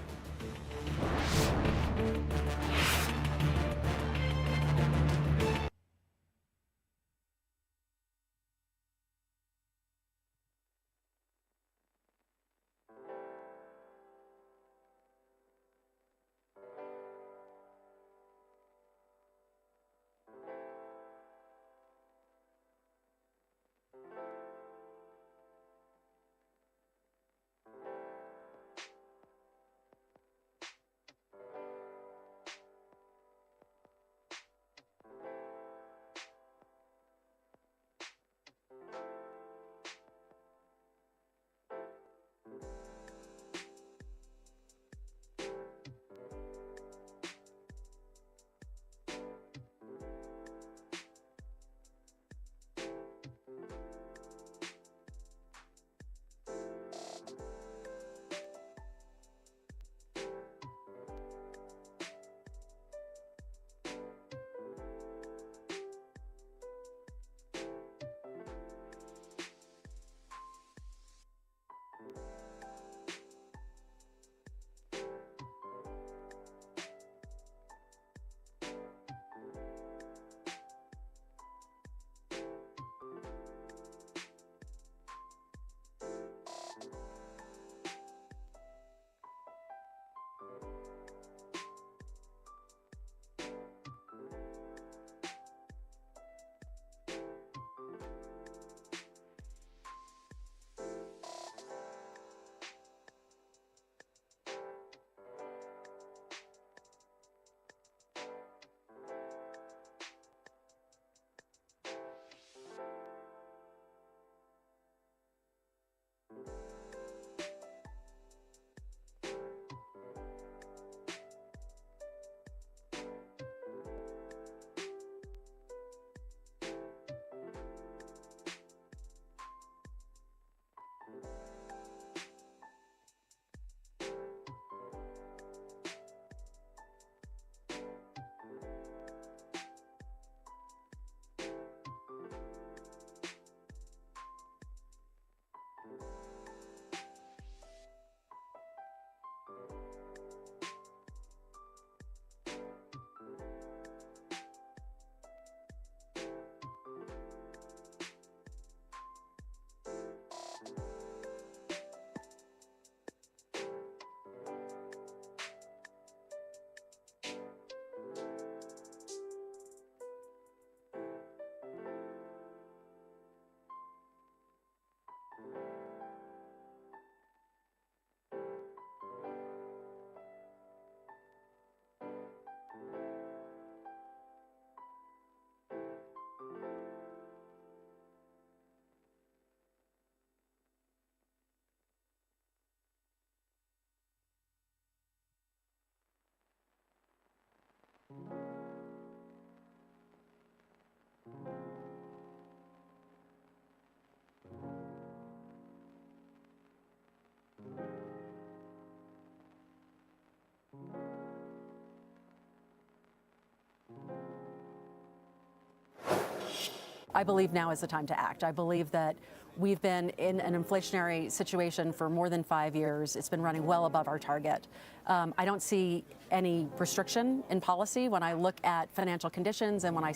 I believe now is the time to act. I believe that we've been in an inflationary situation for more than 5 years. It's been running well above our target. I don't see any restriction in policy when I look at financial conditions and when I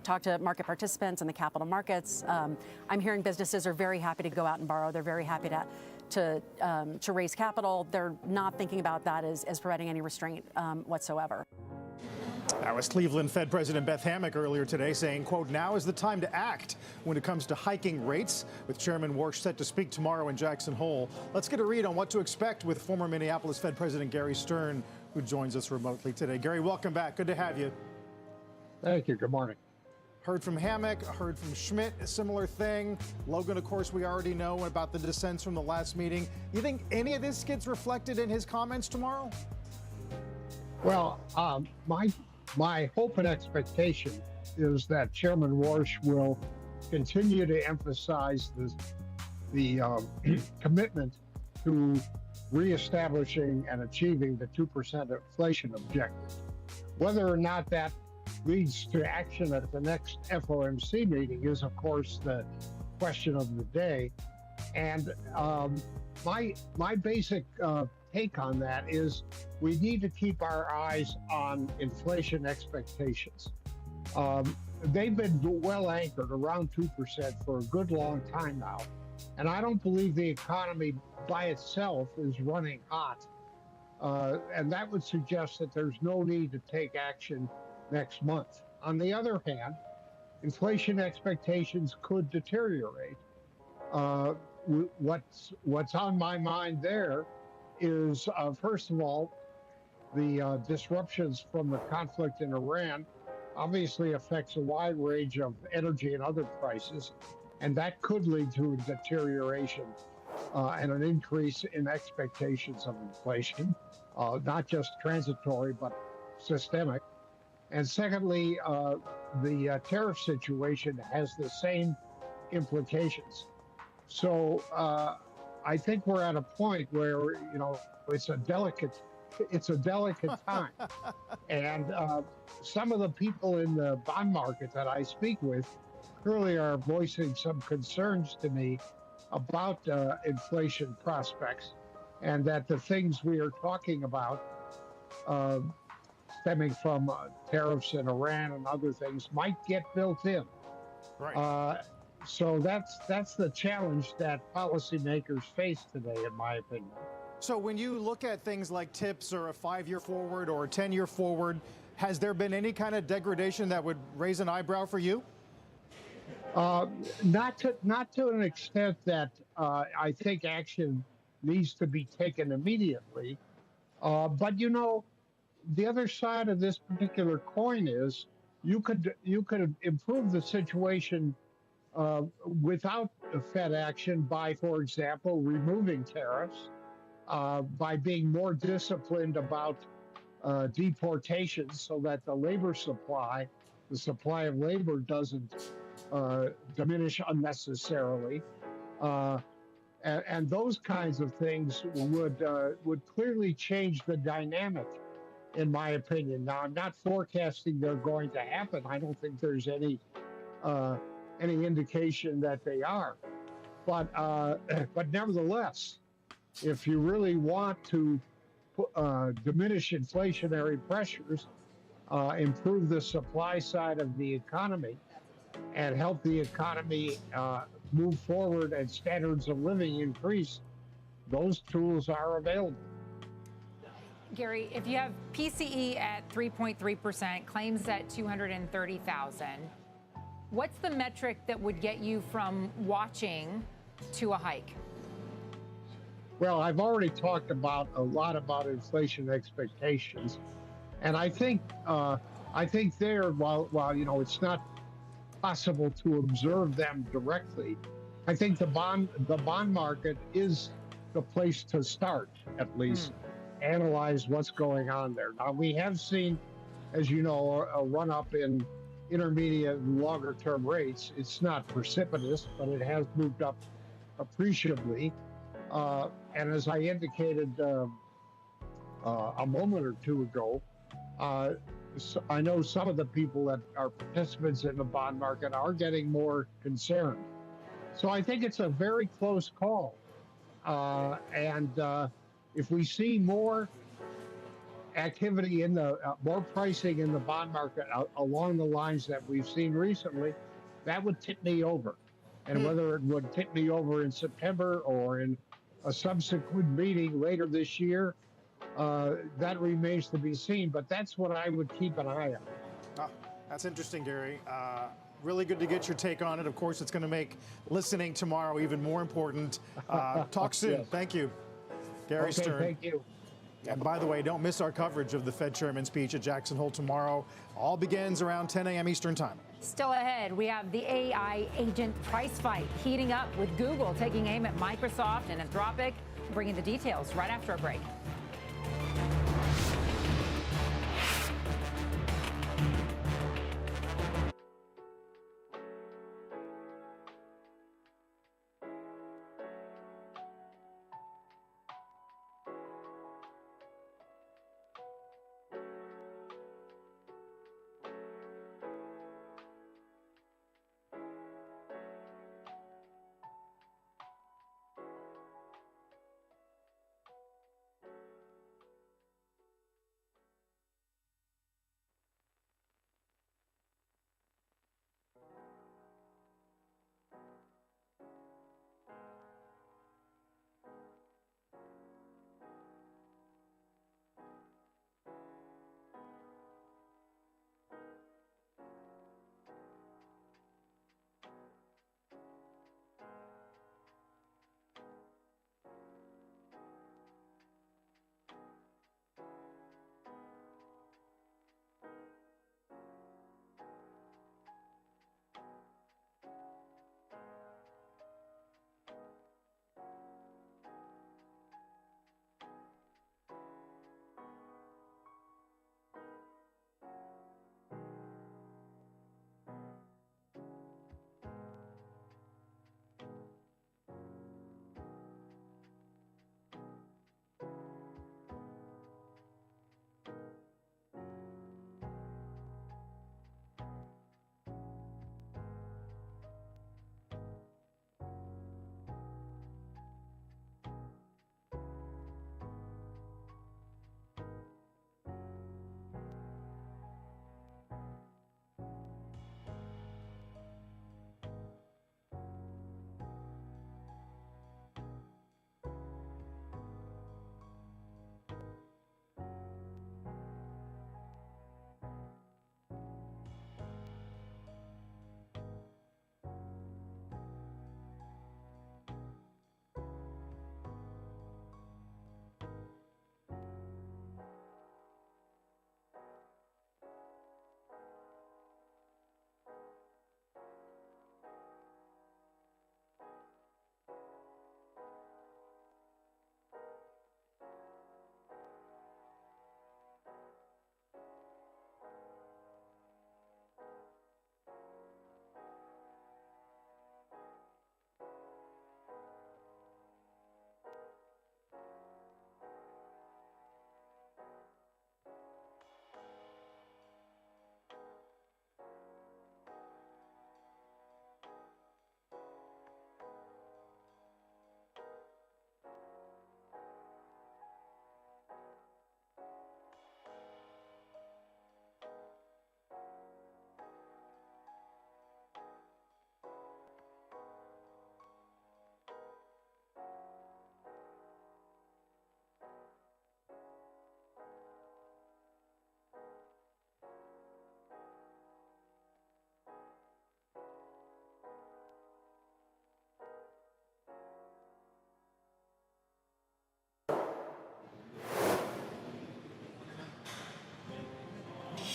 talk to market participants in the capital markets. I'm hearing businesses are very happy to go out and borrow. They're very happy to raise capital. They're not thinking about that as providing any restraint whatsoever. That was Cleveland Fed President Beth Hammack earlier today saying, quote, now is the time to act when it comes to hiking rates, with Chairman Warsh set to speak tomorrow in Jackson Hole. Let's get a read on what to expect with former Minneapolis Fed President Gary Stern, who joins us remotely today. Gary, welcome back. Good to have you. Thank you. Good morning. Heard from Hammack, heard from Schmidt, a similar thing. Logan, of course, we already know about the dissents from the last meeting. You think any of this gets reflected in his comments tomorrow? Well, my hope and expectation is that Chairman Warsh will continue to emphasize the commitment to reestablishing and achieving the 2% inflation objective. Whether or not that leads to action at the next FOMC meeting is, of course, the question of the day. And my basic take on that is we need to keep our eyes on inflation expectations. They've been well anchored around 2% for a good long time now. And I don't believe the economy by itself is running hot. And that would suggest that there's no need to take action next month. On the other hand, inflation expectations could deteriorate. What's on my mind there is, first of all, the disruptions from the conflict in Iran obviously affects a wide range of energy and other prices, and that could lead to a deterioration and an increase in expectations of inflation, not just transitory, but systemic. And secondly, the tariff situation has the same implications. So I think we're at a point where, it's a delicate time. And some of the people in the bond market that I speak with clearly are voicing some concerns to me about inflation prospects, and that the things we are talking about stemming from tariffs in Iran and other things might get built in. Right. So that's the challenge that policymakers face today, in my opinion. So when you look at things like TIPS or a 5-year forward or a 10-year forward, has there been any kind of degradation that would raise an eyebrow for you? Not to an extent that I think action needs to be taken immediately. But the other side of this particular coin is you could improve the situation without Fed action by, for example, removing tariffs, by being more disciplined about deportations so that the supply of labor doesn't diminish unnecessarily. And those kinds of things would clearly change the dynamic, in my opinion. Now, I'm not forecasting they're going to happen. I don't think there's any indication that they are. But nevertheless, if you really want to diminish inflationary pressures, improve the supply side of the economy, and help the economy move forward and standards of living increase, those tools are available. Gary, if you have PCE at 3.3%, claims at 230,000, what's the metric that would get you from watching to a hike? Well, I've already talked a lot about inflation expectations, and I think there, while it's not possible to observe them directly, I think the bond market is the place to start, at least. Analyze what's going on there. Now, we have seen, as you know, a run up in intermediate and longer term rates. It's not precipitous, but it has moved up appreciably. And as I indicated a moment or two ago, I know some of the people that are participants in the bond market are getting more concerned. So I think it's a very close call. If we see more activity in the more pricing in the bond market along the lines that we've seen recently, that would tip me over. And whether it would tip me over in September or in a subsequent meeting later this year, that remains to be seen. But that's what I would keep an eye on. Oh, that's interesting, Gary. Really good to get your take on it. Of course, it's going to make listening tomorrow even more important. Talk soon. Yes. Thank you, Gary Okay, Stern. thank you. And by the way, don't miss our coverage of the Fed Chairman's speech at Jackson Hole tomorrow. All begins around 10 a.m. Eastern Time. Still ahead, we have the AI agent price fight heating up with Google taking aim at Microsoft and Anthropic. Bringing the details right after a break.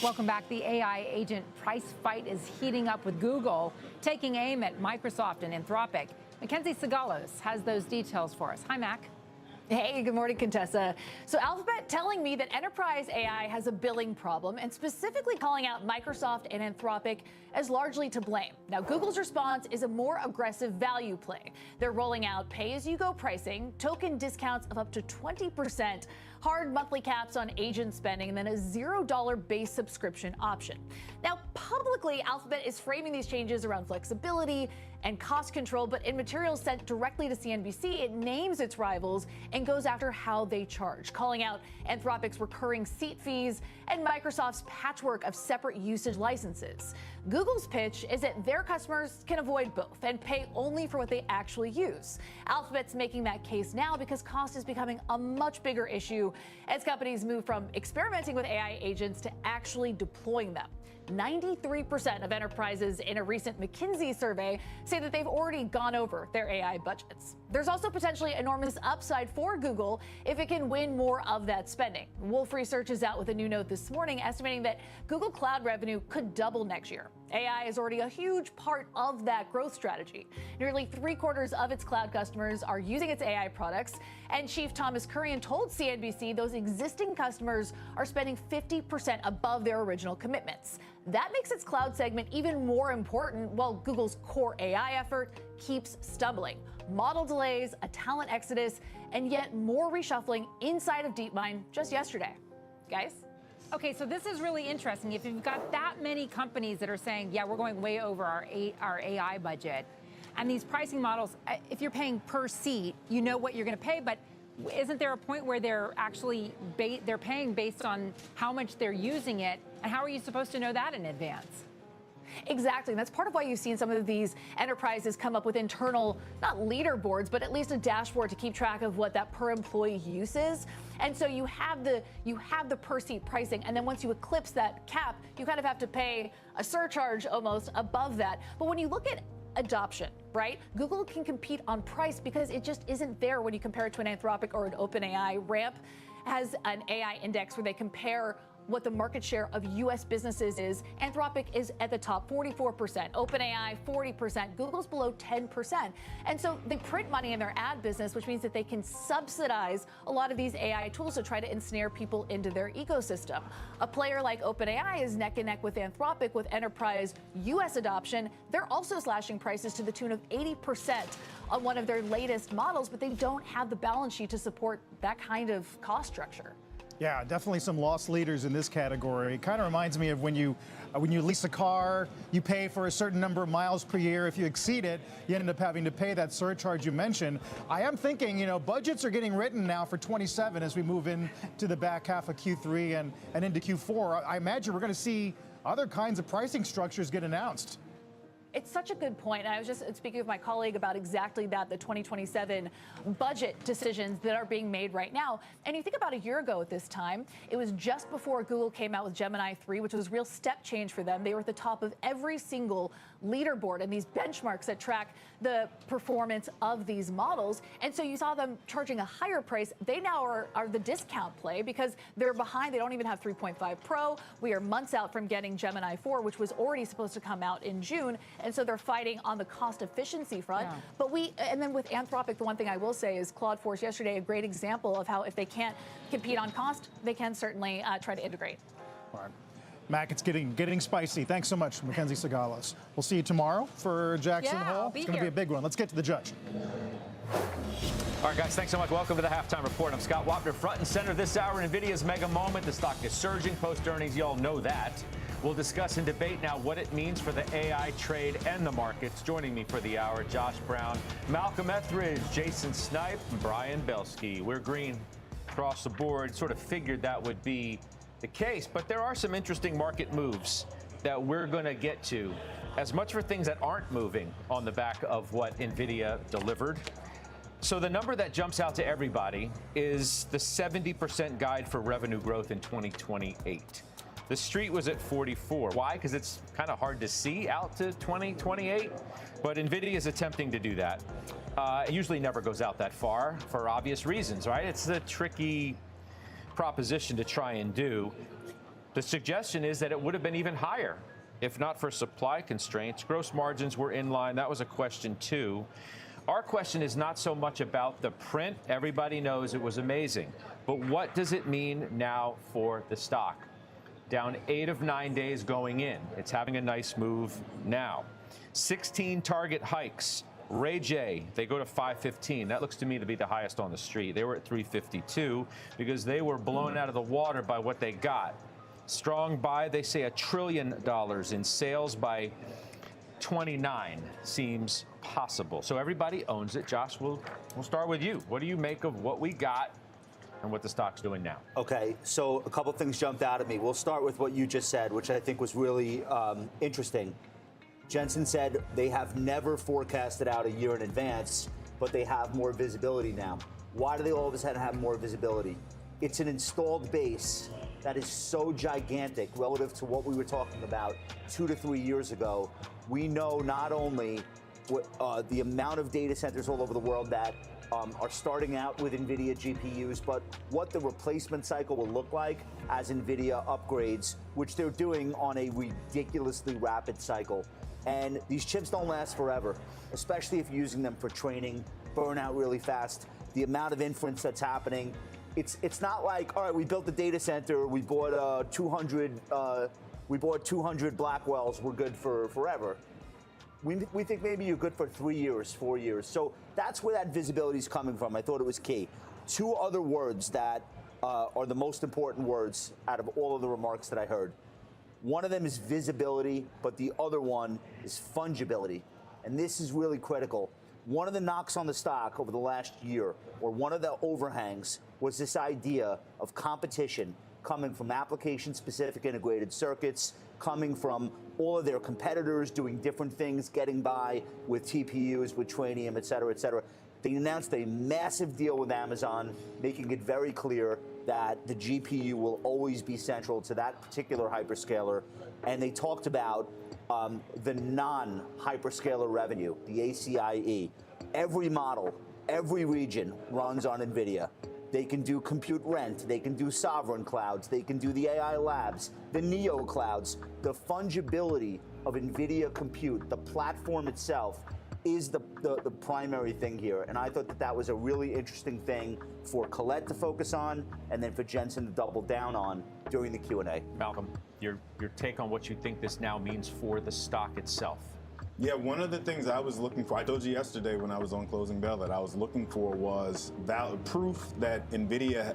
Welcome back. The AI agent price fight is heating up with Google, taking aim at Microsoft and Anthropic. Mackenzie Sagalos has those details for us. Hi, Mac. Hey, good morning, Contessa. So Alphabet telling me that enterprise AI has a billing problem and specifically calling out Microsoft and Anthropic as largely to blame. Now, Google's response is a more aggressive value play. They're rolling out pay-as-you-go pricing, token discounts of up to 20%, hard monthly caps on agent spending, and then a $0 base subscription option. Now, publicly, Alphabet is framing these changes around flexibility and cost control, but in materials sent directly to CNBC, it names its rivals and goes after how they charge, calling out Anthropic's recurring seat fees and Microsoft's patchwork of separate usage licenses. Google's pitch is that their customers can avoid both and pay only for what they actually use. Alphabet's making that case now because cost is becoming a much bigger issue as companies move from experimenting with AI agents to actually deploying them. 93% of enterprises in a recent McKinsey survey say that they've already gone over their AI budgets. There's also potentially enormous upside for Google if it can win more of that spending. Wolfe Research is out with a new note this morning estimating that Google Cloud revenue could double next year. AI is already a huge part of that growth strategy. Nearly 3/4 of its cloud customers are using its AI products, and Chief Thomas Kurian told CNBC those existing customers are spending 50% above their original commitments. That makes its cloud segment even more important while Google's core AI effort keeps stumbling. Model delays, a talent exodus, and yet more reshuffling inside of DeepMind just yesterday. Guys? Okay, so this is really interesting. If you've got that many companies that are saying, yeah, we're going way over our AI budget, and these pricing models, if you're paying per seat, you know what you're going to pay, but isn't there a point where they're actually they're paying based on how much they're using it, and how are you supposed to know that in advance? Exactly. And that's part of why you've seen some of these enterprises come up with internal, not leaderboards, but at least a dashboard to keep track of what that per employee use is. And so you have the per seat pricing. And then once you eclipse that cap, you kind of have to pay a surcharge almost above that. But when you look at adoption, right? Google can compete on price because it just isn't there when you compare it to an Anthropic or an OpenAI. Ramp has an AI index where they compare what the market share of U.S. businesses is. Anthropic is at the top, 44%. OpenAI, 40%. Google's below 10%. And so they print money in their ad business, which means that they can subsidize a lot of these AI tools to try to ensnare people into their ecosystem. A player like OpenAI is neck and neck with Anthropic with enterprise U.S. adoption. They're also slashing prices to the tune of 80% on one of their latest models, but they don't have the balance sheet to support that kind of cost structure. Yeah, definitely some lost leaders in this category. It kind of reminds me of when you lease a car, you pay for a certain number of miles per year. If you exceed it, you end up having to pay that surcharge you mentioned. I am thinking, budgets are getting written now for 27 as we move into the back half of Q3 and into Q4. I imagine we're going to see other kinds of pricing structures get announced. It's such a good point. I was just speaking with my colleague about exactly that, the 2027 budget decisions that are being made right now. And you think about a year ago at this time, it was just before Google came out with Gemini 3, which was a real step change for them. They were at the top of every single leaderboard and these benchmarks that track the performance of these models. And so you saw them charging a higher price. They now are the discount play because they're behind. They don't even have 3.5 Pro. We are months out from getting Gemini 4, which was already supposed to come out in June. And so they're fighting on the cost efficiency front. Yeah. And then with Anthropic, the one thing I will say is Claude Force yesterday, a great example of how if they can't compete on cost, they can certainly try to integrate. All right. Mac, it's getting spicy. Thanks so much, Mackenzie Sagalos. We'll see you tomorrow for Jackson Hole. It's going to be a big one. Let's get to the judge. All right, guys, thanks so much. Welcome to the Halftime Report. I'm Scott Wapner, front and center this hour. NVIDIA's mega moment. The stock is surging post-earnings. You all know that. We'll discuss and debate now what it means for the AI trade and the markets. Joining me for the hour, Josh Brown, Malcolm Etheridge, Jason Snipe, and Brian Belsky. We're green across the board. Sort of figured that would be the case, but there are some interesting market moves that we're going to get to. As much for things that aren't moving on the back of what NVIDIA delivered. So the number that jumps out to everybody is the 70% guide for revenue growth in 2028. The street was at 44. Why? Because it's kind of hard to see out to 2028, but NVIDIA is attempting to do that. It usually never goes out that far for obvious reasons, right? It's a tricky proposition to try and do. The suggestion is that it would have been even higher if not for supply constraints. Gross margins were in line. That was a question too. Our question is not so much about the print. Everybody knows it was amazing. But what does it mean now for the stock? Down 8 of 9 days going in. It's having a nice move now. 16 target hikes Ray J, they go to 515. That looks to me to be the highest on the street. They were at 352 because they were blown out of the water by what they got. Strong buy, they say $1 trillion in sales by 29 seems possible. So everybody owns it. Josh, we'll start with you. What do you make of what we got and what the stock's doing now? Okay, so a couple things jumped out at me. We'll start with what you just said, which I think was really interesting. Jensen said they have never forecasted out a year in advance, but they have more visibility now. Why do they all of a sudden have more visibility? It's an installed base that is so gigantic relative to what we were talking about 2 to 3 years ago. We know not only what, the amount of data centers all over the world that are starting out with NVIDIA GPUs, but what the replacement cycle will look like as NVIDIA upgrades, which they're doing on a ridiculously rapid cycle. And these chips don't last forever, especially if you're using them for training, burn out really fast. The amount of inference that's happening, it's not like, all right, we built the data center, we bought 200 Blackwells, we're good for forever. We think maybe you're good for 3 years, 4 years. So that's where that visibility is coming from. I thought it was key. Two other words that are the most important words out of all of the remarks that I heard. One of them is visibility, but the other one is fungibility. And this is really critical. One of the knocks on the stock over the last year, or one of the overhangs, was this idea of competition coming from application-specific integrated circuits, coming from all of their competitors doing different things, getting by with TPUs, with Trainium, et cetera, et cetera. They announced a massive deal with Amazon, making it very clear that the GPU will always be central to that particular hyperscaler. And they talked about the non-hyperscaler revenue, the ACIE. Every model, every region runs on NVIDIA. They can do compute rent, they can do sovereign clouds, they can do the AI labs, the Neo clouds. The fungibility of NVIDIA compute, the platform itself, is the primary thing here. And I thought that was a really interesting thing for Colette to focus on, and then for Jensen to double down on during the Q&A. Malcolm, your take on what you think this now means for the stock itself. Yeah, one of the things I was looking for, I told you yesterday when I was on Closing Bell that I was looking for was proof that NVIDIA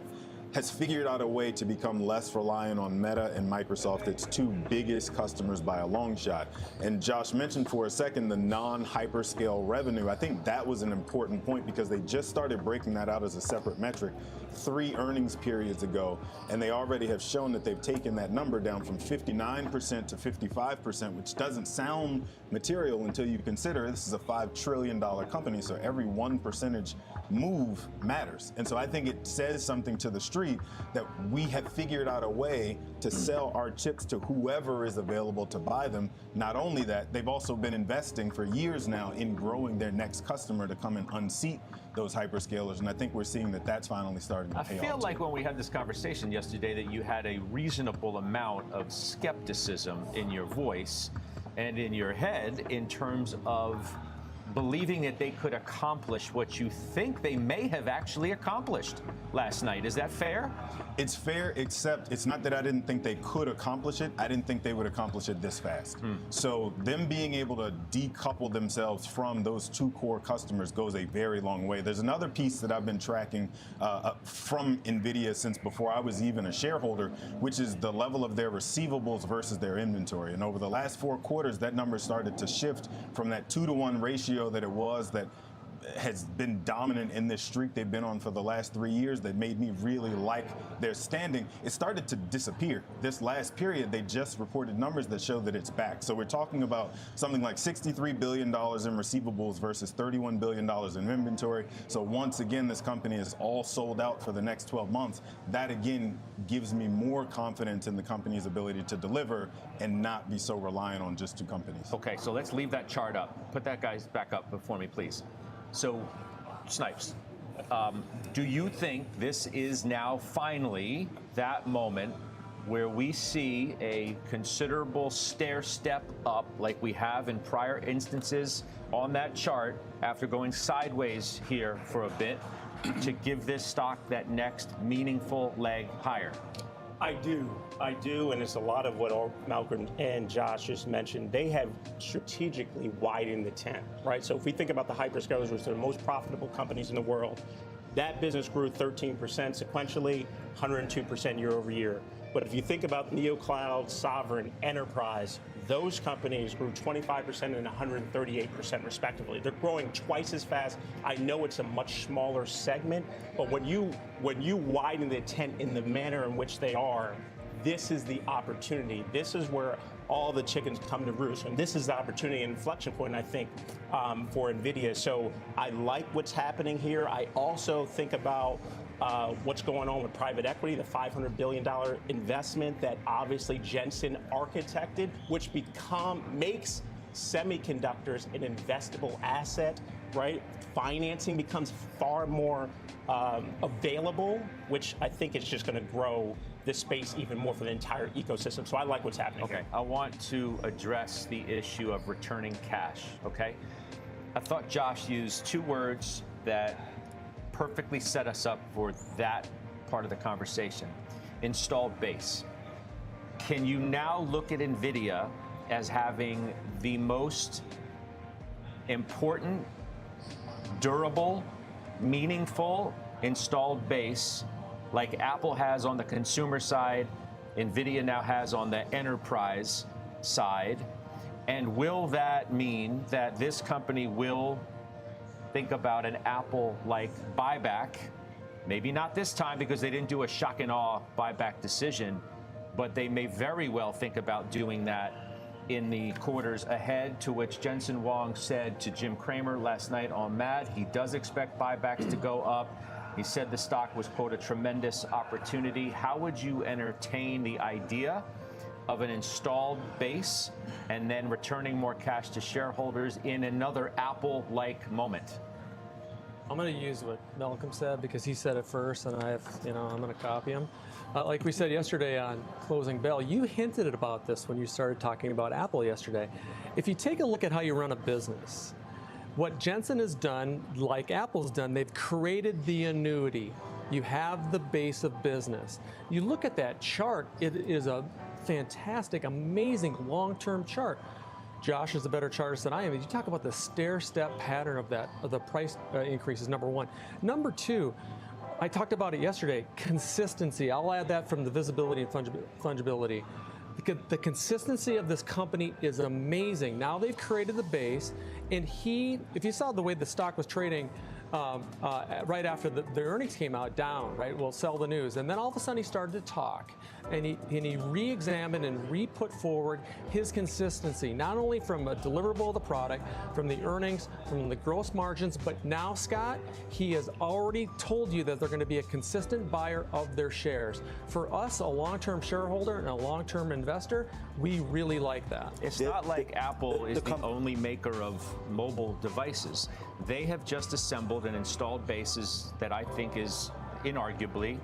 has figured out a way to become less reliant on Meta and Microsoft, its two biggest customers by a long shot. And Josh mentioned for a second the non-hyperscale revenue. I think that was an important point because they just started breaking that out as a separate metric 3 earnings periods ago, and they already have shown that they've taken that number down from 59% to 55%, which doesn't sound material until you consider this is a $5 trillion company, so every 1% move matters. And so I think it says something to the street that we have figured out a way to sell our chips to whoever is available to buy them. Not only that, they've also been investing for years now in growing their next customer to come and unseat those hyperscalers, and I think we're seeing that that's finally starting to pay off. I feel like when we had this conversation yesterday that you had a reasonable amount of skepticism in your voice and in your head in terms of believing that they could accomplish what you think they may have actually accomplished last night. Is that fair? It's fair, except it's not that I didn't think they could accomplish it. I didn't think they would accomplish it this fast. So them being able to decouple themselves from those two core customers goes a very long way. There's another piece that I've been tracking from NVIDIA since before I was even a shareholder, which is the level of their receivables versus their inventory. And over the last 4 quarters, that number started to shift from that 2-to-1 ratio that it was that has been dominant in this streak they've been on for the last 3 years that made me really like their standing. It started to disappear. This last period, they just reported numbers that show that it's back. So we're talking about something like $63 billion in receivables versus $31 billion in inventory. So once again, this company is all sold out for the next 12 months. That again gives me more confidence in the company's ability to deliver and not be so reliant on just 2 companies. Okay, so let's leave that chart up. Put that guy back up before me, please. So, Snipes, do you think this is now finally that moment where we see a considerable stair step up like we have in prior instances on that chart after going sideways here for a bit to give this stock that next meaningful leg higher? I do, and it's a lot of what Malcolm and Josh just mentioned. They have strategically widened the tent, right? So if we think about the hyperscalers, which are the most profitable companies in the world, that business grew 13% sequentially, 102% year over year. But if you think about NeoCloud, Sovereign, Enterprise, those companies grew 25% and 138% respectively. They're growing twice as fast. I know it's a much smaller segment, but when you widen the tent in the manner in which they are, this is the opportunity. This is where all the chickens come to roost. And this is the opportunity and inflection point, I think, for NVIDIA. So I like what's happening here. I also think about what's going on with private equity, the $500 billion investment that obviously Jensen architected, which makes semiconductors an investable asset, right? Financing becomes far more available, which I think is just going to grow this space even more for the entire ecosystem. So I like what's happening Okay, here. I want to address the issue of returning cash, okay? I thought Josh used two words that perfectly set us up for that part of the conversation. Installed base. Can you now look at NVIDIA as having the most important, durable, meaningful installed base like Apple has on the consumer side, NVIDIA now has on the enterprise side? And will that mean that this company will think about an Apple-like buyback? Maybe not this time because they didn't do a shock and awe buyback decision, but they may very well think about doing that in the quarters ahead, to which Jensen Huang said to Jim Cramer last night on Mad, he does expect buybacks to go up. He said the stock was, quote, a tremendous opportunity. How would you entertain the idea of an installed base and then returning more cash to shareholders in another Apple-like moment? I'm going to use what Malcolm said because he said it first, and I'm going to copy him. Like we said yesterday on Closing Bell, you hinted about this when you started talking about Apple yesterday. If you take a look at how you run a business, what Jensen has done, like Apple's done, they've created the annuity. You have the base of business. You look at that chart, it is a fantastic, amazing long-term chart. Josh is a better chartist than I am. You talk about the stair-step pattern of the price increases, number one. Number two, I talked about it yesterday, consistency. I'll add that from the visibility and fungibility. The consistency of this company is amazing. Now they've created the base, and if you saw the way the stock was trading right after the earnings came out, down, right? We'll sell the news. And then all of a sudden he started to talk, and he re-examined and re-put forward his consistency, not only from a deliverable of the product, from the earnings, from the gross margins, but now, Scott, he has already told you that they're going to be a consistent buyer of their shares. For us, a long-term shareholder and a long-term investor, we really like that. It's not like Apple is the only maker of mobile devices. They have just assembled an installed base that I think is inarguably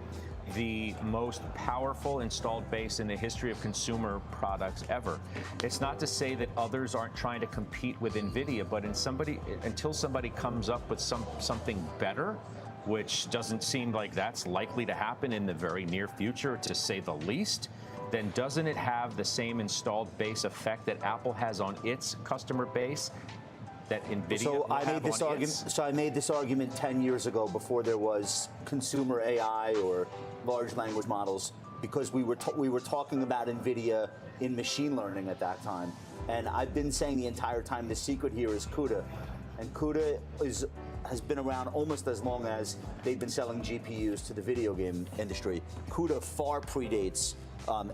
the most powerful installed base in the history of consumer products ever. It's not to say that others aren't trying to compete with NVIDIA, but until somebody comes up with something better, which doesn't seem like that's likely to happen in the very near future, to say the least, then doesn't it have the same installed base effect that Apple has on its customer base that NVIDIA will have on its? So I made this argument 10 years ago, before there was consumer AI or large language models, because we were talking about NVIDIA in machine learning at that time. And I've been saying the entire time the secret here is CUDA. And CUDA has been around almost as long as they've been selling GPUs to the video game industry. CUDA far predates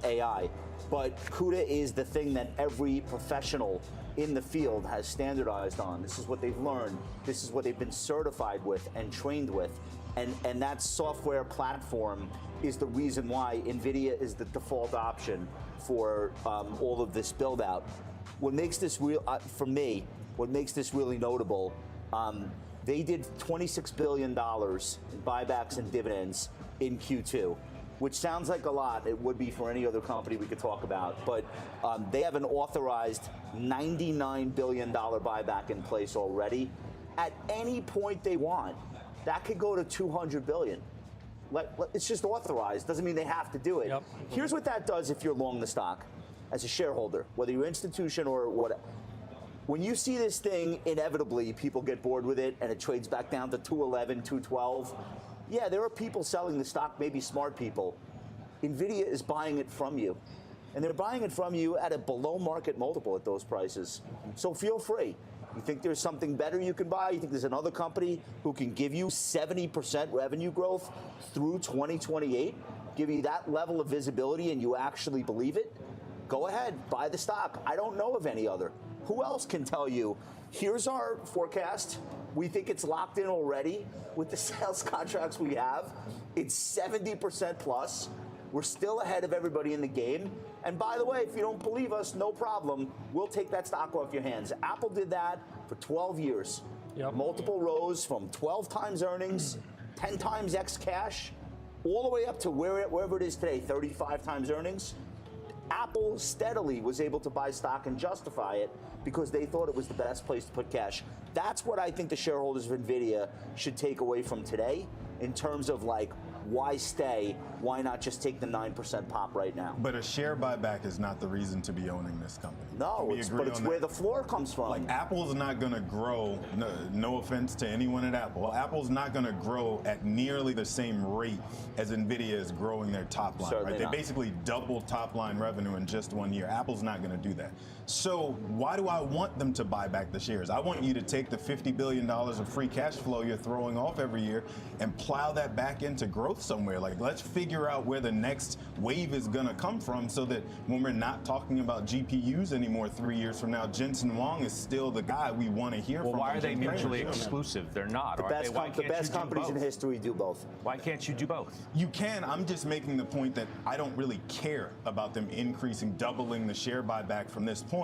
AI, but CUDA is the thing that every professional in the field has standardized on. This is what they've learned. This is what they've been certified with and trained with. And that software platform is the reason why NVIDIA is the default option for all of this build out. What makes this real, for me, what makes this really notable, they did $26 billion in buybacks and dividends in Q2, which sounds like a lot. It would be for any other company we could talk about. But they have an authorized $99 billion buyback in place already. At any point they want, that could go to $200 billion. It's just authorized. Doesn't mean they have to do it. Yep. Here's what that does if you're long the stock as a shareholder, whether you're institution or what. When you see this thing, inevitably people get bored with it and it trades back down to 211, 212. Yeah, there are people selling the stock, maybe smart people. NVIDIA is buying it from you. And they're buying it from you at a below market multiple at those prices. So feel free. You think there's something better you can buy? You think there's another company who can give you 70% revenue growth through 2028, give you that level of visibility and you actually believe it? Go ahead, buy the stock. I don't know of any other. Who else can tell you, here's our forecast. We think it's locked in already with the sales contracts we have. It's 70% plus. We're still ahead of everybody in the game. And by the way, if you don't believe us, no problem. We'll take that stock off your hands. Apple did that for 12 years. Yep. Multiple rows from 12 times earnings, 10 times X cash, all the way up to wherever it is today, 35 times earnings. Apple steadily was able to buy stock and justify it because they thought it was the best place to put cash. That's what I think the shareholders of NVIDIA should take away from today in terms of like, why stay? Why not just take the 9% pop right now? But a share buyback is not the reason to be owning this company. No, but it's where the floor comes from. Like Apple's not going to grow. No offense to anyone at Apple. Apple's not going to grow at nearly the same rate as NVIDIA is growing their top line. Certainly right? They not. basically doubled top line revenue in just 1 year. Apple's not going to do that. So why do I want them to buy back the shares? I want you to take the $50 billion of free cash flow you're throwing off every year and plow that back into growth somewhere. Like, let's figure out where the next wave is going to come from so that when we're not talking about GPUs anymore 3 years from now, Jensen Huang is still the guy we want to hear from. Well, why are they mutually exclusive? They're not. The best companies in history do both. Why can't you do both? You can. I'm just making the point that I don't really care about them increasing, doubling the share buyback from this point.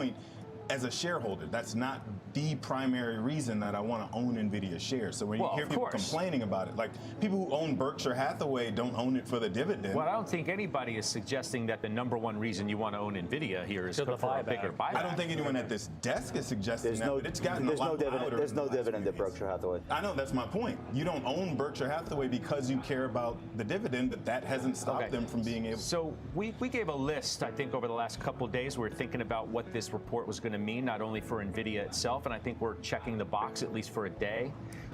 As a shareholder, that's not the primary reason that I want to own NVIDIA shares. So when you hear people complaining about it, like people who own Berkshire Hathaway don't own it for the dividend. Well, I don't think anybody is suggesting that the number one reason you want to own NVIDIA here is for a bigger buyback. I don't think anyone at this desk is suggesting that, but it's gotten a There's lot no dividend. louder There's in the no last dividend few at Berkshire Hathaway. I know, that's my point. You don't own Berkshire Hathaway because you care about the dividend, but that hasn't stopped them from being able. So we gave a list, I think, over the last couple of days. We were thinking about what this report was going to mean, not only for NVIDIA itself, and I think we're checking the box at least for a day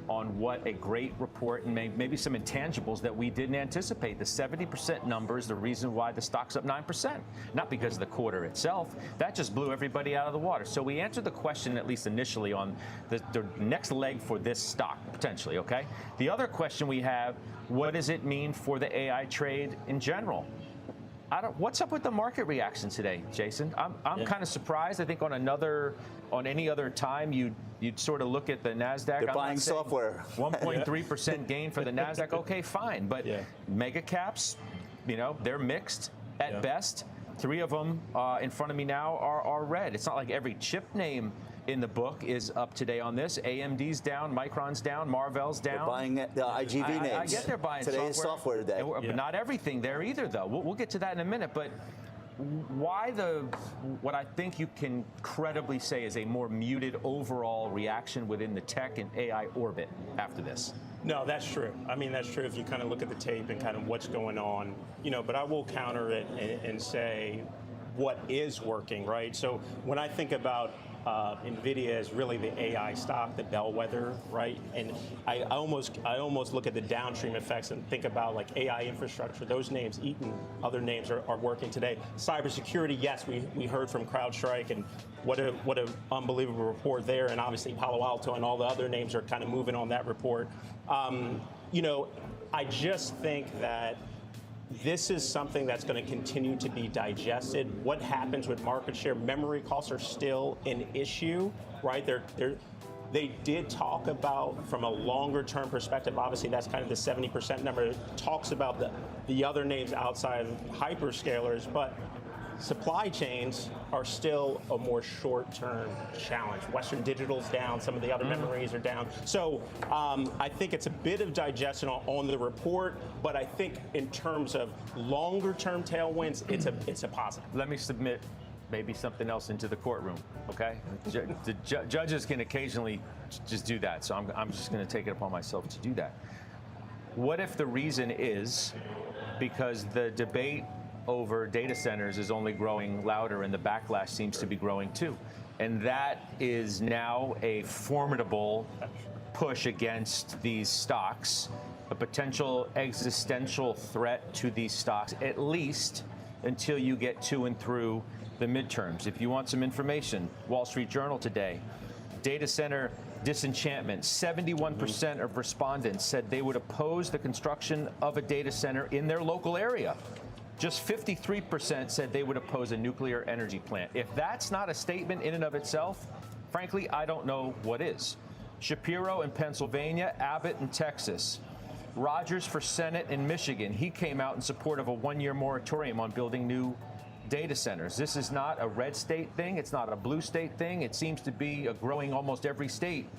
on what a great report and maybe some intangibles that we didn't anticipate. The 70% number is the reason why the stock's up 9%, not because of the quarter itself. That just blew everybody out of the water. So we answered the question, at least initially, on the next leg for this stock, potentially, okay? The other question we have, what does it mean for the AI trade in general? What's up with the market reaction today, Jason? I'm kind of surprised. I think on any other time, you'd sort of look at the NASDAQ. They're buying software. 1.3% gain for the NASDAQ. Okay, fine. But mega caps, they're mixed at best. Three of them in front of me now are red. It's not like every chip name in the book is up today on this. AMD's down, Micron's down, Marvell's down. They're buying the IGV names. I get they're buying today is software today. But not everything there either, though. We'll get to that in a minute. But why what I think you can credibly say is a more muted overall reaction within the tech and AI orbit after this? No, that's true. I mean, that's true if you kind of look at the tape and kind of what's going on, but I will counter it and say what is working, right? So when I think about NVIDIA is really the AI stock, the bellwether, right? And I almost look at the downstream effects and think about like AI infrastructure. Those names, Eaton, other names are working today. Cybersecurity, yes, we heard from CrowdStrike, and what a unbelievable report there. And obviously Palo Alto and all the other names are kind of moving on that report. I just think that this is something that's going to continue to be digested. What happens with market share? Memory costs are still an issue, right? They did talk about, from a longer term perspective, obviously that's kind of the 70% number. It talks about the other names outside of hyperscalers, but supply chains are still a more short-term challenge. Western Digital's down, some of the other memories are down. So I think it's a bit of digestion on the report, but I think in terms of longer-term tailwinds, it's a positive. Let me submit maybe something else into the courtroom, okay? The judges can occasionally just do that, so I'm just going to take it upon myself to do that. What if the reason is because the debate over data centers is only growing louder and the backlash seems to be growing too? And that is now a formidable push against these stocks, a potential existential threat to these stocks, at least until you get to and through the midterms. If you want some information, Wall Street Journal today, data center disenchantment. 71% of respondents said they would oppose the construction of a data center in their local area. Just 53% said they would oppose a nuclear energy plant. If that's not a statement in and of itself, frankly, I don't know what is. Shapiro in Pennsylvania, Abbott in Texas, Rogers for Senate in Michigan. He came out in support of a one-year moratorium on building new data centers. This is not a red state thing. It's not a blue state thing. It seems to be a growing almost every state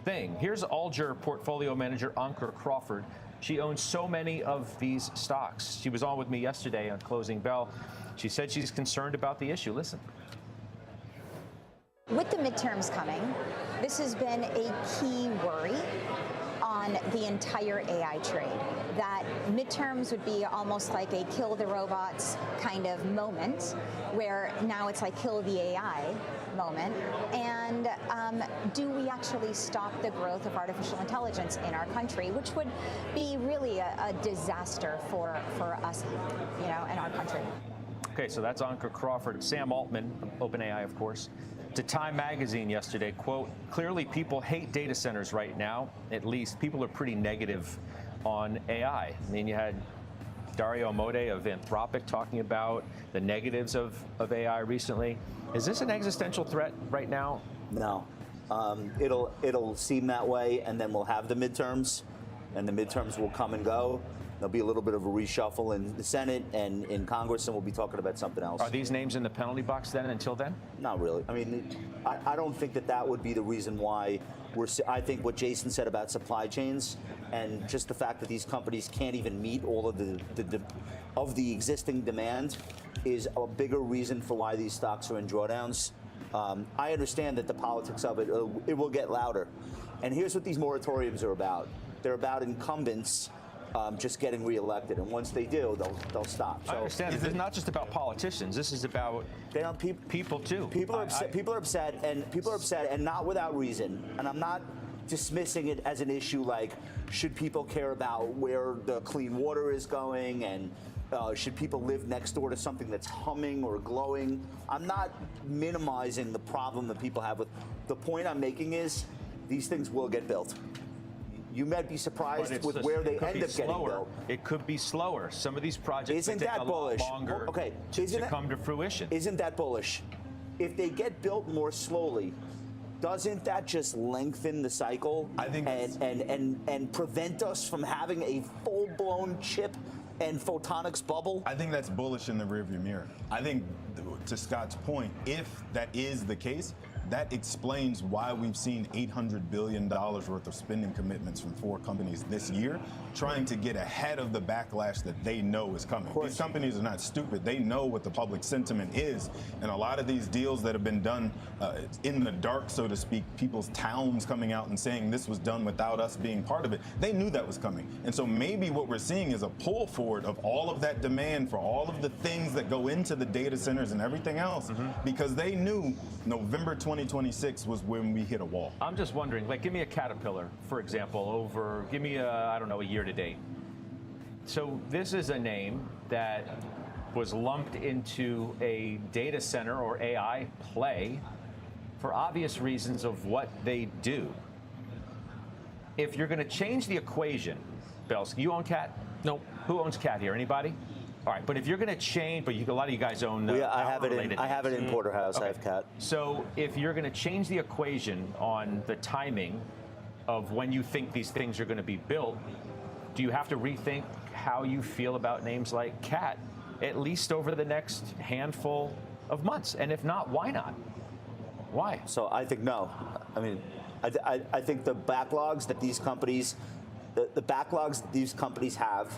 thing. Here's Alger portfolio manager Ankur Crawford. She owns so many of these stocks. She was on with me yesterday on Closing Bell. She said she's concerned about the issue. Listen. With the midterms coming, this has been a key worry on the entire AI trade. That midterms would be almost like a kill the robots kind of moment, where now it's like kill the AI moment. And do we actually stop the growth of artificial intelligence in our country, which would be really a disaster for us, in our country. Okay, so that's Ankur Crawford. Sam Altman, OpenAI, of course, to Time Magazine yesterday, quote, clearly people hate data centers right now. At least people are pretty negative on AI. I mean, you had Dario Amodei of Anthropic talking about the negatives of AI recently. Is this an existential threat right now? No. It'll seem that way, and then we'll have the midterms, and the midterms will come and go. There'll be a little bit of a reshuffle in the Senate and in Congress, and we'll be talking about something else. Are these names in the penalty box then until then? Not really. I mean, I don't think that would be the reason why I think what Jason said about supply chains and just the fact that these companies can't even meet all of the existing demand is a bigger reason for why these stocks are in drawdowns. I understand that the politics of it will get louder. And here's what these moratoriums are about. They're about incumbents just getting reelected, and once they do, they'll stop. So I understand. This is not just about politicians. This is about people too. People are upset. People are upset, and not without reason. And I'm not dismissing it as an issue like should people care about where the clean water is going, and should people live next door to something that's humming or glowing. I'm not minimizing the problem that people have with. The point I'm making is these things will get built. You might be surprised with where they end up getting built. It could be slower. Some of these projects Isn't take that a bullish? lot longer to come to fruition. Isn't that bullish? If they get built more slowly, doesn't that just lengthen the cycle? I think and prevent us from having a full-blown chip and photonics bubble? I think that's bullish in the rearview mirror. I think, to Scott's point, if that is the case, that explains why we've seen $800 billion worth of spending commitments from 4 companies this year, trying to get ahead of the backlash that they know is coming. These companies are not stupid. They know what the public sentiment is. And a lot of these deals that have been done in the dark, so to speak, people's towns coming out and saying this was done without us being part of it, they knew that was coming. And so maybe what we're seeing is a pull forward of all of that demand for all of the things that go into the data centers and everything else, because they knew November 2026 was when we hit a wall. I'm just wondering, like, give me a Caterpillar, for example, give me I don't know, a year to date. So this is a name that was lumped into a data center or AI play for obvious reasons of what they do. If you're going to change the equation, Belsky, you own Cat? Nope. Who owns Cat here? Anybody? All right, but if you're going to change, but a lot of you guys own. I have it in Porterhouse. Okay. I have Cat. So if you're going to change the equation on the timing of when you think these things are going to be built, do you have to rethink how you feel about names like Cat, at least over the next handful of months? And if not, why not? Why? So I think no. I mean, I think the backlogs that these companies, the backlogs that these companies have,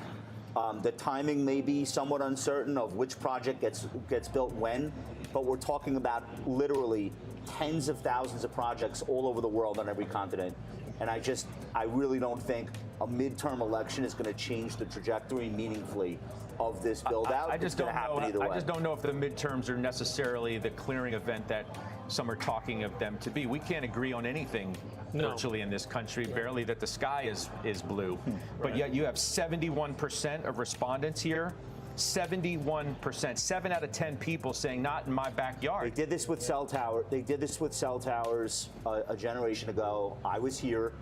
The timing may be somewhat uncertain of which project gets built when, but we're talking about literally tens of thousands of projects all over the world on every continent. And I really don't think a midterm election is going to change the trajectory meaningfully of this build out. I just don't know. I just don't know if the midterms are necessarily the clearing event that some are talking of them to be. We can't agree on anything virtually in this country, barely that the sky is blue. But yet you have 71% of respondents here. 71%, 7 out of 10 people saying not in my backyard. They did this with cell tower. They did this with cell towers a generation ago. I was here.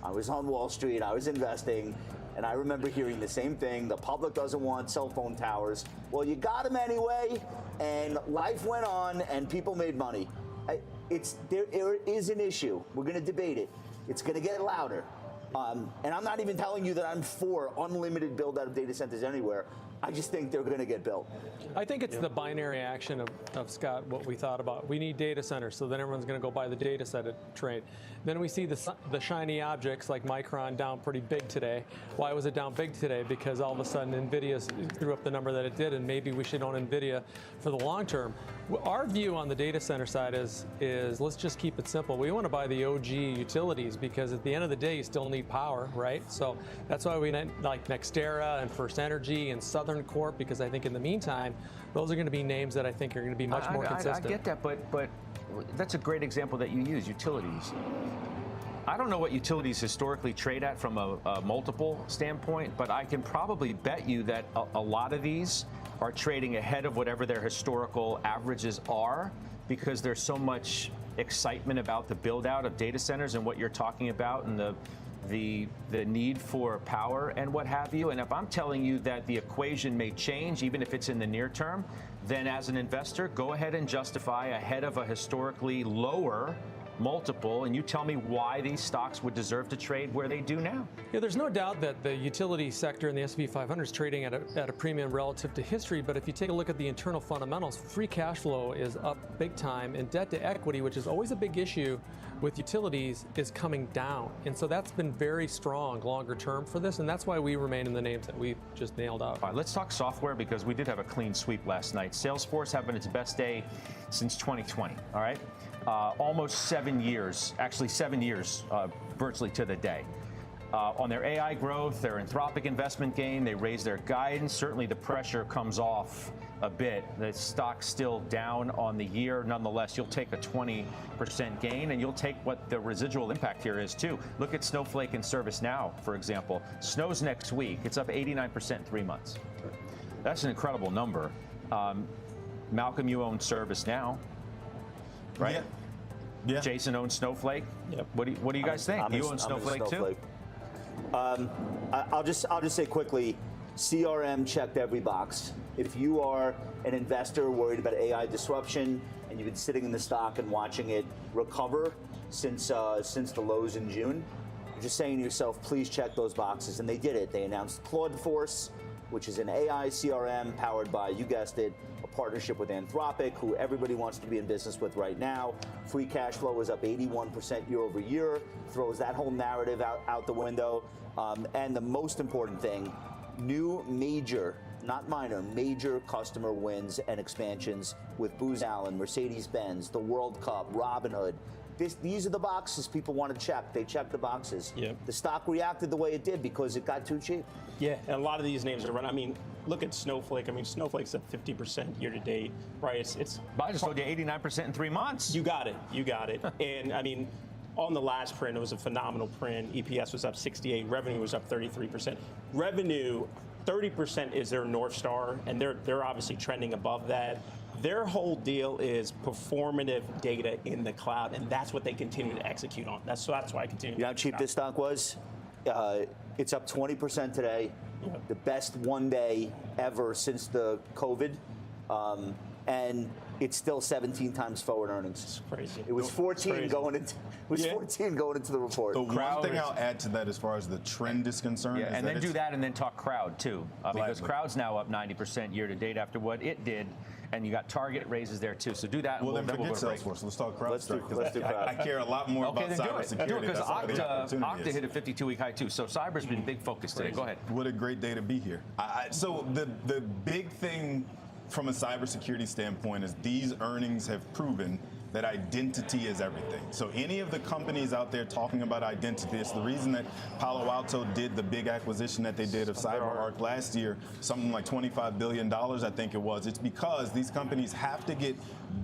I was on Wall Street. I was investing. And I remember hearing the same thing. The public doesn't want cell phone towers. Well, you got them anyway. And life went on and people made money. There is an issue. We're going to debate it. It's going to get louder. And I'm not even telling you that I'm for unlimited build out of data centers anywhere. I just think they're going to get built. I think it's the binary action of Scott, what we thought about. We need data centers, so then everyone's going to go buy the data center trade. Then we see the shiny objects like Micron down pretty big today. Why was it down big today? Because all of a sudden NVIDIA threw up the number that it did, and maybe we should own NVIDIA for the long term. Our view on the data center side is let's just keep it simple. We want to buy the OG utilities because at the end of the day, you still need power, right? So that's why we like NextEra and First Energy and Southern Corp, because I think in the meantime, those are going to be names that I think are going to be much more consistent. I get that, but that's a great example that you use, utilities. I don't know what utilities historically trade at from a multiple standpoint, but I can probably bet you that a lot of these are trading ahead of whatever their historical averages are, because there's so much excitement about the build out of data centers and what you're talking about and the need for power and what have you. And if I'm telling you that the equation may change, even if it's in the near term, then as an investor, go ahead and justify ahead of a historically lower multiple, and you tell me why these stocks would deserve to trade where they do now. Yeah, there's no doubt that the utility sector in the S&P 500 is trading at a premium relative to history, but if you take a look at the internal fundamentals, free cash flow is up big time, and debt to equity, which is always a big issue with utilities, is coming down. And so that's been very strong longer term for this, and that's why we remain in the names that we've just nailed out. All right, let's talk software, because we did have a clean sweep last night. Salesforce having its best day since 2020, all right? Almost 7 years, actually 7 years, virtually to the day. On their AI growth, their Anthropic investment gain, they raised their guidance. Certainly the pressure comes off a bit. The stock's still down on the year. Nonetheless, you'll take a 20% gain, and you'll take what the residual impact here is too. Look at Snowflake and ServiceNow, for example. Snow's next week. It's up 89% in 3 months. That's an incredible number. Malcolm, you own ServiceNow, right? Yeah. Jason owns Snowflake. Yep. What do you guys think? You own Snowflake too? I'll just say quickly, CRM checked every box. If you are an investor worried about AI disruption and you've been sitting in the stock and watching it recover since the lows in June, you're just saying to yourself, please check those boxes. And they did it. They announced Claude Force, which is an AI CRM powered by, you guessed it, a partnership with Anthropic, who everybody wants to be in business with right now. Free cash flow is up 81% year over year, throws that whole narrative out the window. And the most important thing, new major, not minor, major customer wins and expansions with Booz Allen, Mercedes-Benz, the World Cup, Robinhood. These are the boxes people want to check. They check the boxes. Yep. The stock reacted the way it did because it got too cheap. Yeah, and a lot of these names are run. I mean, look at Snowflake. I mean, Snowflake's up 50% year to date, right? I just told you 89% in 3 months. You got it. And I mean, on the last print, it was a phenomenal print. EPS was up 68. Revenue was up 33%. Revenue, 30% is their North Star, and they're obviously trending above that. Their whole deal is performative data in the cloud, and that's what they continue to execute on. That's why I continue. You know how cheap this stock was? It's up 20% today. Yep. The best one day ever since the COVID. And it's still 17 times forward earnings. It's crazy. It was 14 going into. 14 going into the report. The one thing I'll add to that, as far as the trend is concerned, yeah, is and that then do that, and then talk Crowd too, because Crowd's now up 90% year to date after what it did and you got Target raises there too. So do that. Well, and then we'll forget go to break. Salesforce. Let's talk CrowdStrike. let's do I care a lot more about then cybersecurity. Do it because That's where the opportunity Okta is. hit a 52-week high too. So cyber's been big focus today. Go ahead. What a great day to be here. So the big thing from a cybersecurity standpoint is these earnings have proven that identity is everything. So any of the companies out there talking about identity, it's the reason that Palo Alto did the big acquisition that they did of CyberArk last year, something like $25 billion, I think it was. It's because these companies have to get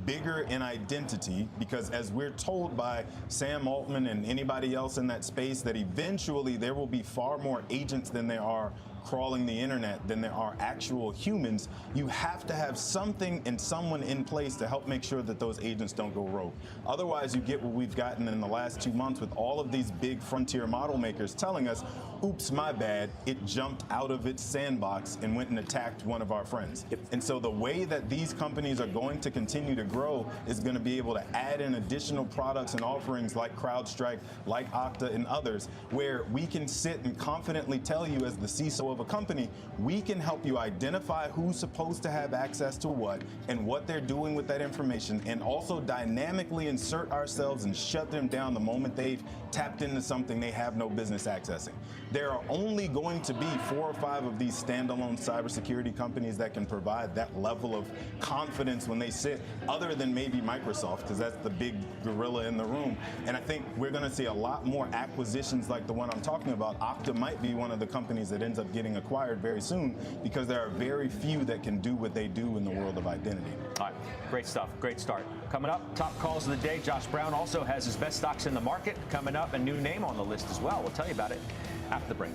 bigger in identity, because as we're told by Sam Altman and anybody else in that space, that eventually there will be far more agents than there are crawling the internet than there are actual humans. You have to have something and someone in place to help make sure that those agents don't go rogue. Otherwise, you get what we've gotten in the last 2 months with all of these big frontier model makers telling us, oops, my bad, it jumped out of its sandbox and went and attacked one of our friends. And so the way that these companies are going to continue to grow is going to be able to add in additional products and offerings like CrowdStrike, like Okta and others, where we can sit and confidently tell you as the CISO of a company, we can help you identify who's supposed to have access to what and what they're doing with that information, and also dynamically insert ourselves and shut them down the moment they've tapped into something they have no business accessing. There are only going to be 4 or 5 of these standalone cybersecurity companies that can provide that level of confidence when they sit, other than maybe Microsoft, because that's the big gorilla in the room. And I think we're going to see a lot more acquisitions like the one I'm talking about. Okta might be one of the companies that ends up getting acquired very soon, because there are very few that can do what they do in the world of identity. All right, great stuff, great start. Coming up, top calls of the day. Josh Brown also has his best stocks in the market coming up, a new name on the list as well. We'll tell you about it after the break.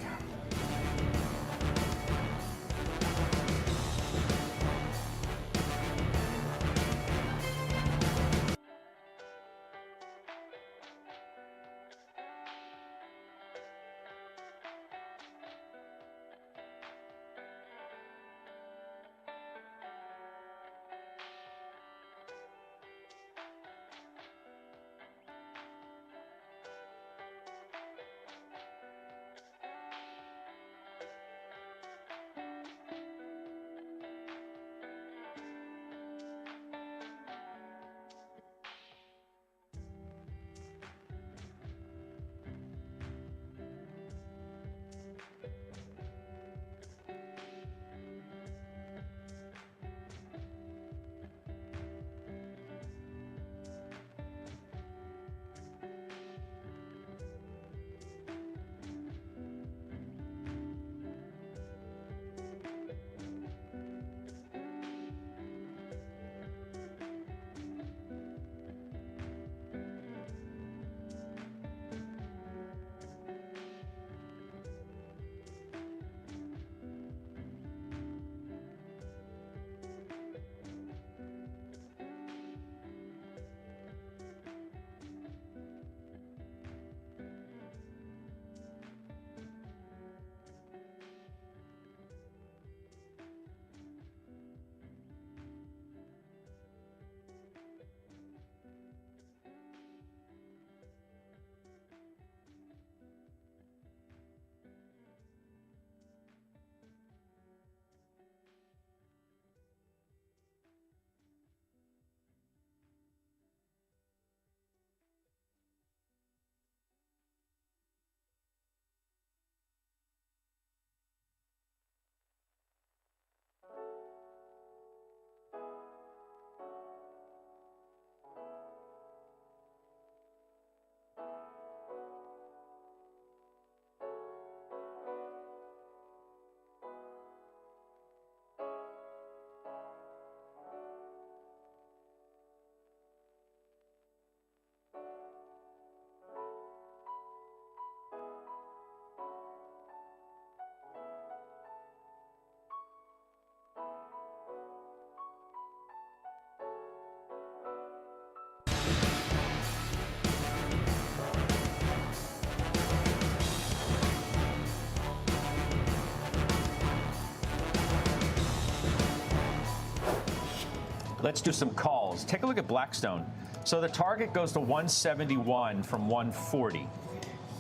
Let's do some calls. Take a look at Blackstone. So the target goes to 171 from 140.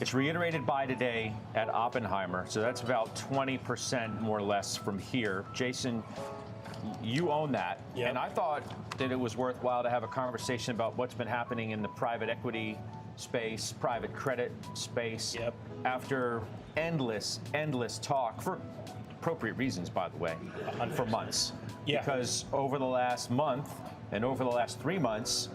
It's reiterated by today at Oppenheimer, so that's about 20% more or less from here. Jason, You own that. And I thought that it was worthwhile to have a conversation about what's been happening in the private equity space, private credit space, after endless talk, for appropriate reasons, by the way, for months. Because over the last month and over the last 3 months,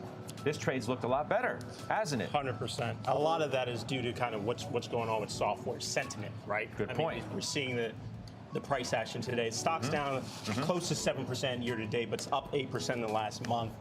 this trade's looked a lot better, hasn't it? 100%. A lot of that is due to kind of what's going on with software sentiment, right? Good point. We're seeing the price action today. Stock's down close to 7% year to date, but it's up 8% in the last month.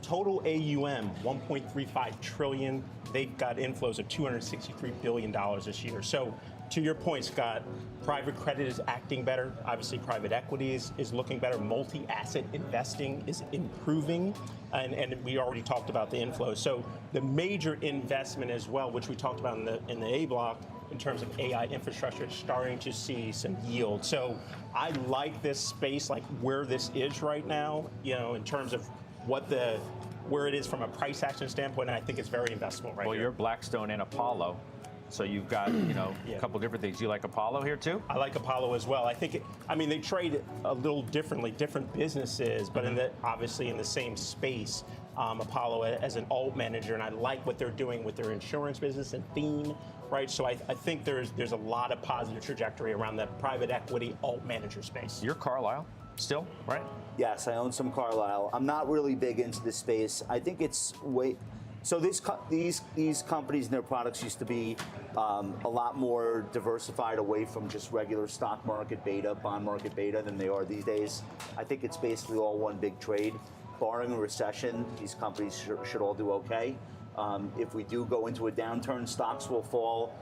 Total AUM, 1.35 trillion. They've got inflows of $263 billion this year. So to your point, Scott, private credit is acting better. Obviously, private equity is looking better. Multi-asset investing is improving. And we already talked about the inflows. So the major investment as well, which we talked about in the A block, in terms of AI infrastructure, is starting to see some yield. So I like this space, like where this is right now, in terms of where it is from a price action standpoint, and I think it's very investable right Well, here. you're Blackstone and Apollo, so you've got a couple different things. You like Apollo here too? I like Apollo as well. I think, they trade a little differently, different businesses, but obviously in the same space. Apollo as an alt manager, and I like what they're doing with their insurance business and theme, right? So I think there's a lot of positive trajectory around the private equity alt manager space. You're Carlyle still, right? Yes, I own some Carlyle. I'm not really big into this space. I think it's so these companies and their products used to be a lot more diversified away from just regular stock market beta, bond market beta than they are these days. I think it's basically all one big trade. Barring a recession, these companies should all do okay. If we do go into a downturn, stocks will fall.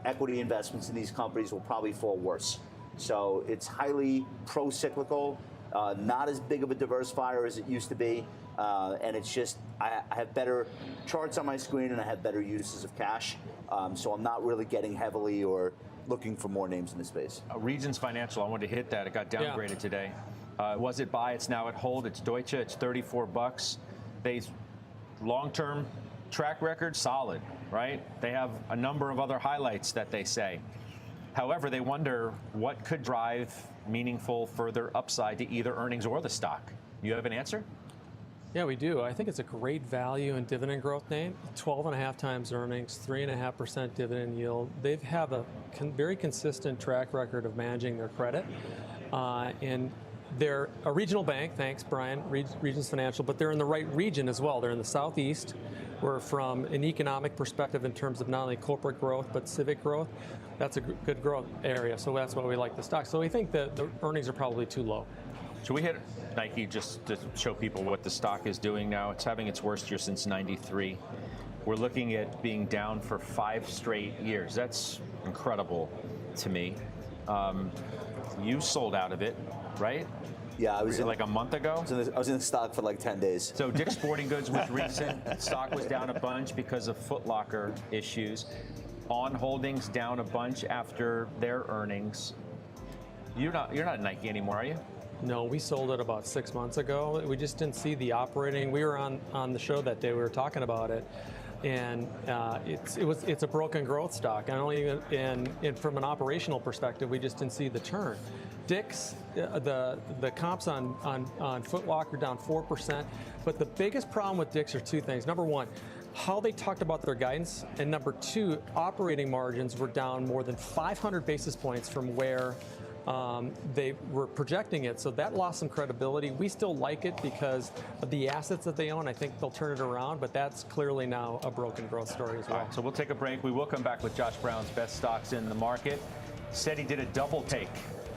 Equity investments in these companies will probably fall worse. So it's highly pro-cyclical, not as big of a diversifier as it used to be. And it's just, I have better charts on my screen and I have better uses of cash. So I'm not really getting heavily or looking for more names in this space. Regions Financial, I wanted to hit that. It got downgraded today. Was it buy? It's now at hold. It's Deutsche. It's $34. They long-term track record solid, right? They have a number of other highlights that they say. However, they wonder what could drive meaningful further upside to either earnings or the stock. You have an answer? Yeah, we do. I think it's a great value and dividend growth name. 12.5 times earnings, 3.5% dividend yield. They have a very consistent track record of managing their credit. And they're a regional bank, thanks, Brian, Regions Financial, but they're in the right region as well. They're in the Southeast, where from an economic perspective in terms of not only corporate growth, but civic growth, that's a good growth area. So that's why we like the stock. So we think that the earnings are probably too low. Should we hit Nike just to show people what the stock is doing now? It's having its worst year since '93. We're looking at being down for 5 straight years. That's incredible to me. You sold out of it, right? Yeah, I was like a month ago. I was in the stock for like 10 days. So Dick's Sporting Goods was recent. Stock was down a bunch because of Foot Locker issues. On Holdings down a bunch after their earnings. You're not at Nike anymore, are you? No, we sold it about 6 months ago. We just didn't see the operating. We were on the show that day. We were talking about it, and it's a broken growth stock. And from an operational perspective, we just didn't see the turn. Dick's, the comps on Foot Locker down 4%. But the biggest problem with Dick's are 2 things. Number one, how they talked about their guidance, and number 2, operating margins were down more than 500 basis points from where they were projecting it, so that lost some credibility. We still like it because of the assets that they own. I think they'll turn it around, but that's clearly now a broken growth story as well. All right, so we'll take a break. We will come back with Josh Brown's best stocks in the market. Said he did a double take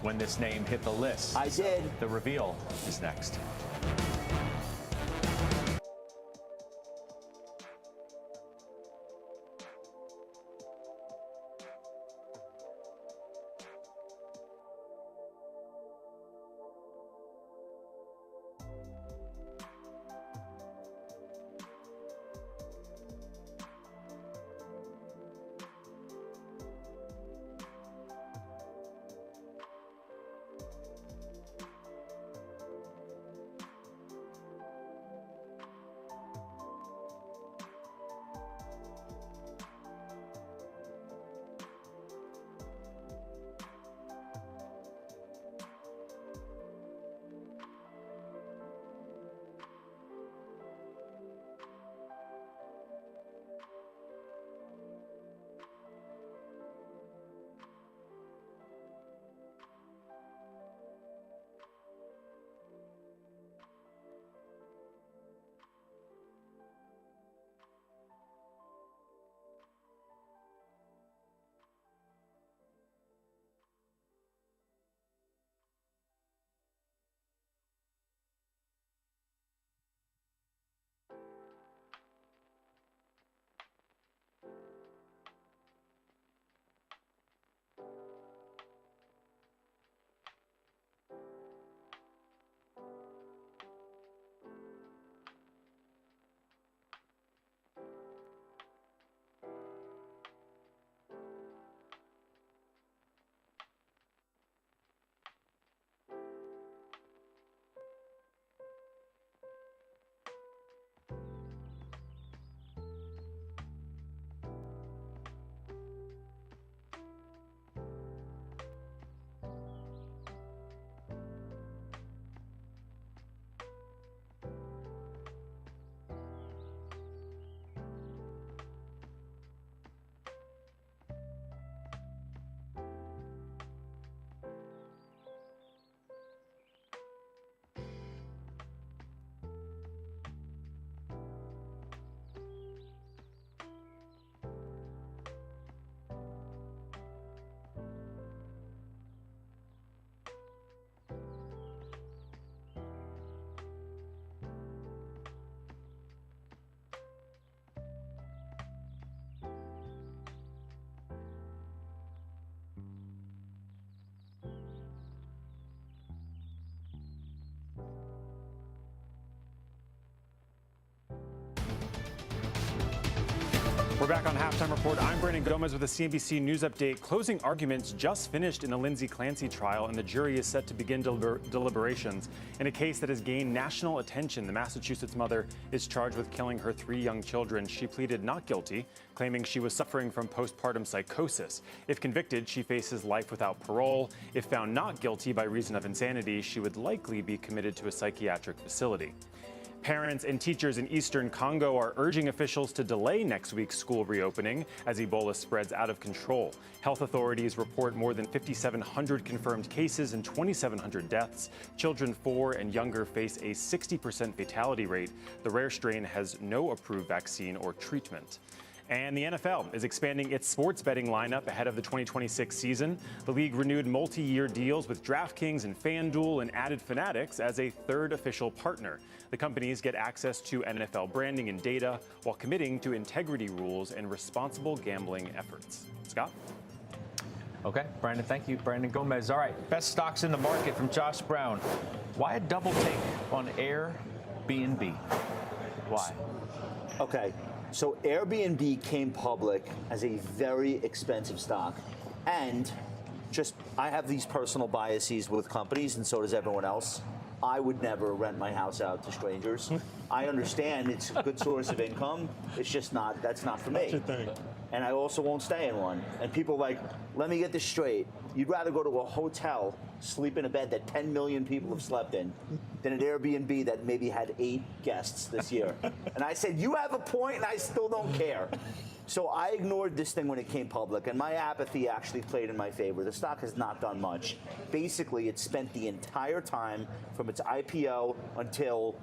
when this name hit the list. I did. The reveal is next. back on Halftime Report. I'm Brandon Gomez with a CNBC News update. Closing arguments just finished in the Lindsay Clancy trial, and the jury is set to begin deliberations in a case that has gained national attention. The Massachusetts mother is charged with killing her 3 young children. She pleaded not guilty, claiming she was suffering from postpartum psychosis. If convicted, she faces life without parole. If found not guilty by reason of insanity, she would likely be committed to a psychiatric facility. Parents and teachers in eastern Congo are urging officials to delay next week's school reopening as Ebola spreads out of control. Health authorities report more than 5,700 confirmed cases and 2,700 deaths. Children 4 and younger face a 60% fatality rate. The rare strain has no approved vaccine or treatment. And the NFL is expanding its sports betting lineup ahead of the 2026 season. The league renewed multi-year deals with DraftKings and FanDuel and added Fanatics as a third official partner. The companies get access to NFL branding and data while committing to integrity rules and responsible gambling efforts. Scott? Okay, Brandon, thank you. Brandon Gomez. All right, best stocks in the market from Josh Brown. Why a double take on Airbnb? Why? Okay. So Airbnb came public as a very expensive stock. And I have these personal biases with companies, and so does everyone else. I would never rent my house out to strangers. I understand it's a good source of income. It's just that's not for me. And I also won't stay in one. And people are like, let me get this straight. You'd rather go to a hotel, sleep in a bed that 10 million people have slept in, than an Airbnb that maybe had 8 guests this year. And I said, you have a point, and I still don't care. So I ignored this thing when it came public, and my apathy actually played in my favor. The stock has not done much. Basically, it spent the entire time from its IPO until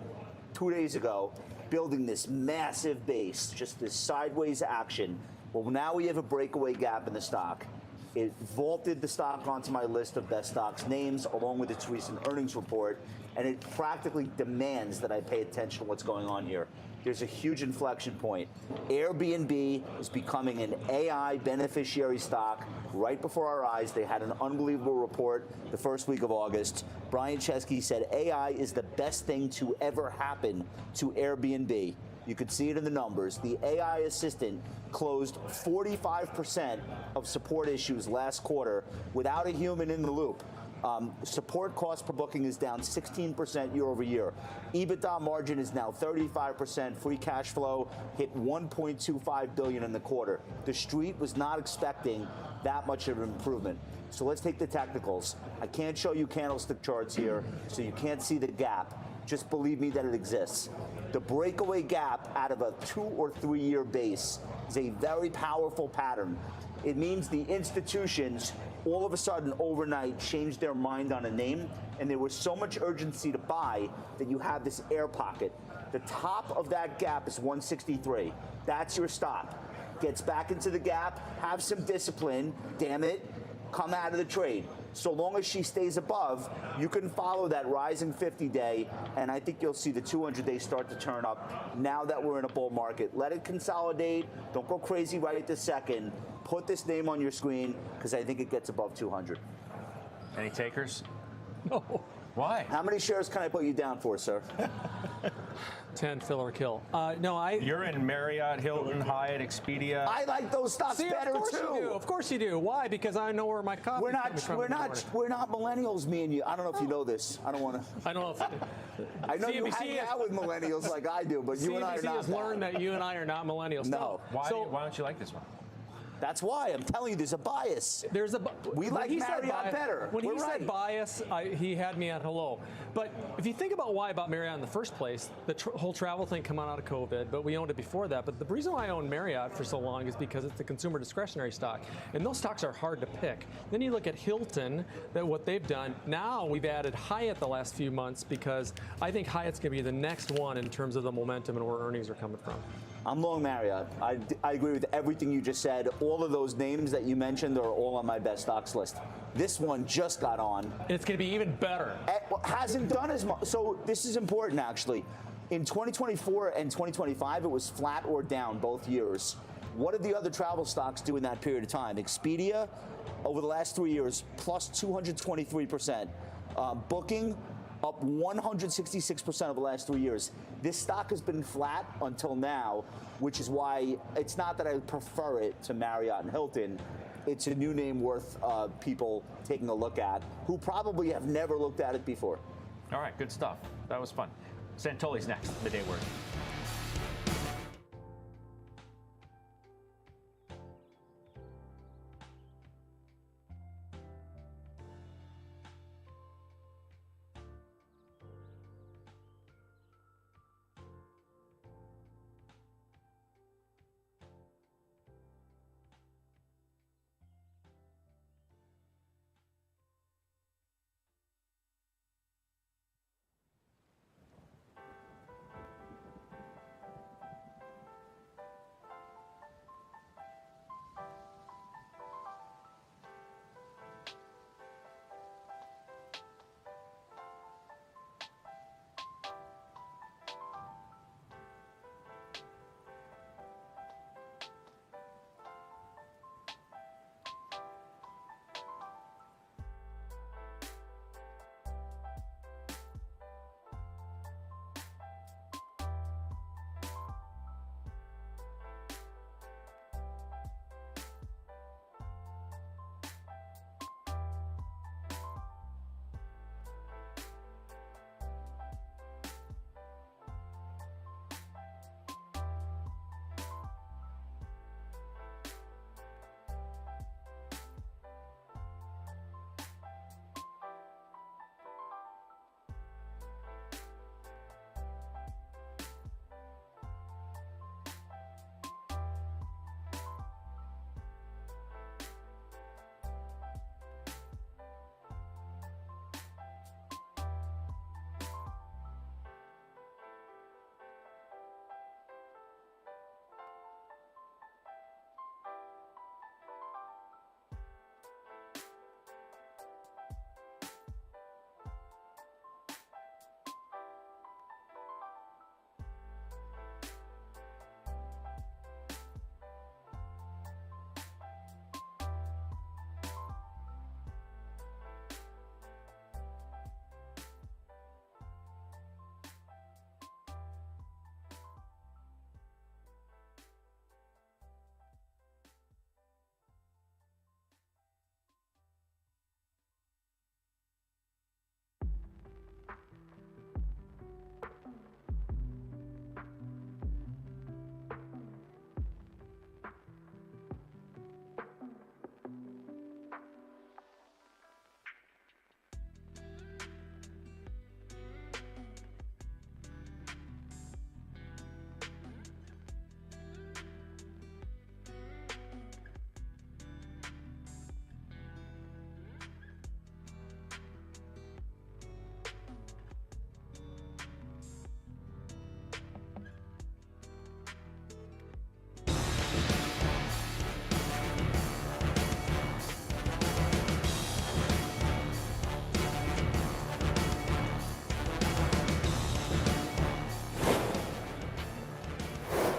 2 days ago building this massive base, just this sideways action. Well, now we have a breakaway gap in the stock. It vaulted the stock onto my list of best stocks names along with its recent earnings report, and it practically demands that I pay attention to what's going on here. There's a huge inflection point. Airbnb is becoming an AI beneficiary stock right before our eyes. They had an unbelievable report the first week of August. Brian Chesky said AI is the best thing to ever happen to Airbnb. You could see it in the numbers. The AI assistant closed 45% of support issues last quarter without a human in the loop. Support cost per booking is down 16% year over year. EBITDA margin is now 35%. Free cash flow hit $1.25 billion in the quarter. The street was not expecting that much of an improvement. So let's take the technicals. I can't show you candlestick charts here, so you can't see the gap. Just believe me that it exists. The breakaway gap out of a 2 or 3 year base is a very powerful pattern. It means the institutions all of a sudden overnight changed their mind on a name, and there was so much urgency to buy that you have this air pocket. The top of that gap is 163. That's your stop. Gets back into the gap, have some discipline, damn it, come out of the trade. So long as she stays above, you can follow that rising 50-day, and I think you'll see the 200-day start to turn up now that we're in a bull market. Let it consolidate. Don't go crazy right at the second. Put this name on your screen because I think it gets above 200. Any takers? No. Why? How many shares can I put you down for, sir? 10, fill or kill. You're in Marriott, Hilton, Hyatt, Expedia. I like those stocks better of course too. You do. Of course you do. Why? Because I know where my coffee We're not coming from in the morning. we're not millennials, me and you. I don't know if you know this. I don't want to. I don't know if I know you CNBC hang out with millennials like I do, but you and I are CNBC not. has learned that you and I are not millennials. No. Why don't you like this one? That's why I'm telling you, there's a bias. We like he said Marriott better. When We're he right. said bias, he had me at hello. But if you think about why about Marriott in the first place, the whole travel thing coming out of COVID, but we owned it before that. But the reason why I owned Marriott for so long is because it's the consumer discretionary stock, and those stocks are hard to pick. Then you look at Hilton, what they've done. Now we've added Hyatt the last few months because I think Hyatt's going to be the next one in terms of the momentum and where earnings are coming from. I'm long Marriott. I agree with everything you just said. All of those names that you mentioned are all on my best stocks list. This one just got on. And it's going to be even better. It hasn't done as much. So this is important, actually. In 2024 and 2025, it was flat or down both years. What did the other travel stocks do in that period of time? Expedia, over the last 3 years, plus 223%. Booking, up 166% over the last 3 years. This stock has been flat until now, which is why it's not that I prefer it to Marriott and Hilton. It's a new name worth people taking a look at who probably have never looked at it before. All right, good stuff. That was fun. Santoli's next, Midday Word.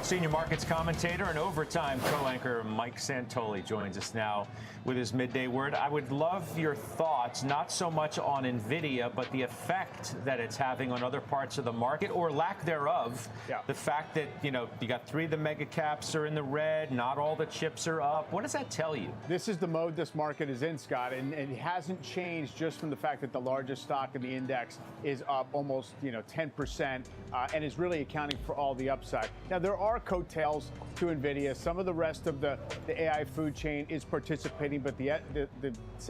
Senior markets commentator and overtime co-anchor Mike Santoli joins us now with his midday word. I would love your thoughts, not so much on NVIDIA, but the effect that it's having on other parts of the market or lack thereof. Yeah. The fact that, you got 3 of the mega caps are in the red, not all the chips are up. What does that tell you? This is the mode this market is in, Scott, and it hasn't changed just from the fact that the largest stock in the index is up almost, 10% and is really accounting for all the upside. Now, there are coattails to NVIDIA. Some of the rest of the AI food chain is participating, but the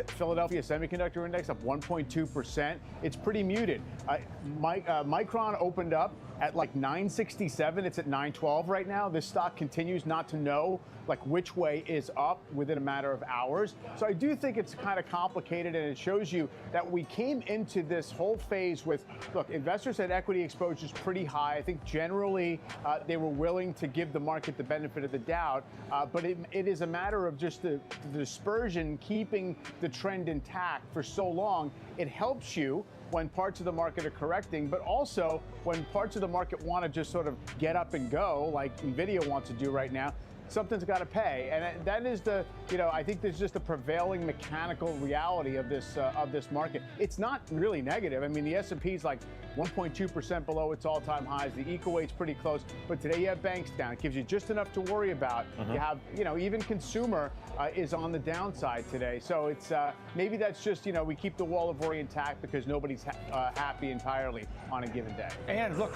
Philadelphia Semiconductor Index up 1.2%. It's pretty muted. Micron opened up at like 967. It's at 912 right now. This stock continues not to know which way is up within a matter of hours. So I do think it's kind of complicated, and it shows you that we came into this whole phase with, look, investors had equity exposures pretty high. I think generally they were willing to give the market the benefit of the doubt, but it is a matter of just the dispersion keeping the trend intact for so long. It helps you when parts of the market are correcting, but also when parts of the market want to just sort of get up and go, like NVIDIA wants to do right now. something's got to pay, and that is the, I think there's just a prevailing mechanical reality of this market. It's not really negative. I mean, the S&P is like 1.2% below its all-time highs. The equal weight's pretty close, but today you have banks down. It gives you just enough to worry about. You have, even consumer is on the downside today. So it's maybe that's just, we keep the wall of worry intact because nobody's happy entirely on a given day. And look,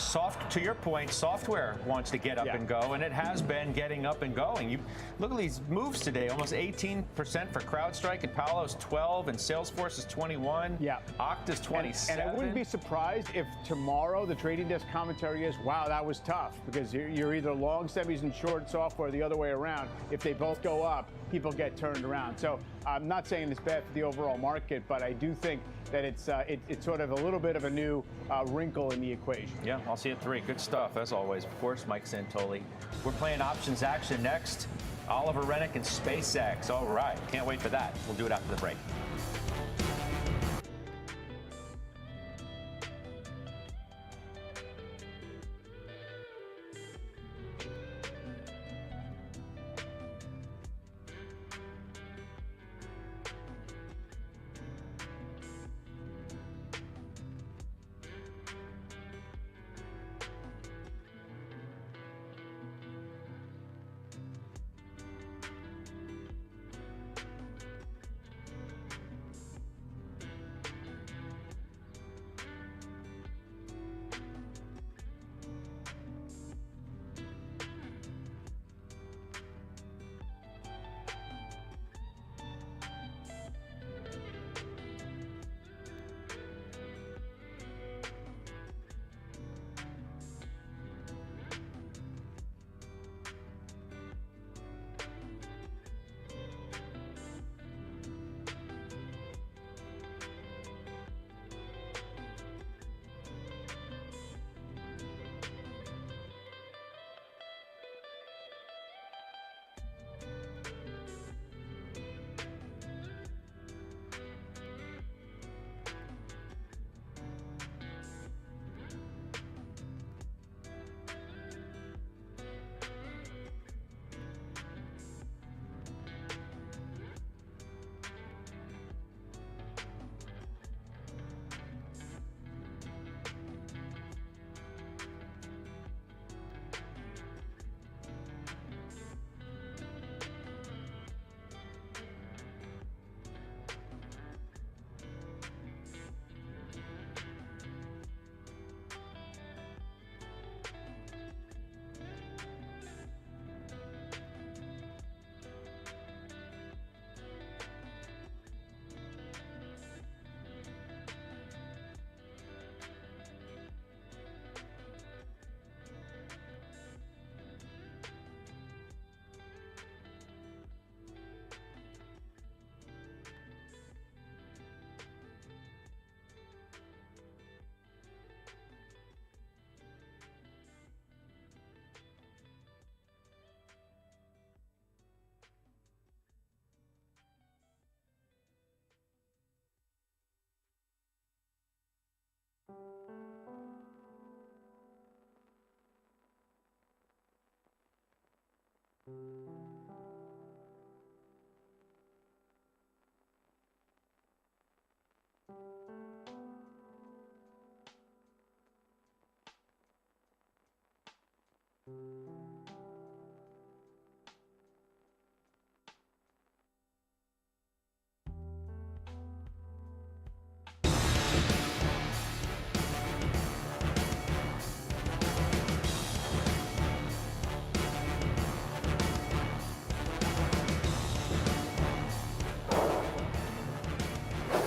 to your point, software wants to get up and go, and it has been getting up and going. You look at these moves today, almost 18% for CrowdStrike, and Palo's 12, and Salesforce is 21. Yeah. Okta's 27. And I wouldn't be surprised if tomorrow the trading desk commentary is, wow, that was tough, because you're either long semis and short software or the other way around. If they both go up, people get turned around. So I'm not saying it's bad for the overall market, but I do think that it's sort of a little bit of a new wrinkle in the equation. Yeah, I'll see you at 3. Good stuff, as always. Of course, Mike Santoli. We're playing options action next. Oliver Rennick and SpaceX. All right, can't wait for that. We'll do it after the break.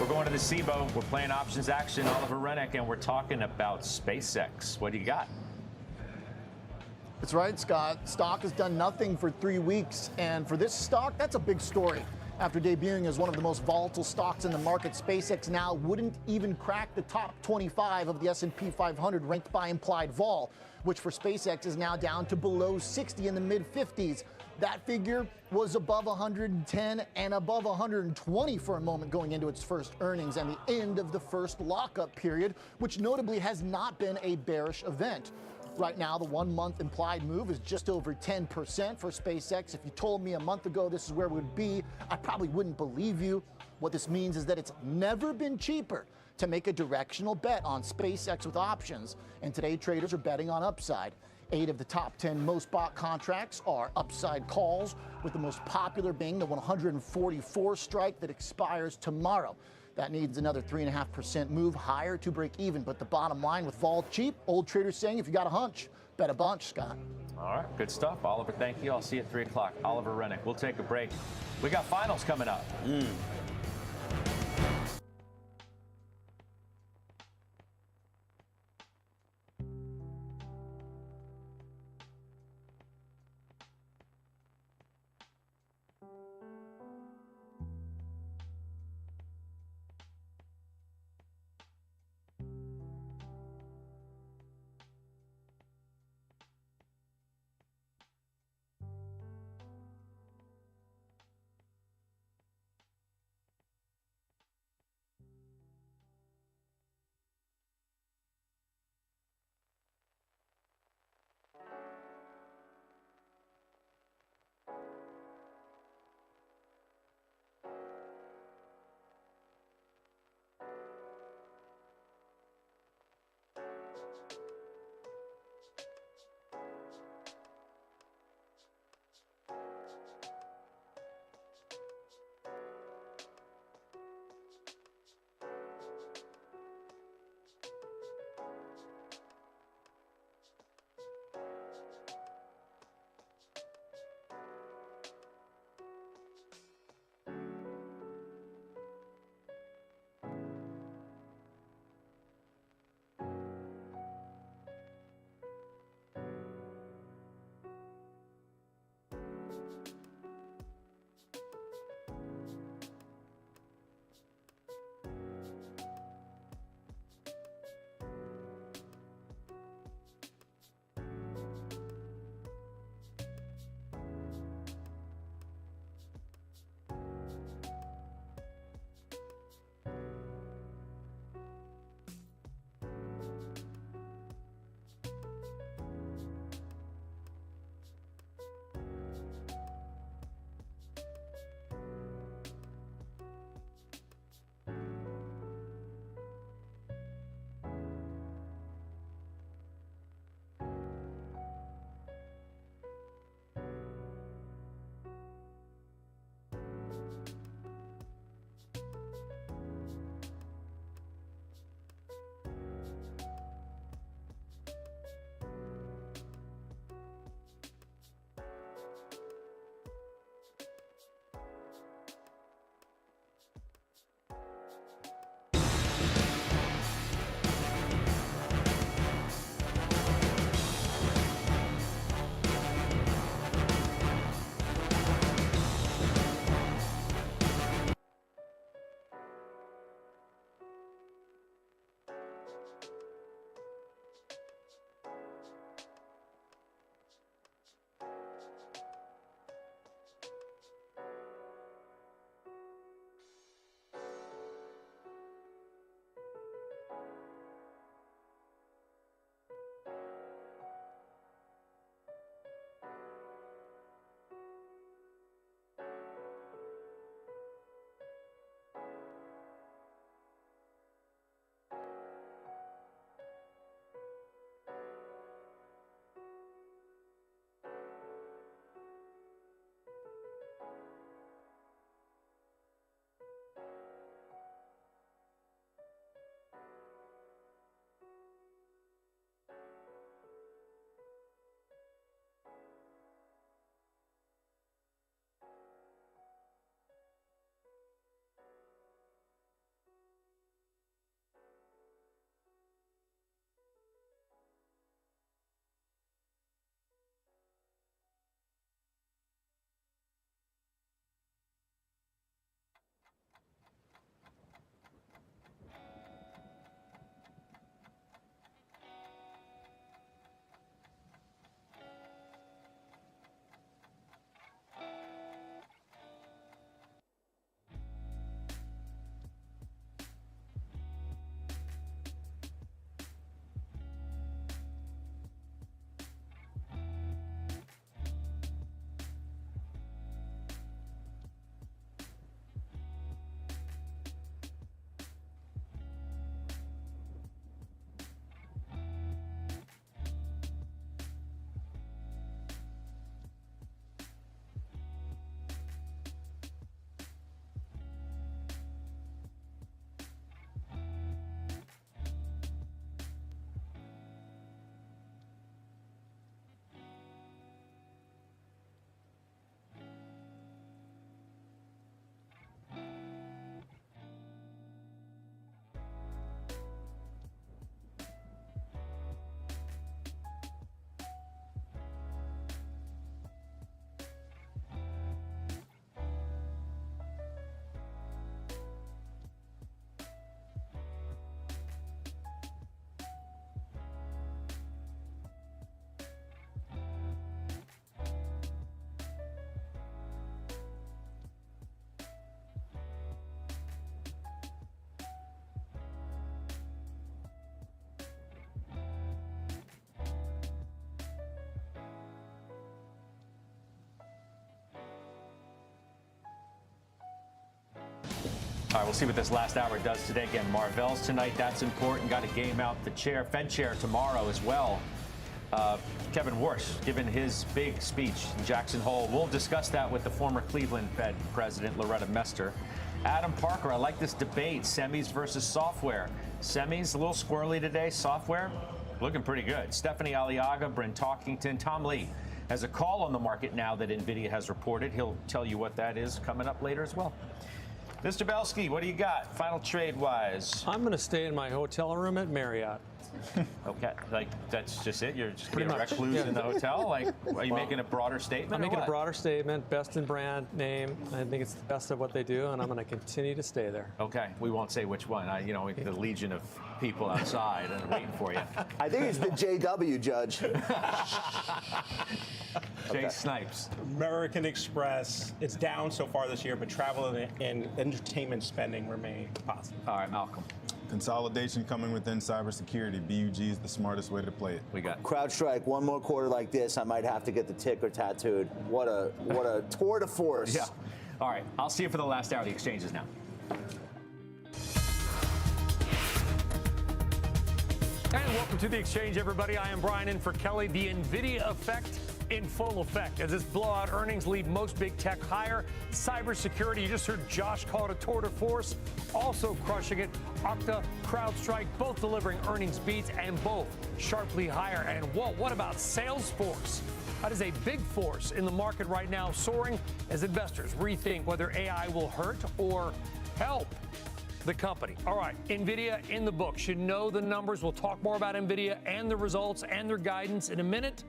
We're going to the SIBO. We're playing options action. Oliver Rennick, and we're talking about SpaceX. What do you got? That's right, Scott. Stock has done nothing for 3 weeks, and for this stock, that's a big story. After debuting as one of the most volatile stocks in the market, SpaceX now wouldn't even crack the top 25 of the S&P 500 ranked by implied vol, which for SpaceX is now down to below 60 in the mid-50s. That figure was above 110 and above 120 for a moment going into its first earnings and the end of the first lockup period, which notably has not been a bearish event. Right now, the 1 month implied move is just over 10% for SpaceX. If you told me a month ago this is where we would be, I probably wouldn't believe you. What this means is that it's never been cheaper to make a directional bet on SpaceX with options, and today traders are betting on upside. 8 of the top 10 most bought contracts are upside calls, with the most popular being the 144 strike that expires tomorrow. That needs another 3.5% move higher to break even. But the bottom line with vol cheap, old traders saying if you got a hunch, bet a bunch, Scott. All right, good stuff. Oliver, thank you. I'll see you at 3 o'clock. Oliver Rennick. We'll take a break. We got finals coming up. All right, we'll see what this last hour does today. Again, Marvell's tonight. That's important. Got to game out the chair, Fed chair tomorrow as well. Kevin Warsh giving his big speech in Jackson Hole. We'll discuss that with the former Cleveland Fed president, Loretta Mester. Adam Parker, I like this debate, semis versus software. Semis a little squirrely today. Software looking pretty good. Stephanie Aliaga, Bryn Talkington, Tom Lee has a call on the market now that NVIDIA has reported. He'll tell you what that is coming up later as well. Mr. Belsky, what do you got, final trade-wise? I'm going to stay in my hotel room at Marriott. Okay, like that's just it? You're just Pretty going to much. recluse Yeah. in the hotel? Like, are you making a broader statement? I'm or making a what? broader statement, best in brand name. I think it's the best of what they do, and I'm going to continue to stay there. Okay, we won't say which one. The legion of people outside and waiting for you. I think it's the JW, Judge. Jay Snipes. American Express, it's down so far this year, but travel and entertainment spending remain positive. All right, Malcolm. Consolidation coming within cybersecurity. BUG is the smartest way to play it. We got CrowdStrike, one more quarter like this, I might have to get the ticker tattooed. What a tour de force. Yeah. All right, I'll see you for the last hour of the exchanges now. And welcome to the exchange, everybody. I am Brian in for Kelly. The NVIDIA effect in full effect as this blowout earnings lead most big tech higher. Cybersecurity, you just heard Josh call it a tour de force, also crushing it. Okta, CrowdStrike, both delivering earnings beats and both sharply higher. And whoa, what about Salesforce? That is a big force in the market right now, soaring as investors rethink whether AI will hurt or help the company. All right, NVIDIA in the book. Should know the numbers. We'll talk more about NVIDIA and the results and their guidance in a minute.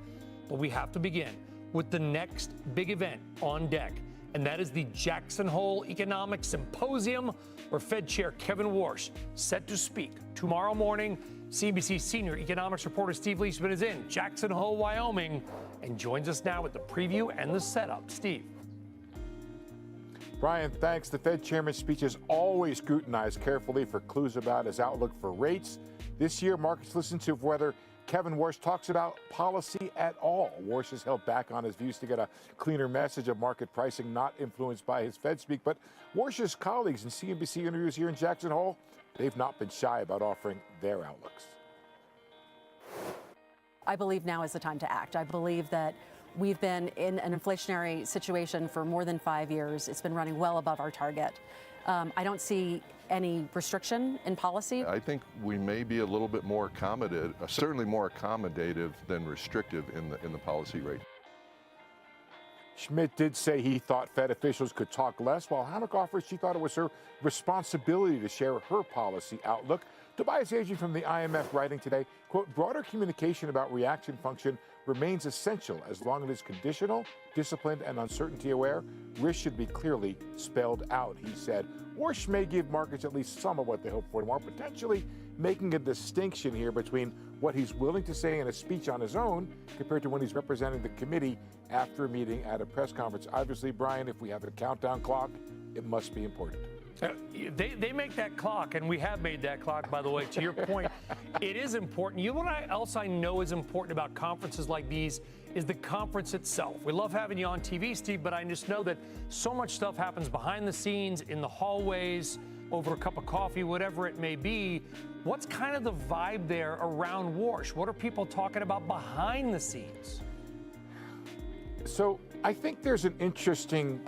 But we have to begin with the next big event on deck, and that is the Jackson Hole Economics Symposium, where Fed Chair Kevin Warsh set to speak tomorrow morning. CNBC senior economics reporter Steve Leishman is in Jackson Hole, Wyoming, and joins us now with the preview and the setup. Steve. Brian, thanks. The Fed chairman's speech is always scrutinized carefully for clues about his outlook for rates. This year, markets listen to whether Kevin Warsh talks about policy at all. Warsh has held back on his views to get a cleaner message of market pricing not influenced by his Fed speak. But Warsh's colleagues in CNBC interviews here in Jackson Hole, they've not been shy about offering their outlooks. I believe now is the time to act. I believe that we've been in an inflationary situation for more than 5 years. It's been running well above our target. I don't see any restriction in policy. I think we may be a little bit more accommodative, certainly more accommodative than restrictive in the policy rate. Schmidt did say he thought Fed officials could talk less, while Hammack offers she thought it was her responsibility to share her policy outlook. Tobias Agee from the IMF writing today, quote, broader communication about reaction function remains essential as long as it is conditional, disciplined, and uncertainty aware. Risk should be clearly spelled out, he said. Warsh may give markets at least some of what they hope for tomorrow, potentially making a distinction here between what he's willing to say in a speech on his own compared to when he's representing the committee after a meeting at a press conference. Obviously, Brian, if we have a countdown clock, it must be important. They make that clock, and we have made that clock, by the way. To your point, it is important. You know what else I know is important about conferences like these is the conference itself. We love having you on TV, Steve, but I just know that so much stuff happens behind the scenes, in the hallways, over a cup of coffee, whatever it may be. What's kind of the vibe there around Warsh? What are people talking about behind the scenes? So I think there's an interesting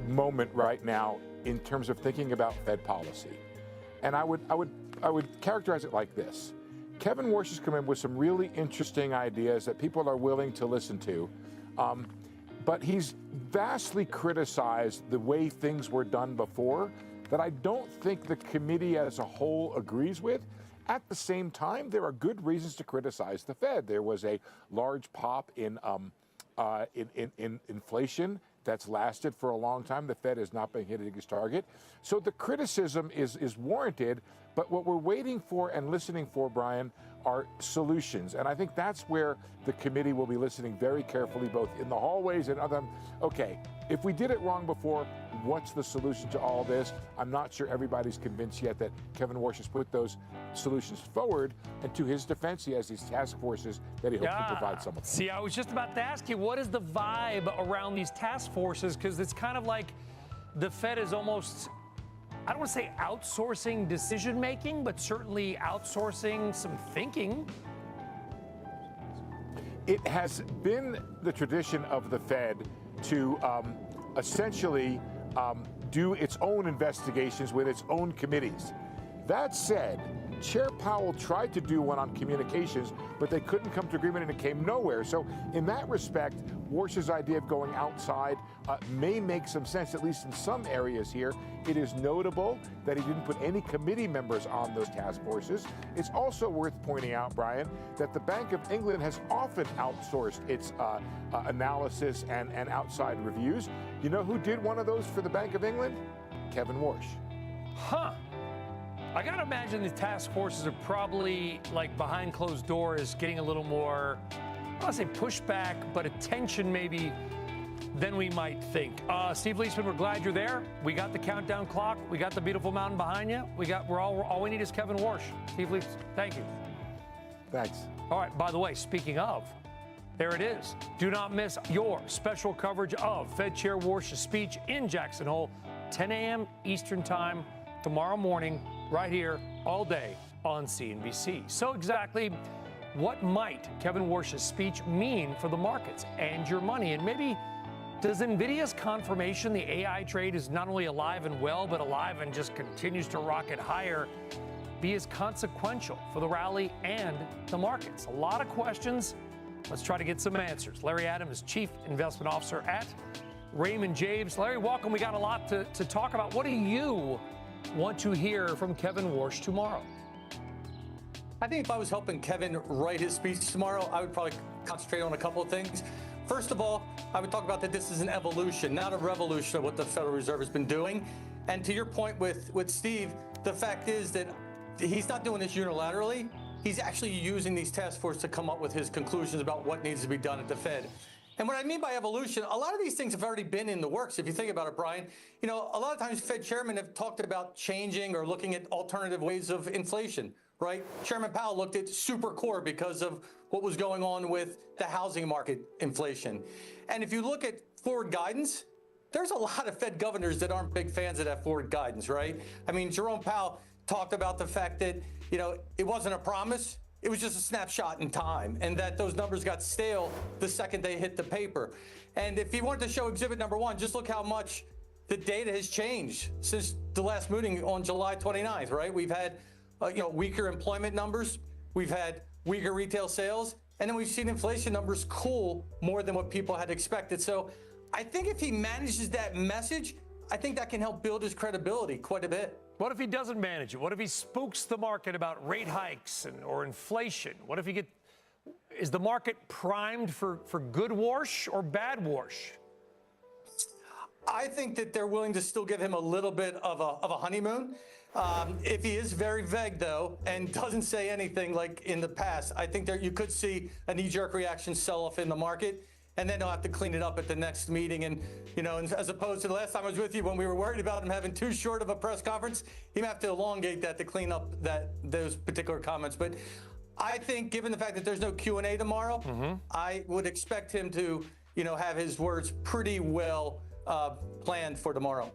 moment right now in terms of thinking about Fed policy. And I would characterize it like this. Kevin Warsh has come in with some really interesting ideas that people are willing to listen to. But he's vastly criticized the way things were done before that I don't think the committee as a whole agrees with. At the same time, there are good reasons to criticize the Fed. There was a large pop in inflation that's lasted for a long time. The Fed has not been hitting its target. So the criticism is warranted, but what we're waiting for and listening for, Brian, are solutions. And I think that's where the committee will be listening very carefully, both in the hallways and other. Okay, if we did it wrong before, what's the solution to all this? I'm not sure everybody's convinced yet that Kevin Warsh has put those solutions forward. And to his defense, he has these task forces that he hopes to provide some of them. See, I was just about to ask you, what is the vibe around these task forces? Because it's kind of like the Fed is almost I don't want to say outsourcing decision making, but certainly outsourcing some thinking. It has been the tradition of the Fed to essentially do its own investigations with its own committees. That said, Chair Powell tried to do one on communications, but they couldn't come to agreement and it came nowhere. So in that respect, Warsh's idea of going outside may make some sense, at least in some areas here. It is notable that he didn't put any committee members on those task forces. It's also worth pointing out, Brian, that the Bank of England has often outsourced its analysis and outside reviews. You know who did one of those for the Bank of England? Kevin Warsh. Huh. I gotta imagine the task forces are probably like behind closed doors getting a little more, I don't want to say pushback, but attention maybe than we might think. Steve Leisman, we're glad you're there. We got the countdown clock. We got the beautiful mountain behind you. All we need is Kevin Warsh. Steve Leisman, thank you. Thanks. All right, by the way, speaking of, there it is. Do not miss your special coverage of Fed Chair Warsh's speech in Jackson Hole, 10 a.m. Eastern Time tomorrow morning, right here, all day on CNBC. So exactly what might Kevin Warsh's speech mean for the markets and your money? And maybe does NVIDIA's confirmation the AI trade is not only alive and well, but alive and just continues to rocket higher, be as consequential for the rally and the markets? A lot of questions. Let's try to get some answers. Larry Adams, Chief Investment Officer at Raymond James. Larry, welcome. We got a lot to talk about. What do you want to hear from Kevin Warsh tomorrow? I think if I was helping Kevin write his speech tomorrow, I would probably concentrate on a couple of things. First of all, I would talk about that this is an evolution, not a revolution of what the Federal Reserve has been doing. And to your point with Steve, the fact is that he's not doing this unilaterally. He's actually using these task forces to come up with his conclusions about what needs to be done at the Fed. And what I mean by evolution, a lot of these things have already been in the works. If you think about it, Brian, you know, a lot of times Fed chairmen have talked about changing or looking at alternative ways of inflation, right? Chairman Powell looked at super core because of what was going on with the housing market inflation. And if you look at forward guidance, there's a lot of Fed governors that aren't big fans of that forward guidance, right? I mean, Jerome Powell talked about the fact that, you know, it wasn't a promise. It was just a snapshot in time, and that those numbers got stale the second they hit the paper. And if you wanted to show exhibit number one, just look how much the data has changed since the last meeting on July 29th, right? We've had weaker employment numbers, we've had weaker retail sales, and then we've seen inflation numbers cool more than what people had expected. So I think if he manages that message, I think that can help build his credibility quite a bit. What if he doesn't manage it? What if he spooks the market about rate hikes or inflation? What if is the market primed for good Warsh or bad Warsh? I think that they're willing to still give him a little bit of a honeymoon. If he is very vague, though, and doesn't say anything like in the past, I think you could see a knee-jerk reaction sell-off in the market, and then he'll have to clean it up at the next meeting. And, you know, as opposed to the last time I was with you when we were worried about him having too short of a press conference, he might have to elongate that to clean up those particular comments. But I think, given the fact that there's no Q&A tomorrow, I would expect him to, you know, have his words pretty well planned for tomorrow.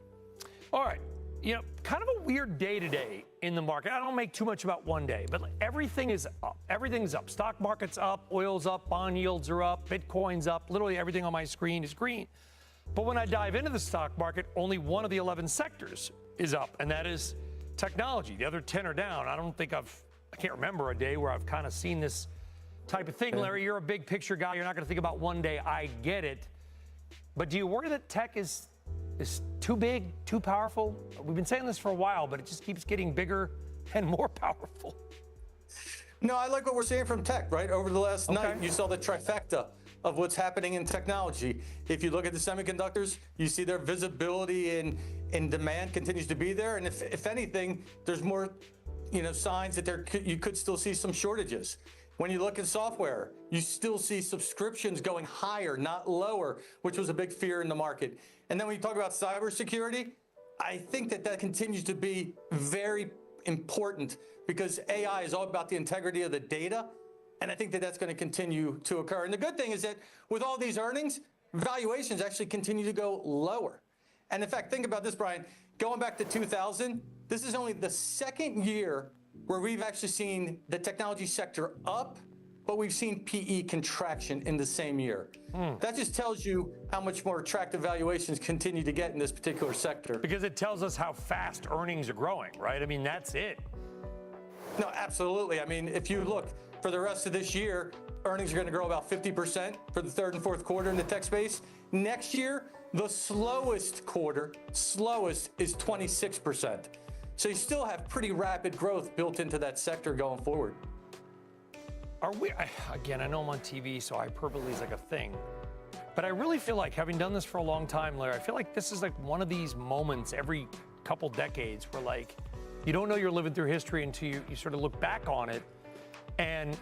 All right. You know, kind of a weird day today in the market. I don't make too much about one day, but everything is up. Everything's up. Stock market's up, oil's up, bond yields are up, Bitcoin's up. Literally everything on my screen is green. But when I dive into the stock market, only one of the 11 sectors is up, and that is technology. The other 10 are down. I can't remember a day where I've kind of seen this type of thing. Larry, you're a big picture guy. You're not going to think about one day. I get it. But do you worry that tech is too big, too powerful? We've been saying this for a while, but it just keeps getting bigger and more powerful. No, I like what we're seeing from tech, right? Over the last night, you saw the trifecta of what's happening in technology. If you look at the semiconductors, you see their visibility in demand continues to be there. And if anything, there's more, you know, signs that you could still see some shortages. When you look at software, you still see subscriptions going higher, not lower, which was a big fear in the market. And then when you talk about cybersecurity, I think that continues to be very important because AI is all about the integrity of the data. And I think that's going to continue to occur. And the good thing is that with all these earnings, valuations actually continue to go lower. And in fact, think about this, Brian. going back to 2000, this is only the second year where we've actually seen the technology sector up, but we've seen PE contraction in the same year. That just tells you how much more attractive valuations continue to get in this particular sector. Because it tells us how fast earnings are growing, right? I mean, that's it. No, absolutely. I mean, if you look for the rest of this year, earnings are going to grow about 50% for the third and fourth quarter in the tech space. Next year, the slowest is 26%. So you still have pretty rapid growth built into that sector going forward. Again, I know I'm on TV, so hyperbole is like a thing. But I really feel like, having done this for a long time, Larry, I feel like this is like one of these moments every couple decades where, like, you don't know you're living through history until you sort of look back on it. And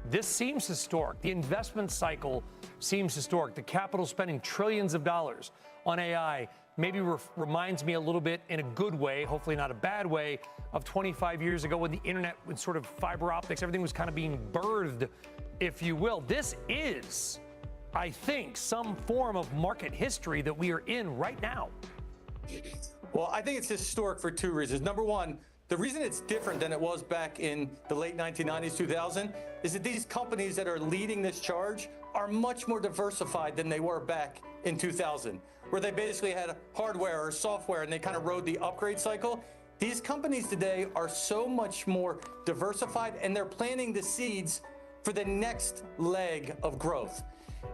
this seems historic. The investment cycle seems historic. The capital spending trillions of dollars on AI maybe reminds me a little bit, in a good way, hopefully not a bad way, of 25 years ago when the internet, with sort of fiber optics, everything was kind of being birthed, if you will. This is, I think, some form of market history that we are in right now. Well, I think it's historic for two reasons. Number one, the reason it's different than it was back in the late 1990s, 2000, is that these companies that are leading this charge are much more diversified than they were back in 2000, where they basically had hardware or software and they kind of rode the upgrade cycle. These companies today are so much more diversified, and they're planting the seeds for the next leg of growth.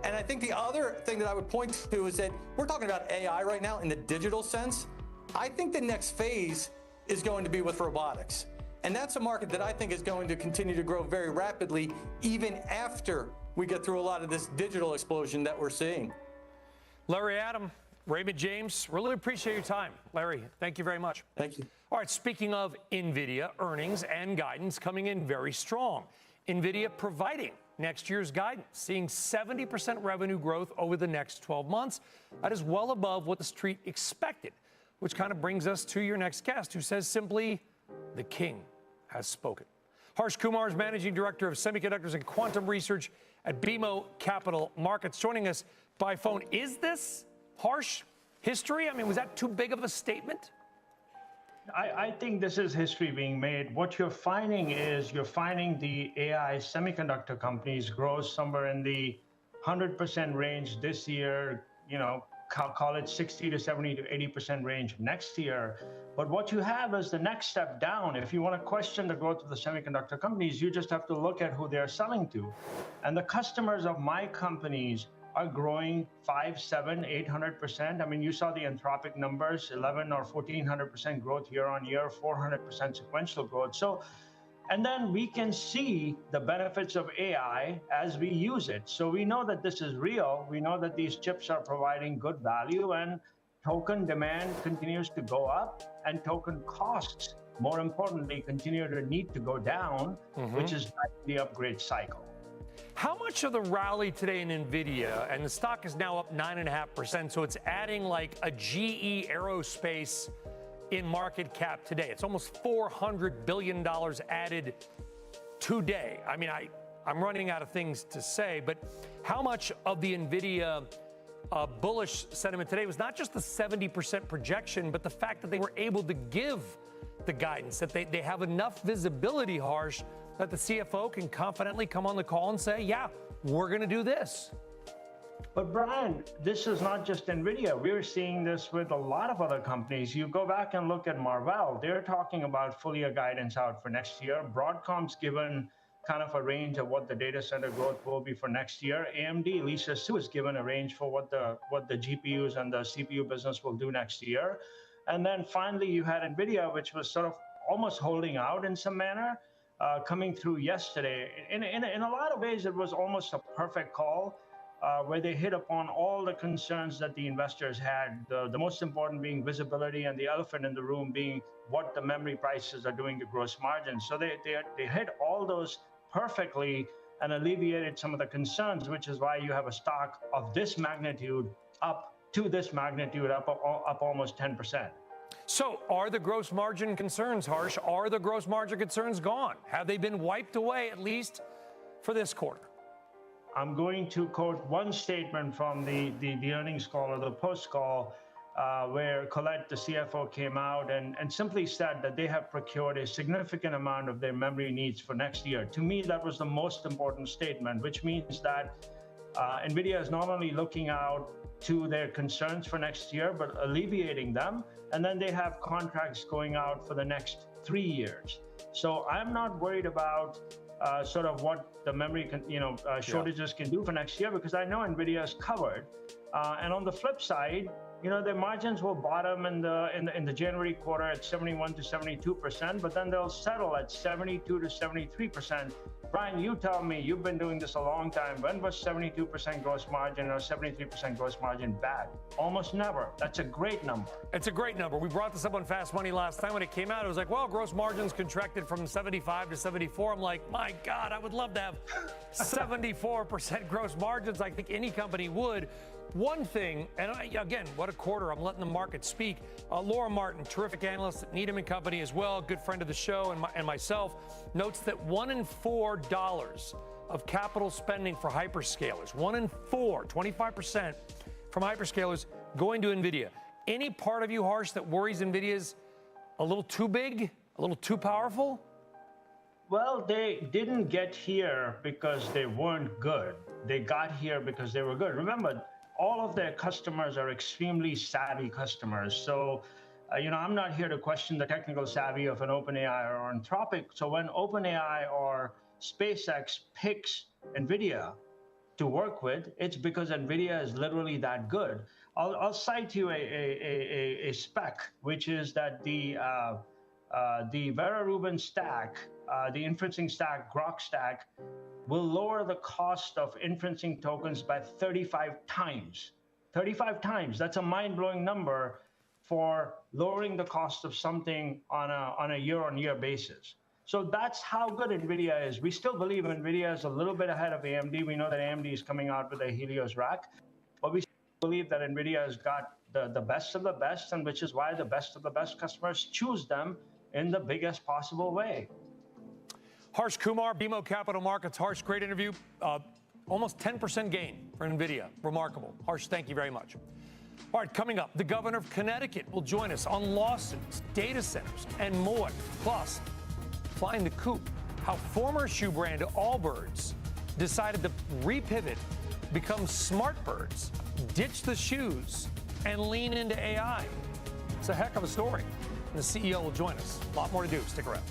And I think the other thing that I would point to is that we're talking about AI right now in the digital sense. I think the next phase is going to be with robotics. And that's a market that I think is going to continue to grow very rapidly, even after we get through a lot of this digital explosion that we're seeing. Larry Adam, Raymond James, really appreciate your time. Larry, thank you very much. Thank you. All right, speaking of NVIDIA, earnings and guidance coming in very strong. NVIDIA providing next year's guidance, seeing 70% revenue growth over the next 12 months. That is well above what the street expected, which kind of brings us to your next guest, who says simply, the king has spoken. Harsh Kumar is Managing Director of Semiconductors and Quantum Research at BMO Capital Markets, joining us by phone. Is this, Harsh, history? I mean, was that too big of a statement? I think this is history being made. What you're finding is the AI semiconductor companies grow somewhere in the 100% range this year, call it 60 to 70 to 80% range next year. But what you have is the next step down. If you want to question the growth of the semiconductor companies, you just have to look at who they're selling to. And the customers of my companies are growing 5, 7, 800%. I mean, you saw the Anthropic numbers, 11 or 1400% growth year on year, 400% sequential growth. So, and then we can see the benefits of AI as we use it. So we know that this is real. We know that these chips are providing good value, and token demand continues to go up, and token costs, more importantly, continue to need to go down, which is the upgrade cycle. How much of the rally today in NVIDIA, and the stock is now up 9.5%, so it's adding like a GE Aerospace in market cap today. It's almost $400 billion added today. I mean, I'm running out of things to say, but how much of the NVIDIA bullish sentiment today was not just the 70% projection, but the fact that they were able to give the guidance, that they have enough visibility, Harsh, that the CFO can confidently come on the call and say, yeah, we're going to do this. But Brian, this is not just NVIDIA. We're seeing this with a lot of other companies. You go back and look at Marvell. They're talking about full year guidance out for next year. Broadcom's given kind of a range of what the data center growth will be for next year. AMD, Lisa Su, has given a range for what the GPUs and the CPU business will do next year. And then finally, you had NVIDIA, which was sort of almost holding out in some manner, coming through yesterday. In a lot of ways, it was almost a perfect call, where they hit upon all the concerns that the investors had, the most important being visibility, and the elephant in the room being what the memory prices are doing to gross margins. So they hit all those perfectly and alleviated some of the concerns, which is why you have a stock of this magnitude up to this magnitude, up almost 10%. So are the gross margin concerns, Harsh, are the gross margin concerns gone? Have they been wiped away, at least for this quarter? I'm going to quote one statement from the earnings call or the post call. where Colette, the CFO, came out and simply said that they have procured a significant amount of their memory needs for next year. To me, that was the most important statement, which means that NVIDIA is not only looking out to their concerns for next year, but alleviating them. And then they have contracts going out for the next 3 years. So I'm not worried about sort of what the memory shortages can do for next year, because I know NVIDIA is covered. And on the flip side, their margins will bottom in the January quarter at 71 to 72%, but then they'll settle at 72 to 73%. Brian, you tell me, you've been doing this a long time. When was 72% gross margin or 73% gross margin bad? Almost never. That's a great number. It's a great number. We brought this up on Fast Money last time when it came out. It was like, well, gross margins contracted from 75 to 74. I'm like, my God, I would love to have 74% gross margins. I think any company would. One thing, and again, what a quarter. I'm letting the market speak. Laura Martin, terrific analyst at Needham & Company as well, good friend of the show, and myself, notes that $1 in $4 of capital spending for hyperscalers, 1 in 4, 25% from hyperscalers going to NVIDIA. Any part of you, Harsh, that worries NVIDIA's a little too big, a little too powerful? Well, they didn't get here because they weren't good. They got here because they were good. Remember, all of their customers are extremely savvy customers. So, I'm not here to question the technical savvy of an OpenAI or Anthropic. So when OpenAI or SpaceX picks NVIDIA to work with, it's because NVIDIA is literally that good. I'll cite you a spec, which is that the Vera Rubin stack, the inferencing stack, Grok stack, will lower the cost of inferencing tokens by 35 times. 35 times. That's a mind-blowing number for lowering the cost of something on a year-on-year basis. So that's how good NVIDIA is. We still believe NVIDIA is a little bit ahead of AMD. We know that AMD is coming out with a Helios rack, but we believe that NVIDIA has got the best of the best, and which is why the best of the best customers choose them in the biggest possible way. Harsh Kumar, BMO Capital Markets. Harsh, great interview. Almost 10% gain for NVIDIA. Remarkable. Harsh, thank you very much. All right, coming up, the governor of Connecticut will join us on lawsuits, data centers, and more. Plus, flying the coop, how former shoe brand Allbirds decided to repivot, become Smartbirds, ditch the shoes, and lean into AI. It's a heck of a story. And the CEO will join us. A lot more to do. Stick around.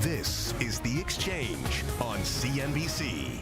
This is The Exchange on CNBC.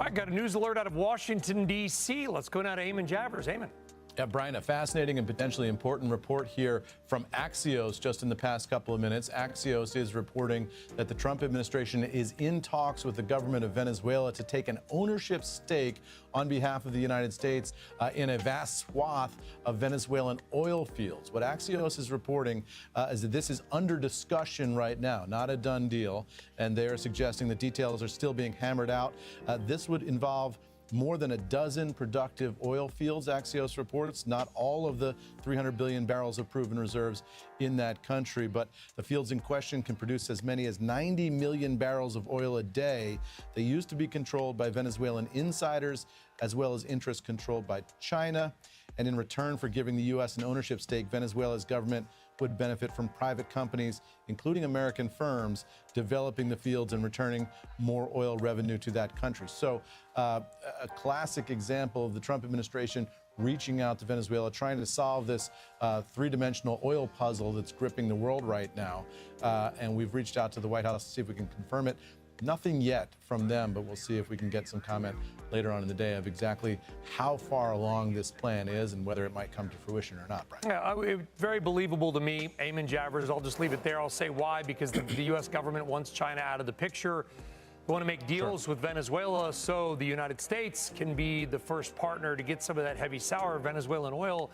All right, got a news alert out of Washington, D.C. Let's go now to Eamon Javers. Eamon. Yeah, Brian, a fascinating and potentially important report here from Axios just in the past couple of minutes. Axios is reporting that the Trump administration is in talks with the government of Venezuela to take an ownership stake on behalf of the United States in a vast swath of Venezuelan oil fields. What Axios is reporting is that this is under discussion right now, not a done deal, and they are suggesting the details are still being hammered out. This would involve more than a dozen productive oil fields, Axios reports. Not all of the 300 billion barrels of proven reserves in that country, but the fields in question can produce as many as 90 million barrels of oil a day. They used to be controlled by Venezuelan insiders, as well as interests controlled by China. And in return for giving the U.S. an ownership stake, Venezuela's government would benefit from private companies, including American firms, developing the fields and returning more oil revenue to that country. So a classic example of the Trump administration reaching out to Venezuela, trying to solve this three-dimensional oil puzzle that's gripping the world right now. And we've reached out to the White House to see if we can confirm it. Nothing yet from them, but we'll see if we can get some comment later on in the day of exactly how far along this plan is and whether it might come to fruition or not, Brian. Yeah, very believable to me. Eamon Javers, I'll just leave it there. I'll say why, because the U.S. government wants China out of the picture. They want to make deals with Venezuela so the United States can be the first partner to get some of that heavy sour Venezuelan oil.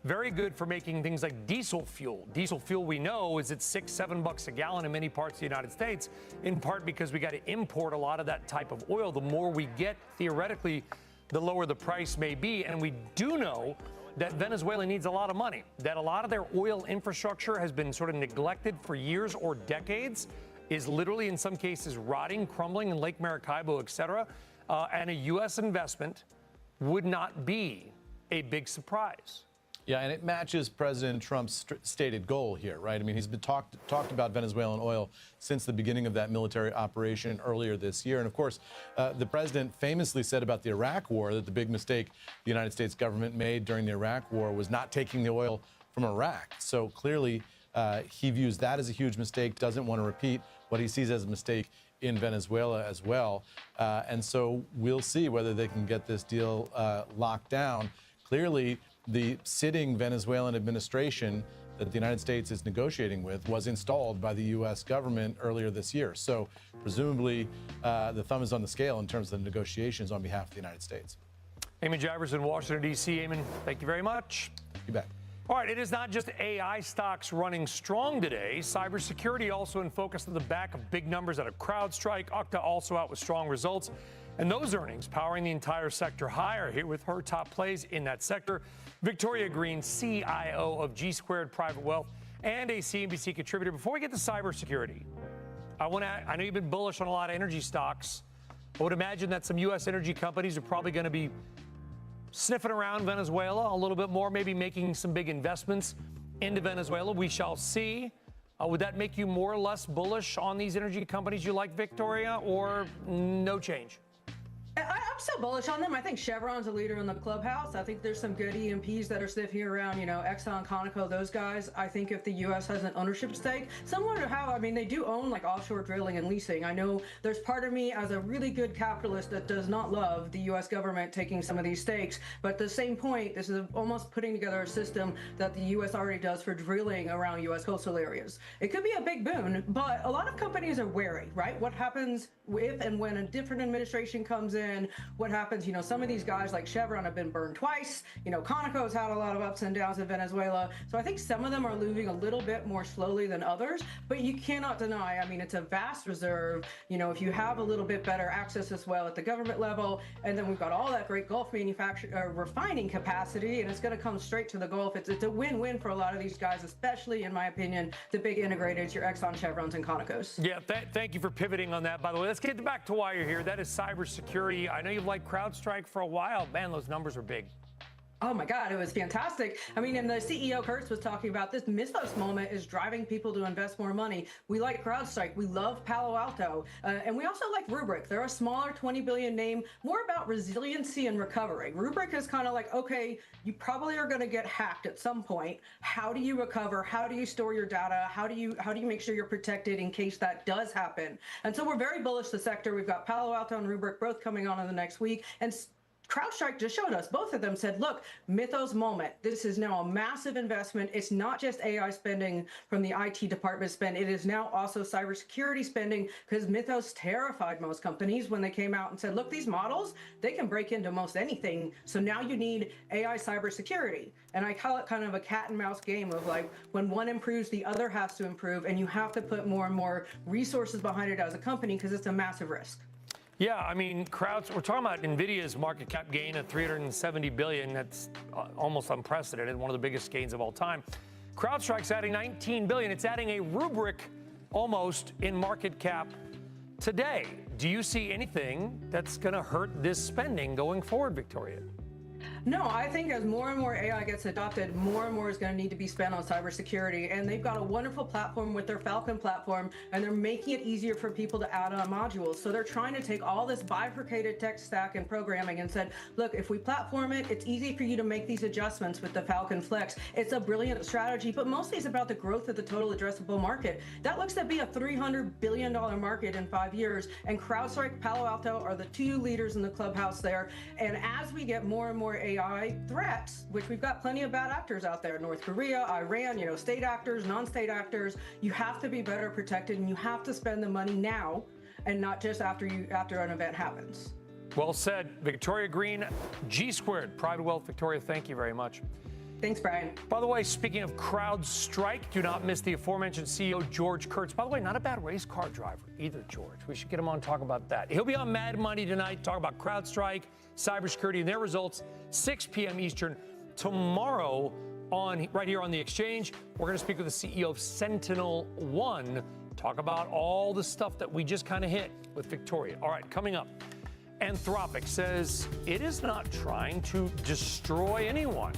Very good for making things like diesel fuel. Diesel fuel, we know, is at $6-7 a gallon in many parts of the United States, in part because we got to import a lot of that type of oil. The more we get, theoretically, the lower the price may be. And we do know that Venezuela needs a lot of money, that a lot of their oil infrastructure has been sort of neglected for years or decades, is literally in some cases rotting, crumbling in Lake Maracaibo, et cetera. And a U.S. investment would not be a big surprise. Yeah, and it matches President Trump's stated goal here, right? I mean, he's been talked about Venezuelan oil since the beginning of that military operation earlier this year. And of course, the president famously said about the Iraq war that the big mistake the United States government made during the Iraq war was not taking the oil from Iraq. So clearly, he views that as a huge mistake, doesn't want to repeat what he sees as a mistake in Venezuela as well. And so we'll see whether they can get this deal locked down. Clearly, the sitting Venezuelan administration that the United States is negotiating with was installed by the U.S. government earlier this year. So presumably the thumb is on the scale in terms of the negotiations on behalf of the United States. Eamon Javers in Washington, D.C. Eamon, thank you very much. You bet. All right, it is not just AI stocks running strong today. Cybersecurity also in focus on the back of big numbers out of CrowdStrike. Okta also out with strong results. And those earnings powering the entire sector higher. Here with her top plays in that sector, Victoria Green, CIO of G Squared Private Wealth and a CNBC contributor. Before we get to cybersecurity, I know you've been bullish on a lot of energy stocks. I would imagine that some U.S. energy companies are probably going to be sniffing around Venezuela a little bit more, maybe making some big investments into Venezuela. We shall see. Would that make you more or less bullish on these energy companies you like, Victoria, or no change? I'm still bullish on them. I think Chevron's a leader in the clubhouse. I think there's some good E&Ps that are sniffing around, Exxon, Conoco, those guys. I think if the U.S. has an ownership stake, similar to how, they do own like offshore drilling and leasing. I know there's part of me as a really good capitalist that does not love the U.S. government taking some of these stakes. But at the same point, this is almost putting together a system that the U.S. already does for drilling around U.S. coastal areas. It could be a big boon, but a lot of companies are wary, right? What happens if and when a different administration comes in? What happens, some of these guys like Chevron have been burned twice. Conoco's had a lot of ups and downs in Venezuela. So I think some of them are moving a little bit more slowly than others, but you cannot deny, it's a vast reserve. If you have a little bit better access as well at the government level, and then we've got all that great Gulf refining capacity, and it's going to come straight to the Gulf. It's a win-win for a lot of these guys, especially in my opinion, the big integrateds, your Exxon, Chevrons, and Conocos. Yeah, thank you for pivoting on that, by the way. Let's get back to why you're here. That is cybersecurity. I know you've liked CrowdStrike for a while. Man, those numbers are big. Oh my God, it was fantastic. I mean, and the CEO Kurtz was talking about this Mythos moment is driving people to invest more money. We like CrowdStrike. We love Palo Alto. And we also like Rubrik. They're a smaller 20 billion name, more about resiliency and recovery. Rubrik is kind of like, okay, you probably are going to get hacked at some point. How do you recover? How do you store your data? How do you make sure you're protected in case that does happen? And so we're very bullish the sector. We've got Palo Alto and Rubrik both coming on in the next week. And CrowdStrike just showed us, both of them said, look, Mythos moment. This is now a massive investment. It's not just AI spending from the IT department spend. It is now also cybersecurity spending, because Mythos terrified most companies when they came out and said, look, these models, they can break into most anything. So now you need AI cybersecurity. And I call it kind of a cat and mouse game of like, when one improves, the other has to improve. And you have to put more and more resources behind it as a company, because it's a massive risk. Yeah, I mean, we're talking about NVIDIA's market cap gain of $370 billion. That's almost unprecedented, one of the biggest gains of all time. CrowdStrike's adding $19 billion. It's adding a Rubrik almost in market cap today. Do you see anything that's going to hurt this spending going forward, Victoria? No, I think as more and more AI gets adopted, more and more is going to need to be spent on cybersecurity. And they've got a wonderful platform with their Falcon platform, and they're making it easier for people to add on modules. So they're trying to take all this bifurcated tech stack and programming and said, look, if we platform it, it's easy for you to make these adjustments with the Falcon Flex. It's a brilliant strategy, but mostly it's about the growth of the total addressable market. That looks to be a $300 billion market in 5 years, and CrowdStrike, Palo Alto are the two leaders in the clubhouse there. And as we get more and more AI threats, which we've got plenty of bad actors out there, North Korea, Iran, state actors, non-state actors, you have to be better protected, and you have to spend the money now and not just after an event happens. Well said. Victoria Green, G Squared, Private Wealth. Victoria, thank you very much. Thanks, Brian. By the way, speaking of CrowdStrike, do not miss the aforementioned CEO, George Kurtz. By the way, not a bad race car driver either, George. We should get him on and talk about that. He'll be on Mad Money tonight, talk about CrowdStrike, cybersecurity, and their results, 6 p.m. Eastern. Tomorrow, right here on The Exchange, we're going to speak with the CEO of SentinelOne, talk about all the stuff that we just kind of hit with Victoria. All right, coming up, Anthropic says it is not trying to destroy anyone.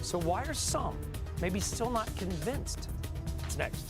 So why are some maybe still not convinced? It's next.